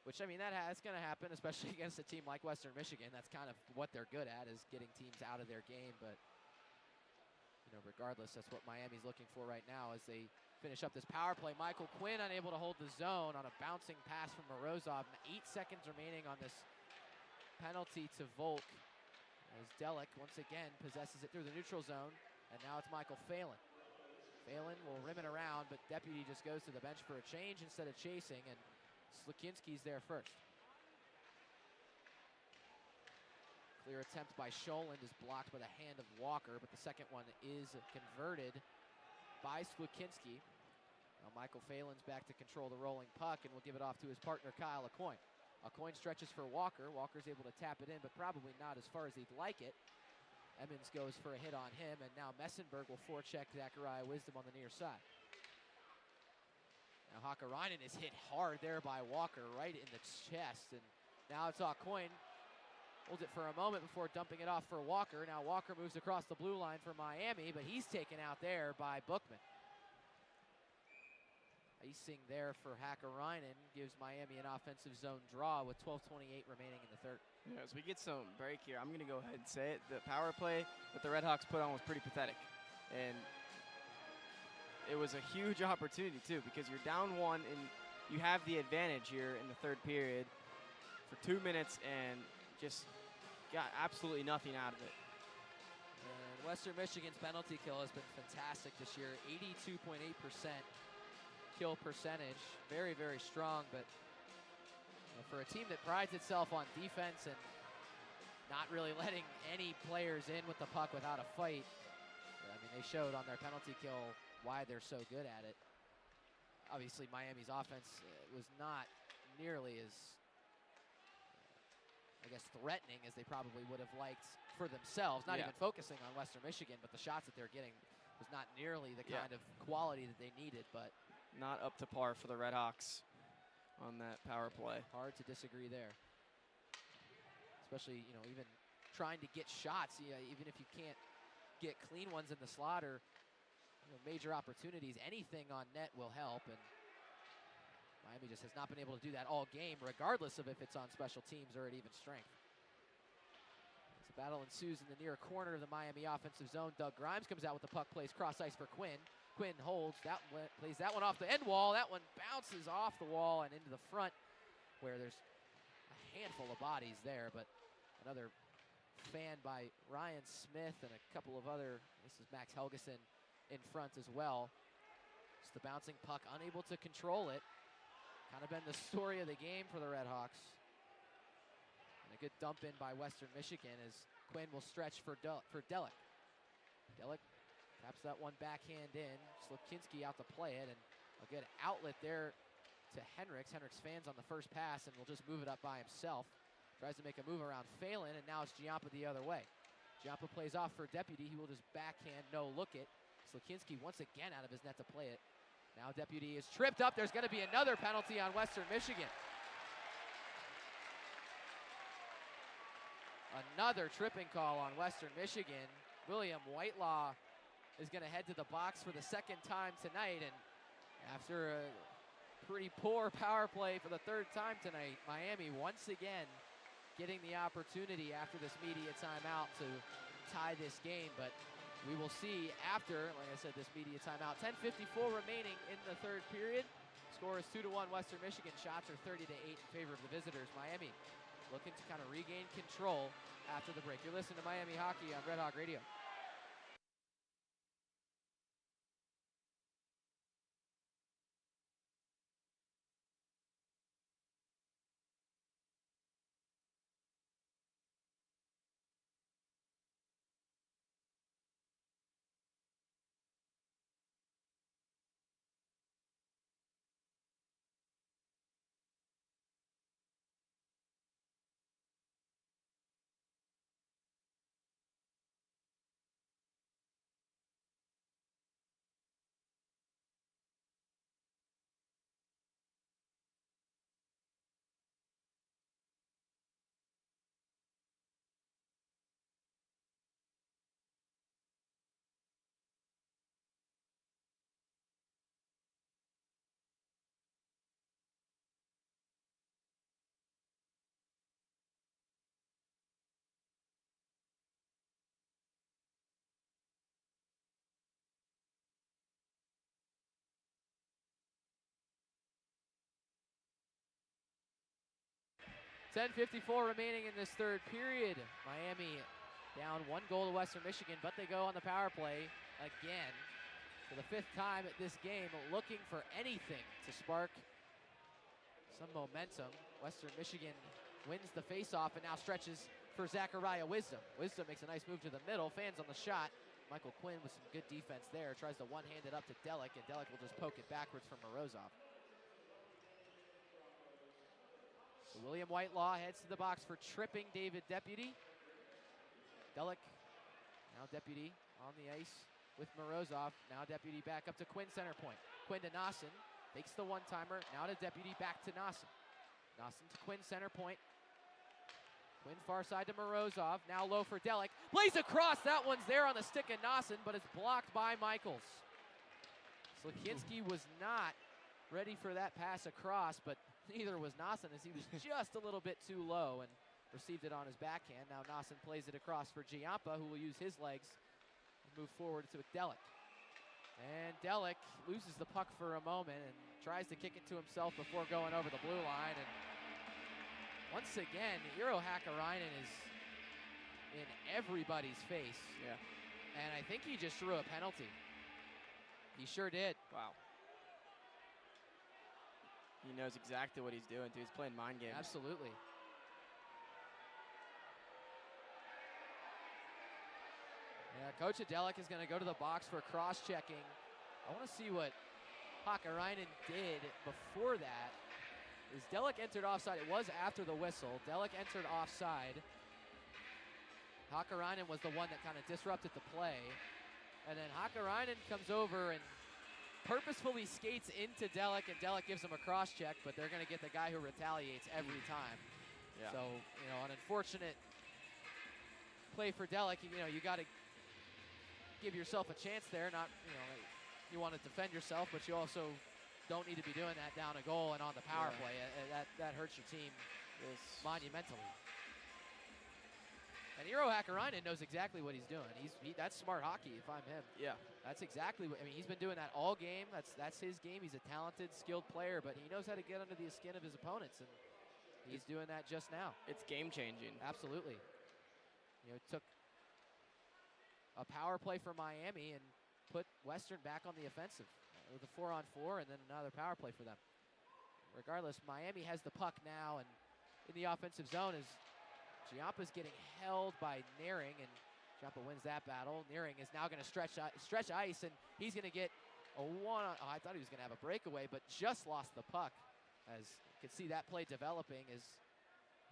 Which, that's going to happen, especially against a team like Western Michigan. That's kind of what they're good at, is getting teams out of their game. But, regardless, that's what Miami's looking for right now as they finish up this power play. Michael Quinn unable to hold the zone on a bouncing pass from Morozov. 8 seconds remaining on this penalty to Volk, as Delic once again possesses it through the neutral zone. And now it's Michael Phelan. Phelan will rim it around, but Deputy just goes to the bench for a change instead of chasing, and Slukinski's there first. Clear attempt by Scholand is blocked by the hand of Walker, but the second one is converted by Slukinski. Now Michael Phelan's back to control the rolling puck, and will give it off to his partner Kyle Aucoin. Aucoin stretches for Walker. Walker's able to tap it in, but probably not as far as he'd like it. Emmons goes for a hit on him, and now Messenberg will forecheck Zachariah Wisdom on the near side. Now Hakarainen is hit hard there by Walker, right in the chest, and now it's Aucoin. Holds it for a moment before dumping it off for Walker. Now Walker moves across the blue line for Miami, but he's taken out there by Bookman. icing there for Hakkarainen gives Miami an offensive zone draw with 12:28 remaining in the third. Yeah, as we get some break here, I'm going to go ahead and say it. The power play that the RedHawks put on was pretty pathetic. And it was a huge opportunity, too, because you're down 1 and you have the advantage here in the third period for 2 minutes and just got absolutely nothing out of it. And Western Michigan's penalty kill has been fantastic this year, 82.8% kill percentage. Very, very strong, but for a team that prides itself on defense and not really letting any players in with the puck without a fight, I mean, they showed on their penalty kill why they're so good at it. Obviously, Miami's offense was not nearly as, I guess, threatening as they probably would have liked for themselves, not even focusing on Western Michigan, but the shots that they're getting was not nearly the kind of quality that they needed, but not up to par for the RedHawks on that power play. Hard to disagree there. Especially, even trying to get shots, even if you can't get clean ones in the slot or major opportunities, anything on net will help, and Miami just has not been able to do that all game, regardless of if it's on special teams or at even strength. As the battle ensues in the near corner of the Miami offensive zone, Doug Grimes comes out with the puck, plays cross ice for Quinn. Quinn holds, plays that one off the end wall. That one bounces off the wall and into the front, where there's a handful of bodies there, but another fan by Ryan Smith and a couple of other, this is Max Helgeson in front as well. It's the bouncing puck, unable to control it. Kind of been the story of the game for the RedHawks. And a good dump in by Western Michigan as Quinn will stretch for Delic. Delic taps that one backhand in. Slokinski out to play it, and a good outlet there to Henricks. Henricks fans on the first pass and will just move it up by himself. Tries to make a move around Phelan, and now it's Giampa the other way. Giampa plays off for Deputy. He will just backhand, no look it. Slokinski once again out of his net to play it. Now Deputy is tripped up. There's going to be another penalty on Western Michigan. Another tripping call on Western Michigan. William Whitelaw is going to head to the box for the second time tonight, and after a pretty poor power play for the third time tonight, Miami once again getting the opportunity after this media timeout to tie this game, but we will see after, like I said, this media timeout. 10:54 remaining in the third period. Score is 2-1 Western Michigan. Shots are 30-8 in favor of the visitors. Miami looking to kind of regain control after the break. You're listening to Miami Hockey on Red Hawk Radio. .54 remaining in this third period. Miami down 1 goal to Western Michigan, but they go on the power play again for the 5th time at this game, looking for anything to spark some momentum. Western Michigan wins the faceoff and now stretches for Zachariah Wisdom. Wisdom makes a nice move to the middle, fans on the shot. Michael Quinn with some good defense there, tries to one-hand it up to Delic, and Delic will just poke it backwards from Morozov. So William Whitelaw heads to the box for tripping David Deputy. Delic, now Deputy on the ice with Morozov. Now Deputy back up to Quinn center point. Quinn to Nosson, takes the one-timer. Now to Deputy, back to Nosson. Nosson to Quinn center point. Quinn far side to Morozov. Now low for Delic. Plays across. That one's there on the stick of Nosson, but it's blocked by Michaels. Slokinski was not ready for that pass across, but neither was Nassen as he was just a little bit too low and received it on his backhand. Now Nassen plays it across for Giampa, who will use his legs and move forward to Delic. And Delic loses the puck for a moment and tries to kick it to himself before going over the blue line. And once again, Eero Hakkarainen is in everybody's face. Yeah. And I think he just threw a penalty. He sure did. Wow. He knows exactly what he's doing, too. He's playing mind games. Absolutely. Yeah, Coach Adelik is going to go to the box for cross-checking. I want to see what Hakkarainen did before that. As Delic entered offside, it was after the whistle. Delic entered offside. Hakkarainen was the one that kind of disrupted the play. And then Hakkarainen comes over and purposefully skates into Delic, and Delic gives him a cross-check, but they're going to get the guy who retaliates every time. Yeah. So, you know, an unfortunate play for Delic. You know, you got to give yourself a chance there. Not, you know, you want to defend yourself, but you also don't need to be doing that down a goal and on the power play. That hurts your team monumentally. And Eero Hakkarainen knows exactly what he's doing. That's smart hockey if I'm him. Yeah. That's exactly what, I mean, he's been doing that all game. That's his game. He's a talented, skilled player, but he knows how to get under the skin of his opponents, and he's doing that just now. It's game-changing. Absolutely. You know, took a power play for Miami and put Western back on the offensive with a 4-on-4 and then another power play for them. Regardless, Miami has the puck now, and in the offensive zone is Giampa's getting held by Naring, and Giampa wins that battle. Naring is now going to stretch ice, and he's going to get a one. Oh, I thought he was going to have a breakaway, but just lost the puck. As you can see that play developing as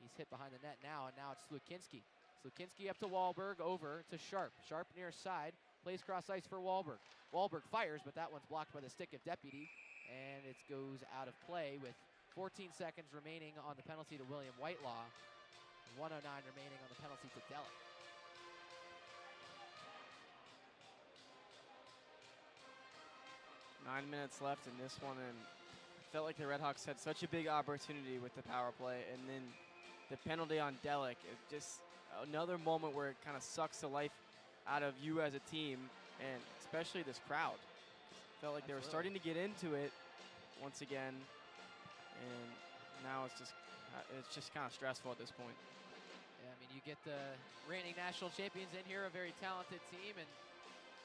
he's hit behind the net now, and now it's Slukinski. Slukinski up to Wahlberg, over to Sharp. Sharp near side, plays cross ice for Wahlberg. Wahlberg fires, but that one's blocked by the stick of Deputy, and it goes out of play with 14 seconds remaining on the penalty to William Whitelaw. 1:09 remaining on the penalty to Delic. Nine minutes left in this one, and I felt like the RedHawks had such a big opportunity with the power play, and then the penalty on Delic. Just another moment where it kind of sucks the life out of you as a team, and especially this crowd. Felt like they were starting to get into it once again, and now it's just kind of stressful at this point. Yeah, I mean, you get the reigning national champions in here, a very talented team, and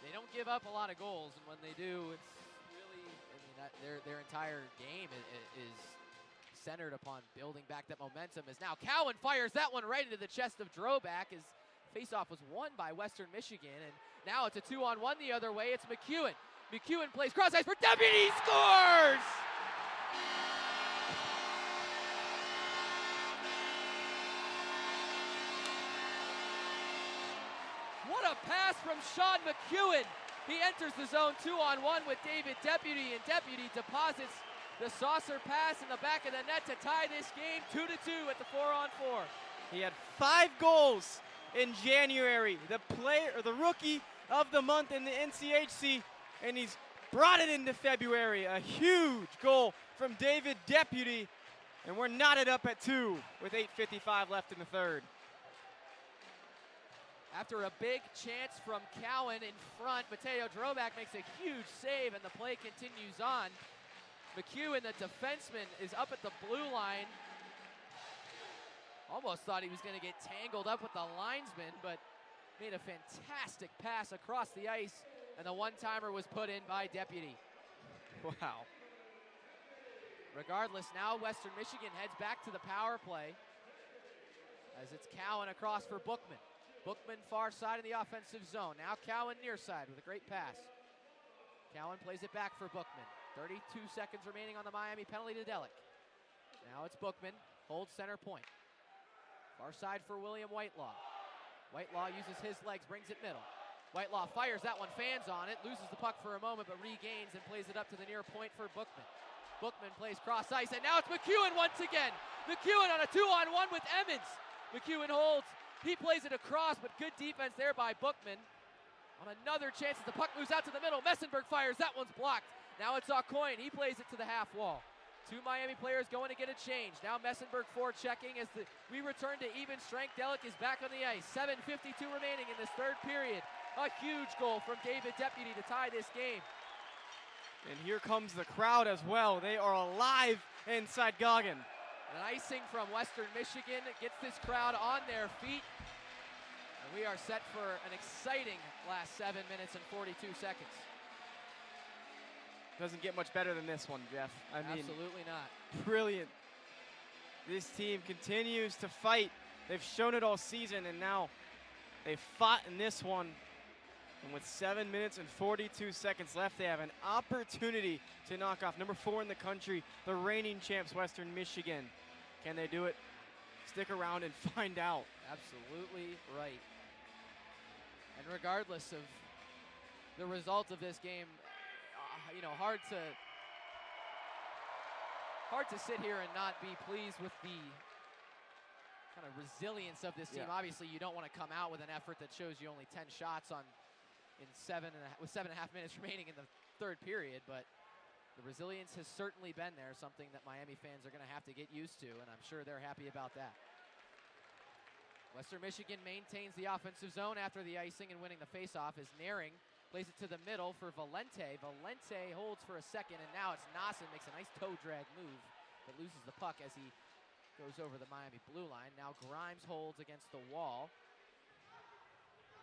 they don't give up a lot of goals. And when they do, it's really, I mean, their entire game is centered upon building back that momentum. As now Cowan fires that one right into the chest of Droback. His faceoff was won by Western Michigan, and now it's a 2-on-1 the other way. It's McEwen. McEwen plays cross ice for Deputy, scores! What a pass from Sean McEwen. He enters the zone 2-on-1 with David Deputy, and Deputy deposits the saucer pass in the back of the net to tie this game 2-2 at the 4-on-4. He had 5 goals in January, the rookie of the month in the NCHC, and he's brought it into February. A huge goal from David Deputy, and we're knotted up at 2 with 8:55 left in the third. After a big chance from Cowan in front, Mateo Droback makes a huge save, and the play continues on. McEwen, the defenseman, is up at the blue line. Almost thought he was going to get tangled up with the linesman, but made a fantastic pass across the ice, and the one-timer was put in by Deputy. Wow. Regardless, now Western Michigan heads back to the power play as it's Cowan across for Bookman. Bookman far side in the offensive zone. Now Cowan near side with a great pass. Cowan plays it back for Bookman. 32 seconds remaining on the Miami penalty to Delic. Now it's Bookman, holds center point. Far side for William Whitelaw. Whitelaw uses his legs, brings it middle. Whitelaw fires that one, fans on it, loses the puck for a moment, but regains and plays it up to the near point for Bookman. Bookman plays cross ice, and now it's McEwen once again. McEwen on a 2-on-1 with Emmons. McEwen holds. He plays it across, but good defense there by Bookman. On another chance as the puck moves out to the middle, Messenberg fires, that one's blocked. Now it's Aucoin. He plays it to the half wall. 2 Miami players going to get a change. Now Messenberg forechecking as we return to even strength. Delic is back on the ice. 7:52 remaining in this third period. A huge goal from David Deputy to tie this game. And here comes the crowd as well. They are alive inside Goggin. An icing from Western Michigan gets this crowd on their feet. And we are set for an exciting last 7 minutes and 42 seconds. Doesn't get much better than this one, Jeff. I mean, absolutely not. Brilliant. This team continues to fight. They've shown it all season, and now they fought in this one. And with 7 minutes and 42 seconds left, they have an opportunity to knock off number 4 in the country, the reigning champs, Western Michigan. Can they do it? Stick around and find out. Absolutely right. And regardless of the result of this game, you know, hard to sit here and not be pleased with the kind of resilience of this team. Yeah. Obviously, you don't want to come out with an effort that shows you only 10 shots with 7.5 minutes remaining in the third period, but the resilience has certainly been there, something that Miami fans are going to have to get used to, and I'm sure they're happy about that. Western Michigan maintains the offensive zone after the icing and winning the faceoff as Naring plays it to the middle for Valente. Valente holds for a second, and now it's Nassen, makes a nice toe drag move, but loses the puck as he goes over the Miami blue line. Now Grimes holds against the wall.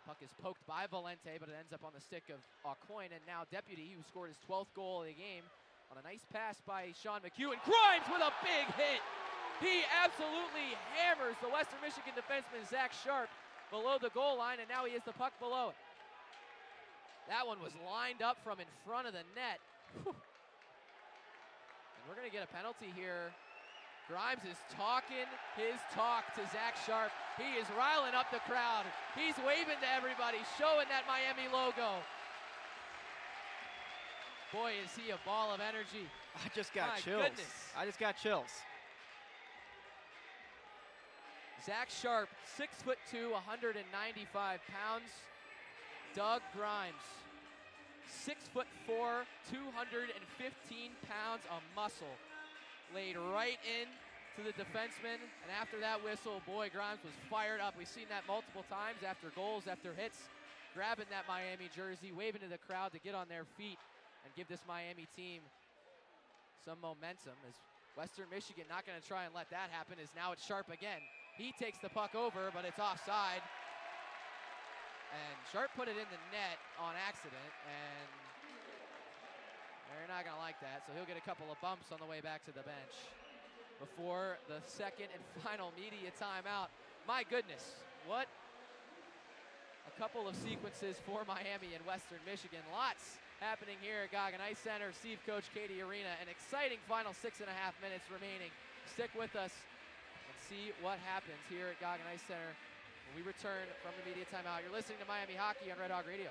Puck is poked by Valente, but it ends up on the stick of Aucoin, and now Deputy, who scored his 12th goal of the game, on a nice pass by Sean McHugh, and Grimes with a big hit. He absolutely hammers the Western Michigan defenseman Zach Sharp below the goal line, and now he has the puck below it. That one was lined up from in front of the net. Whew. And we're going to get a penalty here. Grimes is talking his talk to Zach Sharp. He is riling up the crowd. He's waving to everybody, showing that Miami logo. Boy, is he a ball of energy. I just got My chills. goodness. I just got chills. Zach Sharp, 6'2", 195 pounds. Doug Grimes, 6'4", 215 pounds of muscle. Laid right in to the defenseman, and after that whistle, boy, Grimes was fired up. We've seen that multiple times after goals, after hits, grabbing that Miami jersey, waving to the crowd to get on their feet and give this Miami team some momentum, as Western Michigan, not going to try and let that happen, as now it's Sharp again. He takes the puck over, but it's offside. And Sharp put it in the net on accident, and they're not going to like that, so he'll get a couple of bumps on the way back to the bench before the second and final media timeout. My goodness, what a couple of sequences for Miami and Western Michigan. Lots happening here at Goggin Ice Center, Steve Coach Cady Arena. An exciting final 6.5 minutes remaining. Stick with us and see what happens here at Goggin Ice Center when we return from the media timeout. You're listening to Miami Hockey on Red Hawk Radio.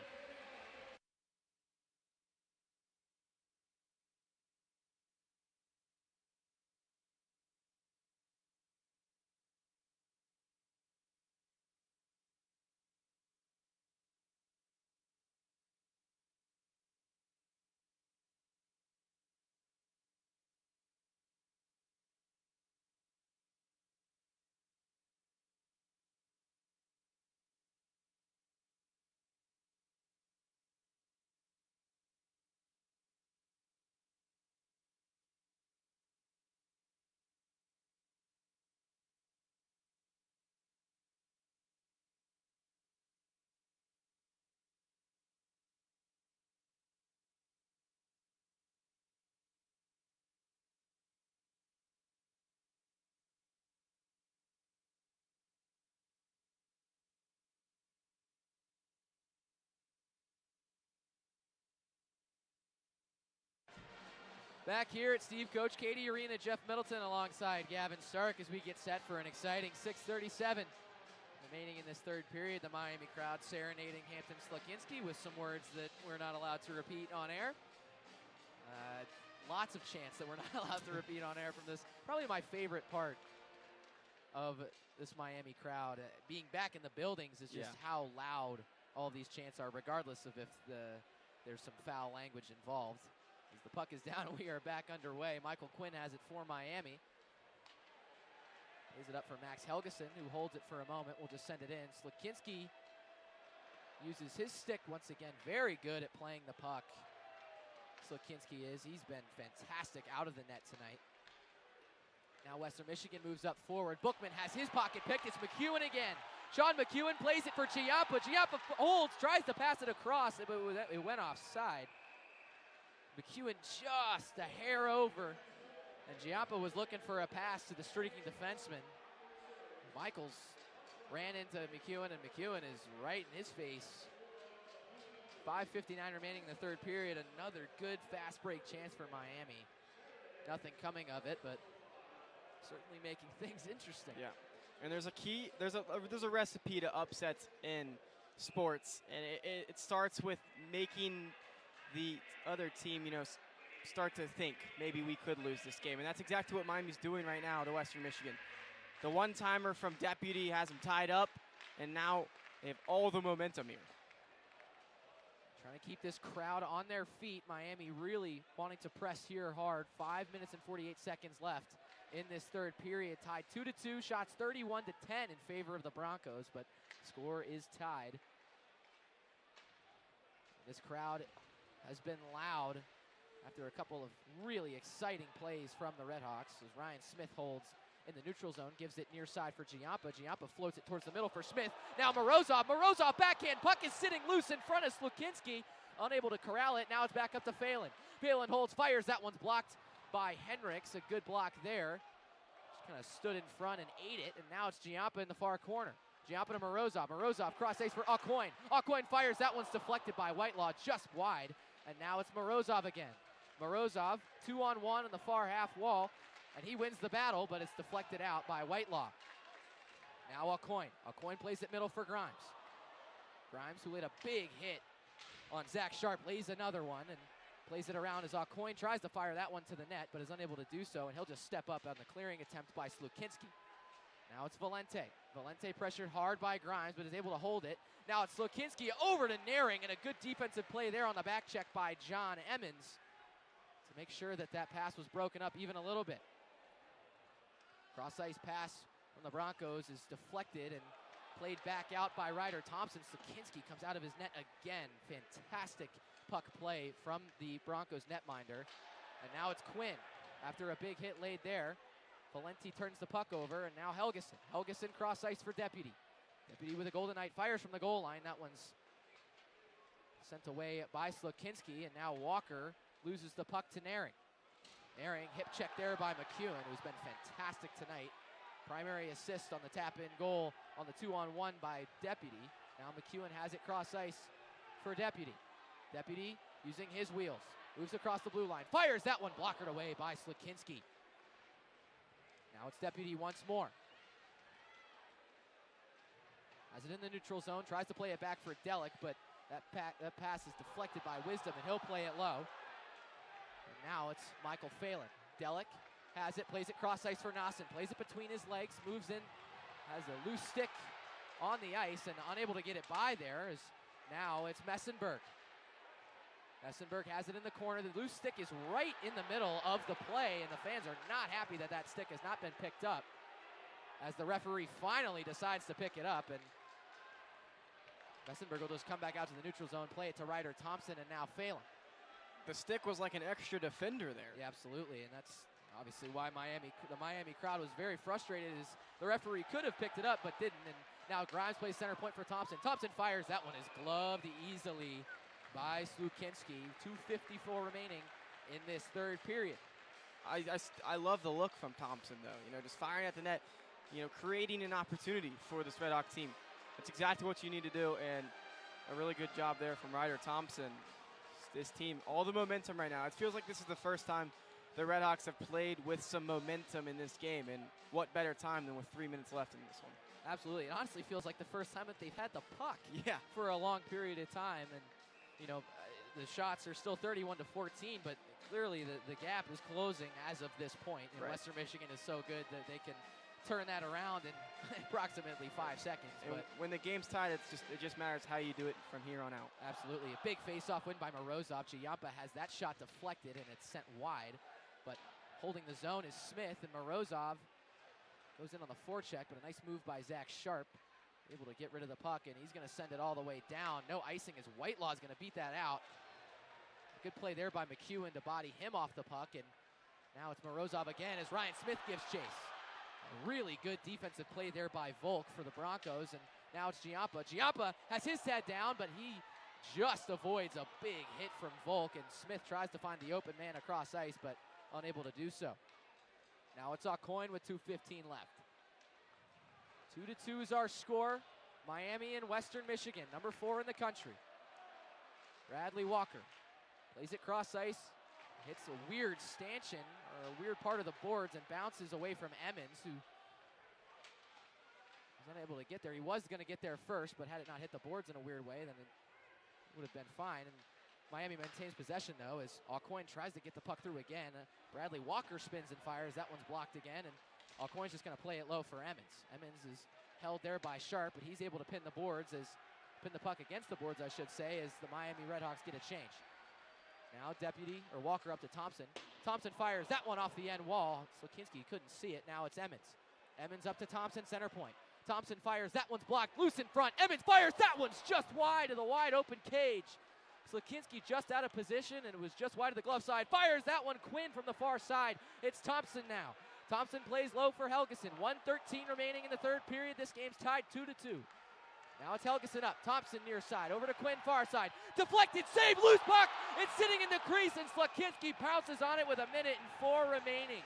Back here at Steve Coach Cady Arena, Jeff Middleton alongside Gavin Stark as we get set for an exciting 6:37 remaining in this third period. The Miami crowd serenading Hampton Slakinski with some words that we're not allowed to repeat on air. Lots of chants that we're not allowed to repeat on air from this. Probably my favorite part of this Miami crowd. Being back in the buildings is just how loud all these chants are, regardless of if there's some foul language involved. As The puck is down and we are back underway. Michael Quinn has it for Miami. Lays it up for Max Helgeson, who holds it for a moment. We'll just send it in. Slukinski uses his stick once again. Very good at playing the puck. Slukinski is. He's been fantastic out of the net tonight. Now Western Michigan moves up forward. Bookman has his pocket picked. It's McEwen again. Sean McEwen plays it for Giampa. Giampa holds, tries to pass it across, but it went offside. McEwen just a hair over. And Giampa was looking for a pass to the streaking defenseman. Michaels ran into McEwen, and McEwen is right in his face. 5:59 remaining in the third period. Another good fast break chance for Miami. Nothing coming of it, but certainly making things interesting. Yeah, and there's a recipe to upsets in sports, and it starts with making the other team, start to think maybe we could lose this game, and that's exactly what Miami's doing right now to Western Michigan. The one-timer from Deputy has them tied up, and now they have all the momentum here. Trying to keep this crowd on their feet. Miami really wanting to press here hard. 5 minutes and 48 seconds left in this third period. Tied 2-2, shots 31-10 in favor of the Broncos, but score is tied. This crowd has been loud after a couple of really exciting plays from the RedHawks, as Ryan Smith holds in the neutral zone, gives it near side for Giampa. Giampa floats it towards the middle for Smith. Now Morozov backhand, puck is sitting loose in front of Slukinski, unable to corral it. Now it's back up to Phelan. Phelan holds, fires, that one's blocked by Henricks, a good block there. Just kind of stood in front and ate it, and now it's Giampa in the far corner. Giampa to Morozov. Morozov cross ice for Aucoin. Aucoin fires, that one's deflected by Whitelaw just wide, and now it's Morozov again. Morozov, 2-on-1 on the far half wall, and he wins the battle, but it's deflected out by Whitelaw. Now Aucoin. Aucoin plays it middle for Grimes. Grimes, who laid a big hit on Zach Sharp, lays another one and plays it around as Aucoin tries to fire that one to the net, but is unable to do so, and he'll just step up on the clearing attempt by Slukinski. Now it's Valente. Valente pressured hard by Grimes, but is able to hold it. Now it's Slukinski over to Naring, and a good defensive play there on the back check by John Emmons to make sure that that pass was broken up even a little bit. Cross-ice pass from the Broncos is deflected and played back out by Ryder Thompson. Slukinski comes out of his net again. Fantastic puck play from the Broncos netminder. And now it's Quinn. After a big hit laid there, Valenti turns the puck over, and now Helgeson. Helgeson cross-ice for Deputy. Deputy with a Golden Knight fires from the goal line. That one's sent away by Slukinski, and now Walker loses the puck to Naring. Naring, hip check there by McEwen, who's been fantastic tonight. Primary assist on the tap-in goal on the 2-on-1 by Deputy. Now McEwen has it cross-ice for Deputy. Deputy using his wheels. Moves across the blue line. Fires that one, blockered away by Slukinski. Now it's Deputy once more. Has it in the neutral zone. Tries to play it back for Delic, but that pass is deflected by Wisdom, and he'll play it low. And now it's Michael Phelan. Delic has it, plays it cross-ice for Nassen. Plays it between his legs, moves in, has a loose stick on the ice, and unable to get it by there is now it's Messenberg. Messenberg has it in the corner. The loose stick is right in the middle of the play, and the fans are not happy that that stick has not been picked up, as the referee finally decides to pick it up, and Messenberg will just come back out to the neutral zone, play it to Ryder Thompson, and now Phelan. The stick was like an extra defender there. Yeah, absolutely, and that's obviously why the Miami crowd was very frustrated, as the referee could have picked it up but didn't, and now Grimes plays center point for Thompson. Thompson fires, that one is gloved easily by Slukinski. 2:54 remaining in this third period. I love the look from Thompson, though. Just firing at the net, creating an opportunity for this Red Hawk team. That's exactly what you need to do, and a really good job there from Ryder Thompson. This team, all the momentum right now. It feels like this is the first time the Red Hawks have played with some momentum in this game, and what better time than with 3 minutes left in this one. Absolutely. It honestly feels like the first time that they've had the puck for a long period of time, and the shots are still 31-14, but clearly the gap is closing as of this point. And right. Western Michigan is so good that they can turn that around in approximately 5 seconds. And But when the game's tied, it just matters how you do it from here on out. absolutely. A big face-off win by Morozov. Giampa has that shot deflected, and it's sent wide. But holding the zone is Smith, and Morozov goes in on the forecheck, but a nice move by Zach Sharp. Able to get rid of the puck, and he's going to send it all the way down. No icing as Whitelaw is going to beat that out. Good play there by McEwen to body him off the puck, and now it's Morozov again as Ryan Smith gives chase. A really good defensive play there by Volk for the Broncos, and now it's Giampa. Giampa has his head down, but he just avoids a big hit from Volk, and Smith tries to find the open man across ice, but unable to do so. Now it's Aucoin with 2:15 left. 2-2 is our score. Miami and Western Michigan, number 4 in the country. Bradley Walker plays it cross ice, hits a weird stanchion, or a weird part of the boards, and bounces away from Emmons, who was unable to get there. He was going to get there first, but had it not hit the boards in a weird way, then it would have been fine. And Miami maintains possession, though, as Aucoin tries to get the puck through again. Bradley Walker spins and fires. That one's blocked again, and Aucoin's just going to play it low for Emmons. Emmons is held there by Sharp, but he's able to pin the puck against the boards, I should say, as the Miami RedHawks get a change. Now Walker up to Thompson. Thompson fires that one off the end wall. Slakinski couldn't see it. Now it's Emmons. Emmons up to Thompson, center point. Thompson fires, that one's blocked, loose in front. Emmons fires, that one's just wide of the wide open cage. Slakinski just out of position, and it was just wide of the glove side. Fires that one, Quinn from the far side. It's Thompson now. Thompson plays low for Helgeson. 1:13 remaining in the third period. This game's tied 2-2. Now it's Helgeson up. Thompson near side. Over to Quinn far side. Deflected, save, loose puck. It's sitting in the crease, and Slakinski pounces on it with 1:04 remaining.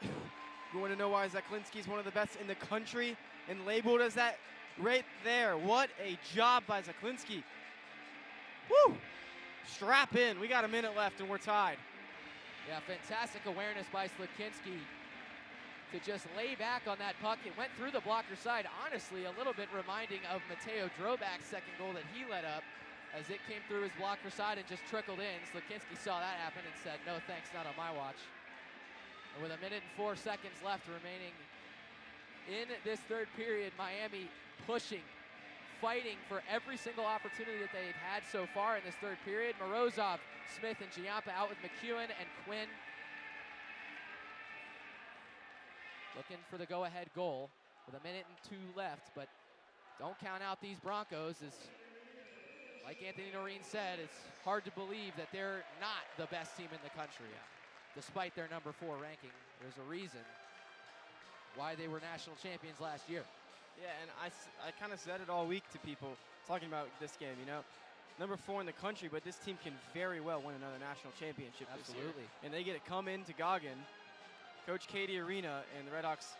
You want to know why Zaklinski's one of the best in the country and labeled as that right there? What a job by Zaklinski. Woo! Strap in. We got a minute left, and we're tied. Yeah, fantastic awareness by Slakinski to just lay back on that puck. It went through the blocker side. Honestly, a little bit reminding of Mateo Drobak's second goal that he let up, as it came through his blocker side and just trickled in. Slakinski saw that happen and said, no thanks, not on my watch. And with 1:04 left remaining in this third period, Miami pushing, fighting for every single opportunity that they've had so far in this third period. Morozov, Smith, and Giampa out with McEwen and Quinn looking for the go-ahead goal with 1:02 left, but don't count out these Broncos, as like Anthony Noreen said, it's hard to believe that they're not the best team in the country. Despite their number 4 ranking, there's a reason why they were national champions last year. Yeah, and I kind of said it all week to people talking about this game, you know. Number 4 in the country, but this team can very well win another national championship this year. Absolutely. And they get to come into Goggin, Coach Cady Arena, and the Redhawks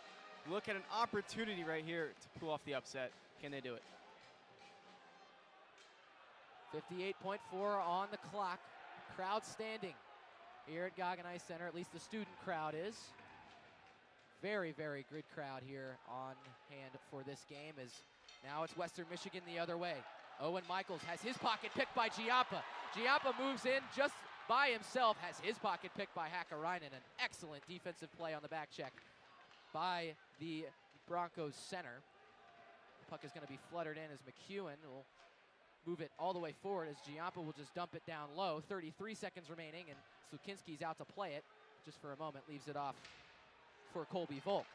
look at an opportunity right here to pull off the upset. Can they do it? 58.4 on the clock. Crowd standing here at Goggin Ice Center, at least the student crowd is. Very, very good crowd here on hand for this game, as now it's Western Michigan the other way. Owen Michaels has his pocket picked by Giampa. Giampa moves in just by himself, has his pocket picked by Hakkarainen. An excellent defensive play on the back check by the Broncos center. The puck is going to be fluttered in as McEwen will move it all the way forward, as Giampa will just dump it down low. 33 seconds remaining, and Slukinski's out to play it just for a moment, leaves it off for Colby Volk.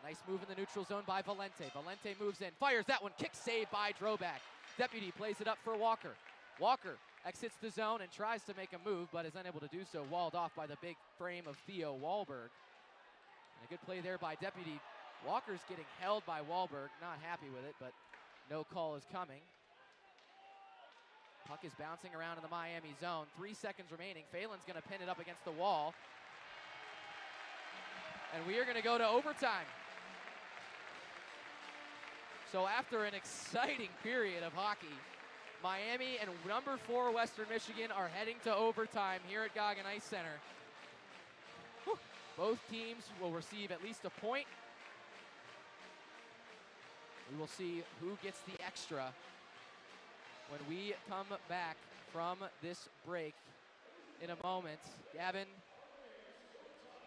A nice move in the neutral zone by Valente. Valente moves in, fires that one, kick save by Drobak. Deputy plays it up for Walker. Walker exits the zone and tries to make a move, but is unable to do so, walled off by the big frame of Theo Wahlberg. And a good play there by Deputy. Walker's getting held by Wahlberg, not happy with it, but no call is coming. Puck is bouncing around in the Miami zone. 3 seconds remaining. Phelan's going to pin it up against the wall. And we are going to go to overtime. So after an exciting period of hockey, Miami and number 4 Western Michigan are heading to overtime here at Goggin Ice Center. Whew. Both teams will receive at least a point. We will see who gets the extra when we come back from this break in a moment. Gavin,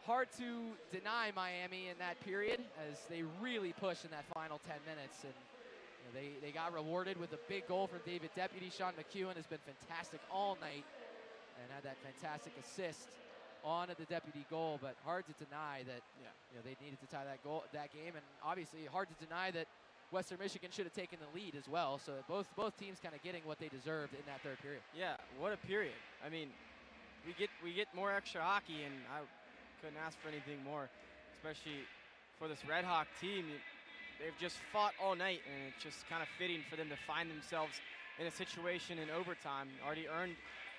hard to deny Miami in that period as they really pushed in that final 10 minutes. And they got rewarded with a big goal from David Deputy. Sean McEwen has been fantastic all night and had that fantastic assist on the Deputy goal, but hard to deny that they needed to tie that game, and obviously hard to deny that Western Michigan should have taken the lead as well. So both teams kind of getting what they deserved in that third period. Yeah, what a period. I mean, we get more extra hockey, and I couldn't ask for anything more, especially for this Red Hawk team. They've just fought all night, and it's just kind of fitting for them to find themselves in a situation in overtime. Already earned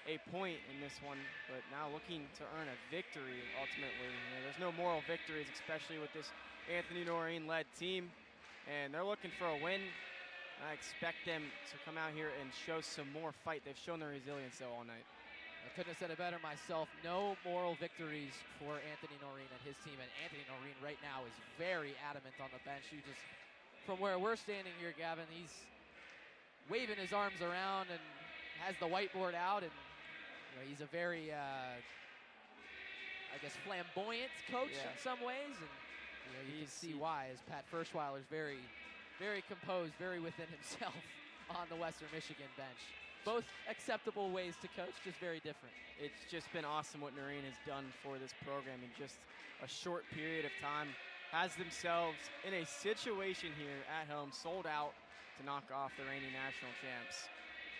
a point in this one, but now looking to earn a victory ultimately. There's no moral victories, especially with this Anthony Noreen-led team, and they're looking for a win. I expect them to come out here and show some more fight. They've shown their resilience though all night. I couldn't have said it better myself. No moral victories for Anthony Noreen and his team, and Anthony Noreen right now is very adamant on the bench. You just, from where we're standing here, Gavin, he's waving his arms around and has the whiteboard out, and he's a very, I guess, flamboyant coach in some ways, and you can see why, as Pat Ferschweiler's very, very composed, very within himself on the Western Michigan bench. Both acceptable ways to coach, just very different. It's just been awesome what Noreen has done for this program in just a short period of time. Has themselves in a situation here at home, sold out to knock off the reigning national champs.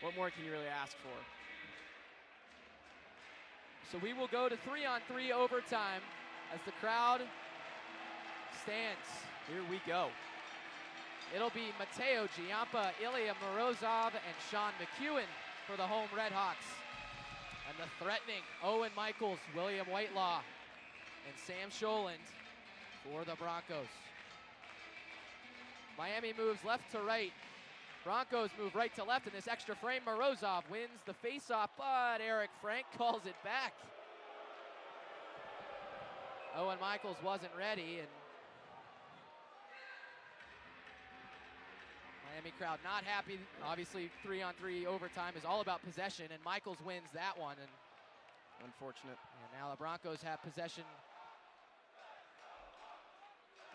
What more can you really ask for? So we will go to 3-on-3 overtime as the crowd stands. Here we go. It'll be Mateo Giampa, Ilya Morozov, and Sean McEwen for the home RedHawks. And the threatening Owen Michaels, William Whitelaw, and Sam Scholand for the Broncos. Miami moves left to right. Broncos move right to left in this extra frame. Morozov wins the faceoff, but Eric Frank calls it back. Owen Michaels wasn't ready, and Miami crowd not happy. Obviously, 3-on-3 overtime is all about possession, and Michaels wins that one. And unfortunate. And now the Broncos have possession.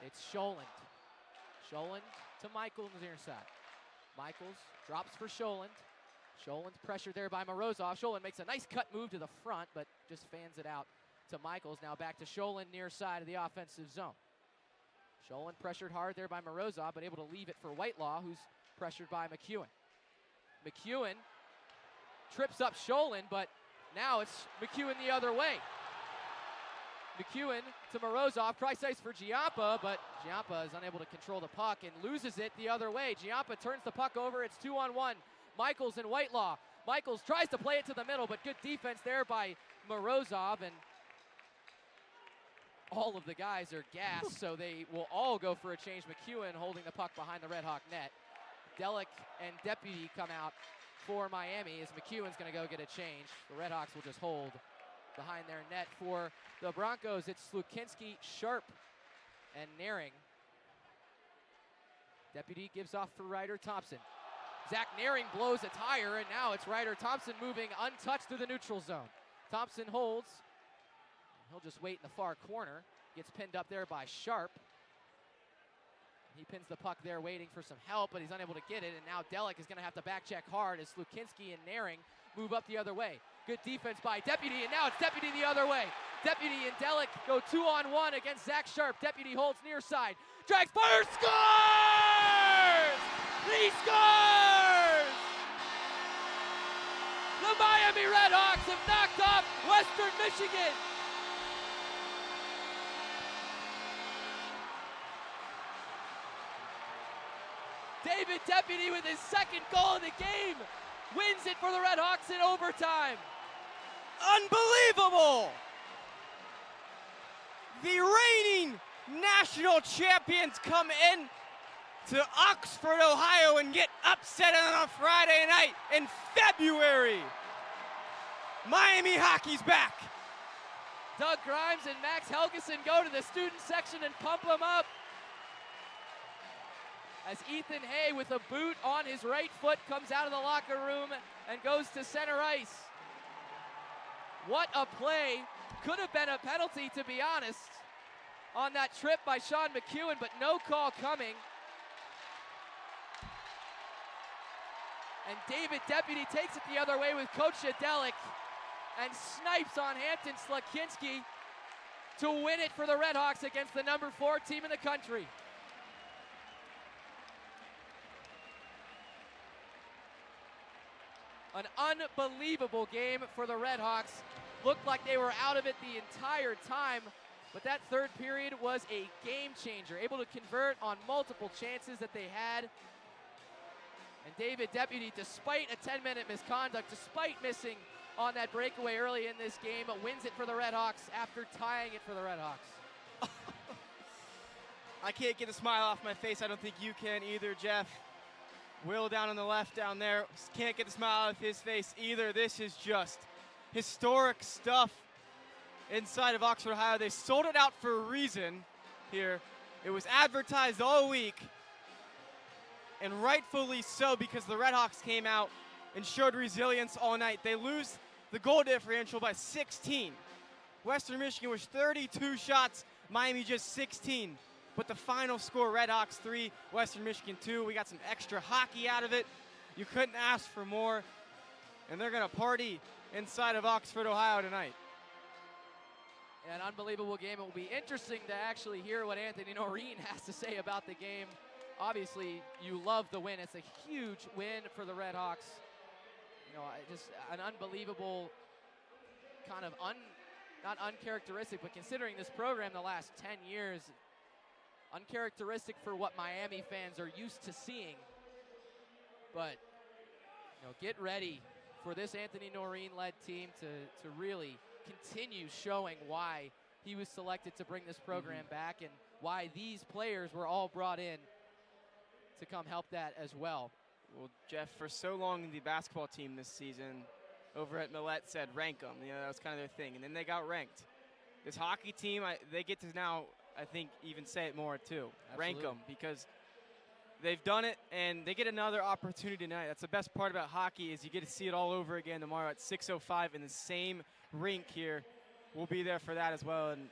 It's Scholand. Scholand to Michaels near side. Michaels drops for Scholand. Scholand's pressured there by Morozov. Scholand makes a nice cut move to the front, but just fans it out to Michaels. Now back to Scholand near side of the offensive zone. Scholand pressured hard there by Morozov, but able to leave it for Whitelaw, who's pressured by McEwen. McEwen trips up Scholand, but now it's McEwen the other way. McEwen to Morozov, cross ice for Giampa, but Giampa is unable to control the puck and loses it the other way. Giampa turns the puck over, it's 2-on-1. Michaels and Whitelaw. Michaels tries to play it to the middle, but good defense there by Morozov, and all of the guys are gassed, so they will all go for a change. McEwen holding the puck behind the Red Hawk net. Delic and Deputy come out for Miami as McEwen's gonna go get a change. The Red Hawks will just hold behind their net. For the Broncos, it's Slukinski, Sharp, and Naring. Deputy gives off for Ryder Thompson. Zach Naring blows a tire, and now it's Ryder Thompson moving untouched through the neutral zone. Thompson holds. He'll just wait in the far corner. Gets pinned up there by Sharp. He pins the puck there waiting for some help, but he's unable to get it, and now Delic is gonna have to back check hard as Slukinski and Naring move up the other way. Good defense by Deputy, and now it's Deputy the other way. Deputy and Delic go 2-on-1 against Zach Sharp. Deputy holds near side. Drags, fires, scores! He scores! The Miami RedHawks have knocked off Western Michigan. David Deputy with his second goal of the game wins it for the RedHawks in overtime. Unbelievable! The reigning national champions come in to Oxford, Ohio and get upset on a Friday night in February. Miami hockey's back. Doug Grimes and Max Helgeson go to the student section and pump them up. As Ethan Hay with a boot on his right foot comes out of the locker room and goes to center ice. What a play could have been a penalty, to be honest, on that trip by Sean McEwen, but no call coming. And David Deputy takes it the other way with Coach Shadelic and snipes on Hampton Slakinski to win it for the RedHawks against the number 4 team in the country. An unbelievable game for the RedHawks. Looked like they were out of it the entire time, but that third period was a game changer, able to convert on multiple chances that they had. And David Deputy, despite a 10-minute misconduct, despite missing on that breakaway early in this game, wins it for the RedHawks after tying it for the RedHawks. I can't get a smile off my face. I don't think you can either, Jeff. Will down on the left down there, can't get the smile off his face either. This is just historic stuff inside of Oxford, Ohio. They sold it out for a reason here. It was advertised all week, and rightfully so, because the RedHawks came out and showed resilience all night. They lose the goal differential by 16. Western Michigan was 32 shots, Miami just 16. But the final score, RedHawks 3, Western Michigan 2. We got some extra hockey out of it. You couldn't ask for more. And they're going to party inside of Oxford, Ohio tonight. An unbelievable game. It will be interesting to actually hear what Anthony Noreen has to say about the game. Obviously, you love the win. It's a huge win for the RedHawks. You know, just an unbelievable kind of, not uncharacteristic, but considering this program the last 10 years, uncharacteristic for what Miami fans are used to seeing. But, you know, get ready for this Anthony Noreen-led team to really continue showing why he was selected to bring this program back and why these players were all brought in to come help that as well. Well, Jeff, for so long the basketball team this season over at Millette said rank them. You know, that was kind of their thing. And then they got ranked. This hockey team, they get to now, I think, even say it more too. Absolutely. Rank them, because they've done it and they get another opportunity tonight. That's the best part about hockey, is you get to see it all over again tomorrow at 6:05 in the same rink here. We'll be there for that as well. And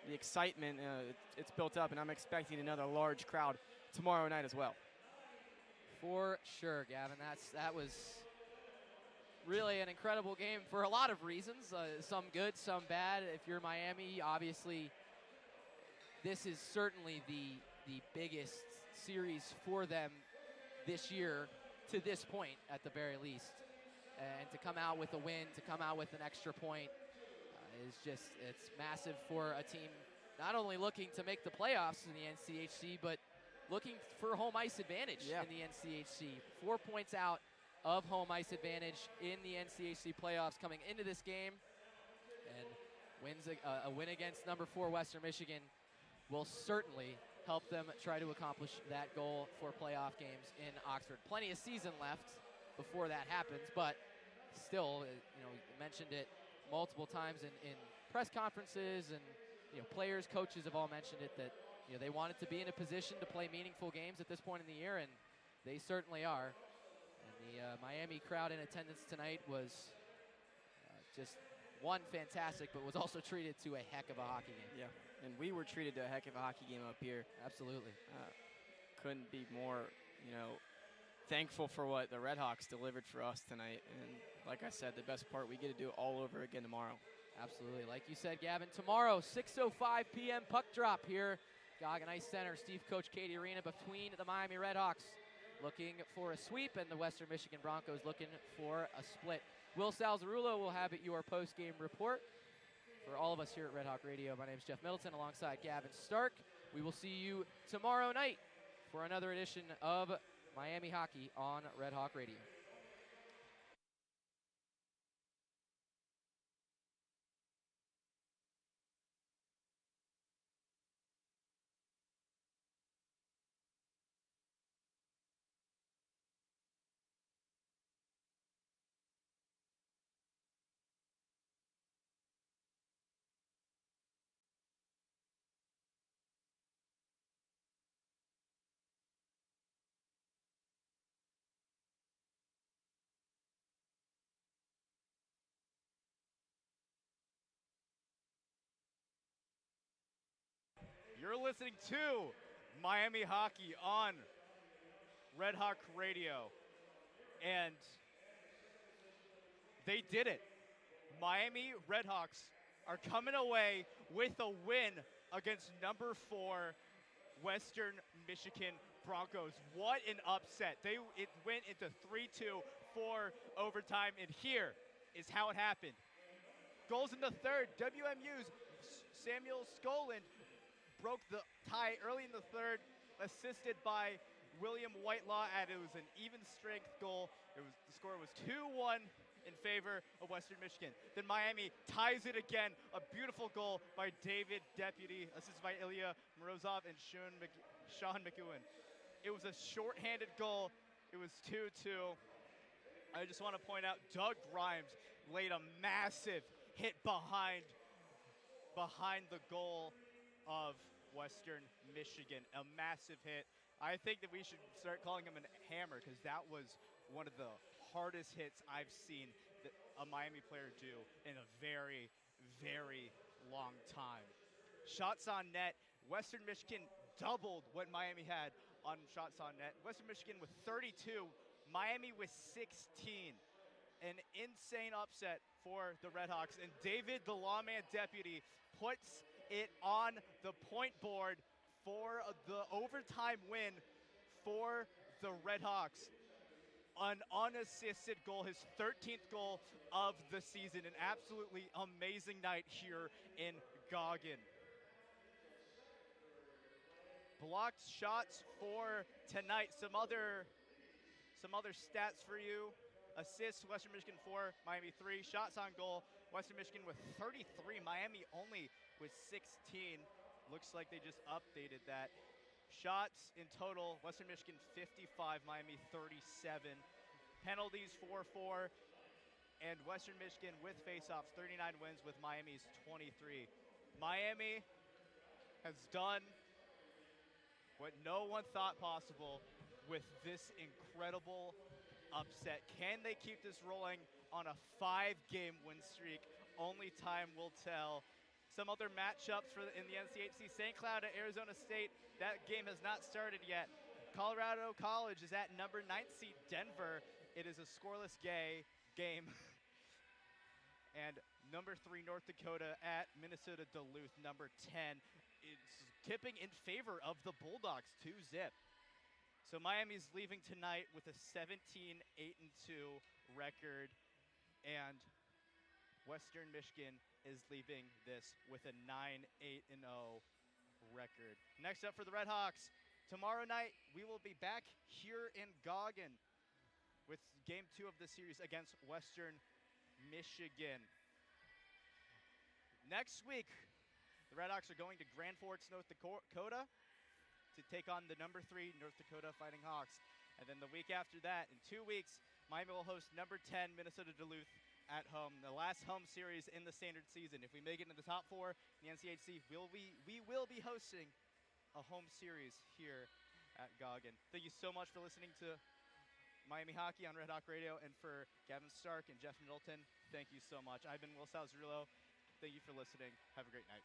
the excitement, it's built up, and I'm expecting another large crowd tomorrow night as well. For sure, Gavin. That was really an incredible game for a lot of reasons. Some good, some bad. If you're Miami, obviously, this is certainly the biggest series for them this year to this point, at the very least. And to come out with a win, to come out with an extra point, it's massive for a team not only looking to make the playoffs in the NCHC, but looking for home ice advantage in the NCHC. 4 points out of home ice advantage in the NCHC playoffs coming into this game. And wins a win against number 4 Western Michigan will certainly help them try to accomplish that goal for playoff games in Oxford. Plenty of season left before that happens, but still, you know, mentioned it multiple times in press conferences, and players, coaches have all mentioned it, that they wanted to be in a position to play meaningful games at this point in the year, and they certainly are. And the Miami crowd in attendance tonight was just fantastic, but was also treated to a heck of a hockey game. Yeah, and we were treated to a heck of a hockey game up here. Absolutely. Couldn't be more, thankful for what the RedHawks delivered for us tonight. And like I said, the best part, we get to do it all over again tomorrow. Absolutely. Like you said, Gavin, tomorrow, 6:05 p.m. puck drop here. Goggin Ice Center, Steve Coach Cady Arena, between the Miami RedHawks looking for a sweep and the Western Michigan Broncos looking for a split. Will Salzarulo will have your post-game report. For all of us here at Red Hawk Radio, my name is Jeff Middleton alongside Gavin Stark. We will see you tomorrow night for another edition of Miami Hockey on Red Hawk Radio. listening to Miami Hockey on Red Hawk Radio. And they did it. Miami RedHawks are coming away with a win against number 4 Western Michigan Broncos. What an upset. It went into 3-2 for overtime, and here is how it happened. Goals in the third. WMU's Samuel Skoland broke the tie early in the third, assisted by William Whitelaw, and it was an even strength goal. The score was 2-1 in favor of Western Michigan. Then Miami ties it again. A beautiful goal by David Deputy, assisted by Ilya Morozov and Sean McEwen. It was a shorthanded goal. It was 2-2. I just want to point out Doug Grimes laid a massive hit behind the goal of Western Michigan. A massive hit. I think that we should start calling him a hammer, because that was one of the hardest hits I've seen a Miami player do in a very, very long time. Shots on net. Western Michigan doubled what Miami had on shots on net. Western Michigan with 32, Miami with 16. An insane upset for the RedHawks, and David the Lawman Deputy puts it on the point board for the overtime win for the RedHawks. An unassisted goal, his 13th goal of the season. An absolutely amazing night here in Goggin. Blocked shots for tonight. Some other stats for you. Assists, Western Michigan 4, Miami 3. Shots on goal, Western Michigan with 33, Miami only with 16. Looks like they just updated that. Shots in total, Western Michigan 55, Miami 37. Penalties 4-4, and Western Michigan with faceoffs 39 wins with Miami's 23. Miami has done what no one thought possible with this incredible upset. Can they keep this rolling on a 5-game win streak? Only time will tell. Some other matchups in the NCHC. St. Cloud at Arizona State. That game has not started yet. Colorado College is at number 9th seed Denver. It is a scoreless game. And number 3 North Dakota at Minnesota Duluth, number 10. It's tipping in favor of the Bulldogs, 2-0. So Miami's leaving tonight with a 17-8-2 record, and Western Michigan is leaving this with a 9-8-0 record. Next up for the RedHawks, tomorrow night we will be back here in Goggin with game 2 of the series against Western Michigan. Next week, the RedHawks are going to Grand Forks, North Dakota to take on the number 3 North Dakota Fighting Hawks. And then the week after that, in 2 weeks, Miami will host number 10 Minnesota Duluth at home, the last home series in the standard season. If we make it into the top 4 in the NCHC, we will be hosting a home series here at Goggin. Thank you so much for listening to Miami Hockey on Red Hawk Radio, and for Gavin Stark and Jeff Middleton, thank you so much. I've been Salzarulo. Thank you for listening. Have a great night.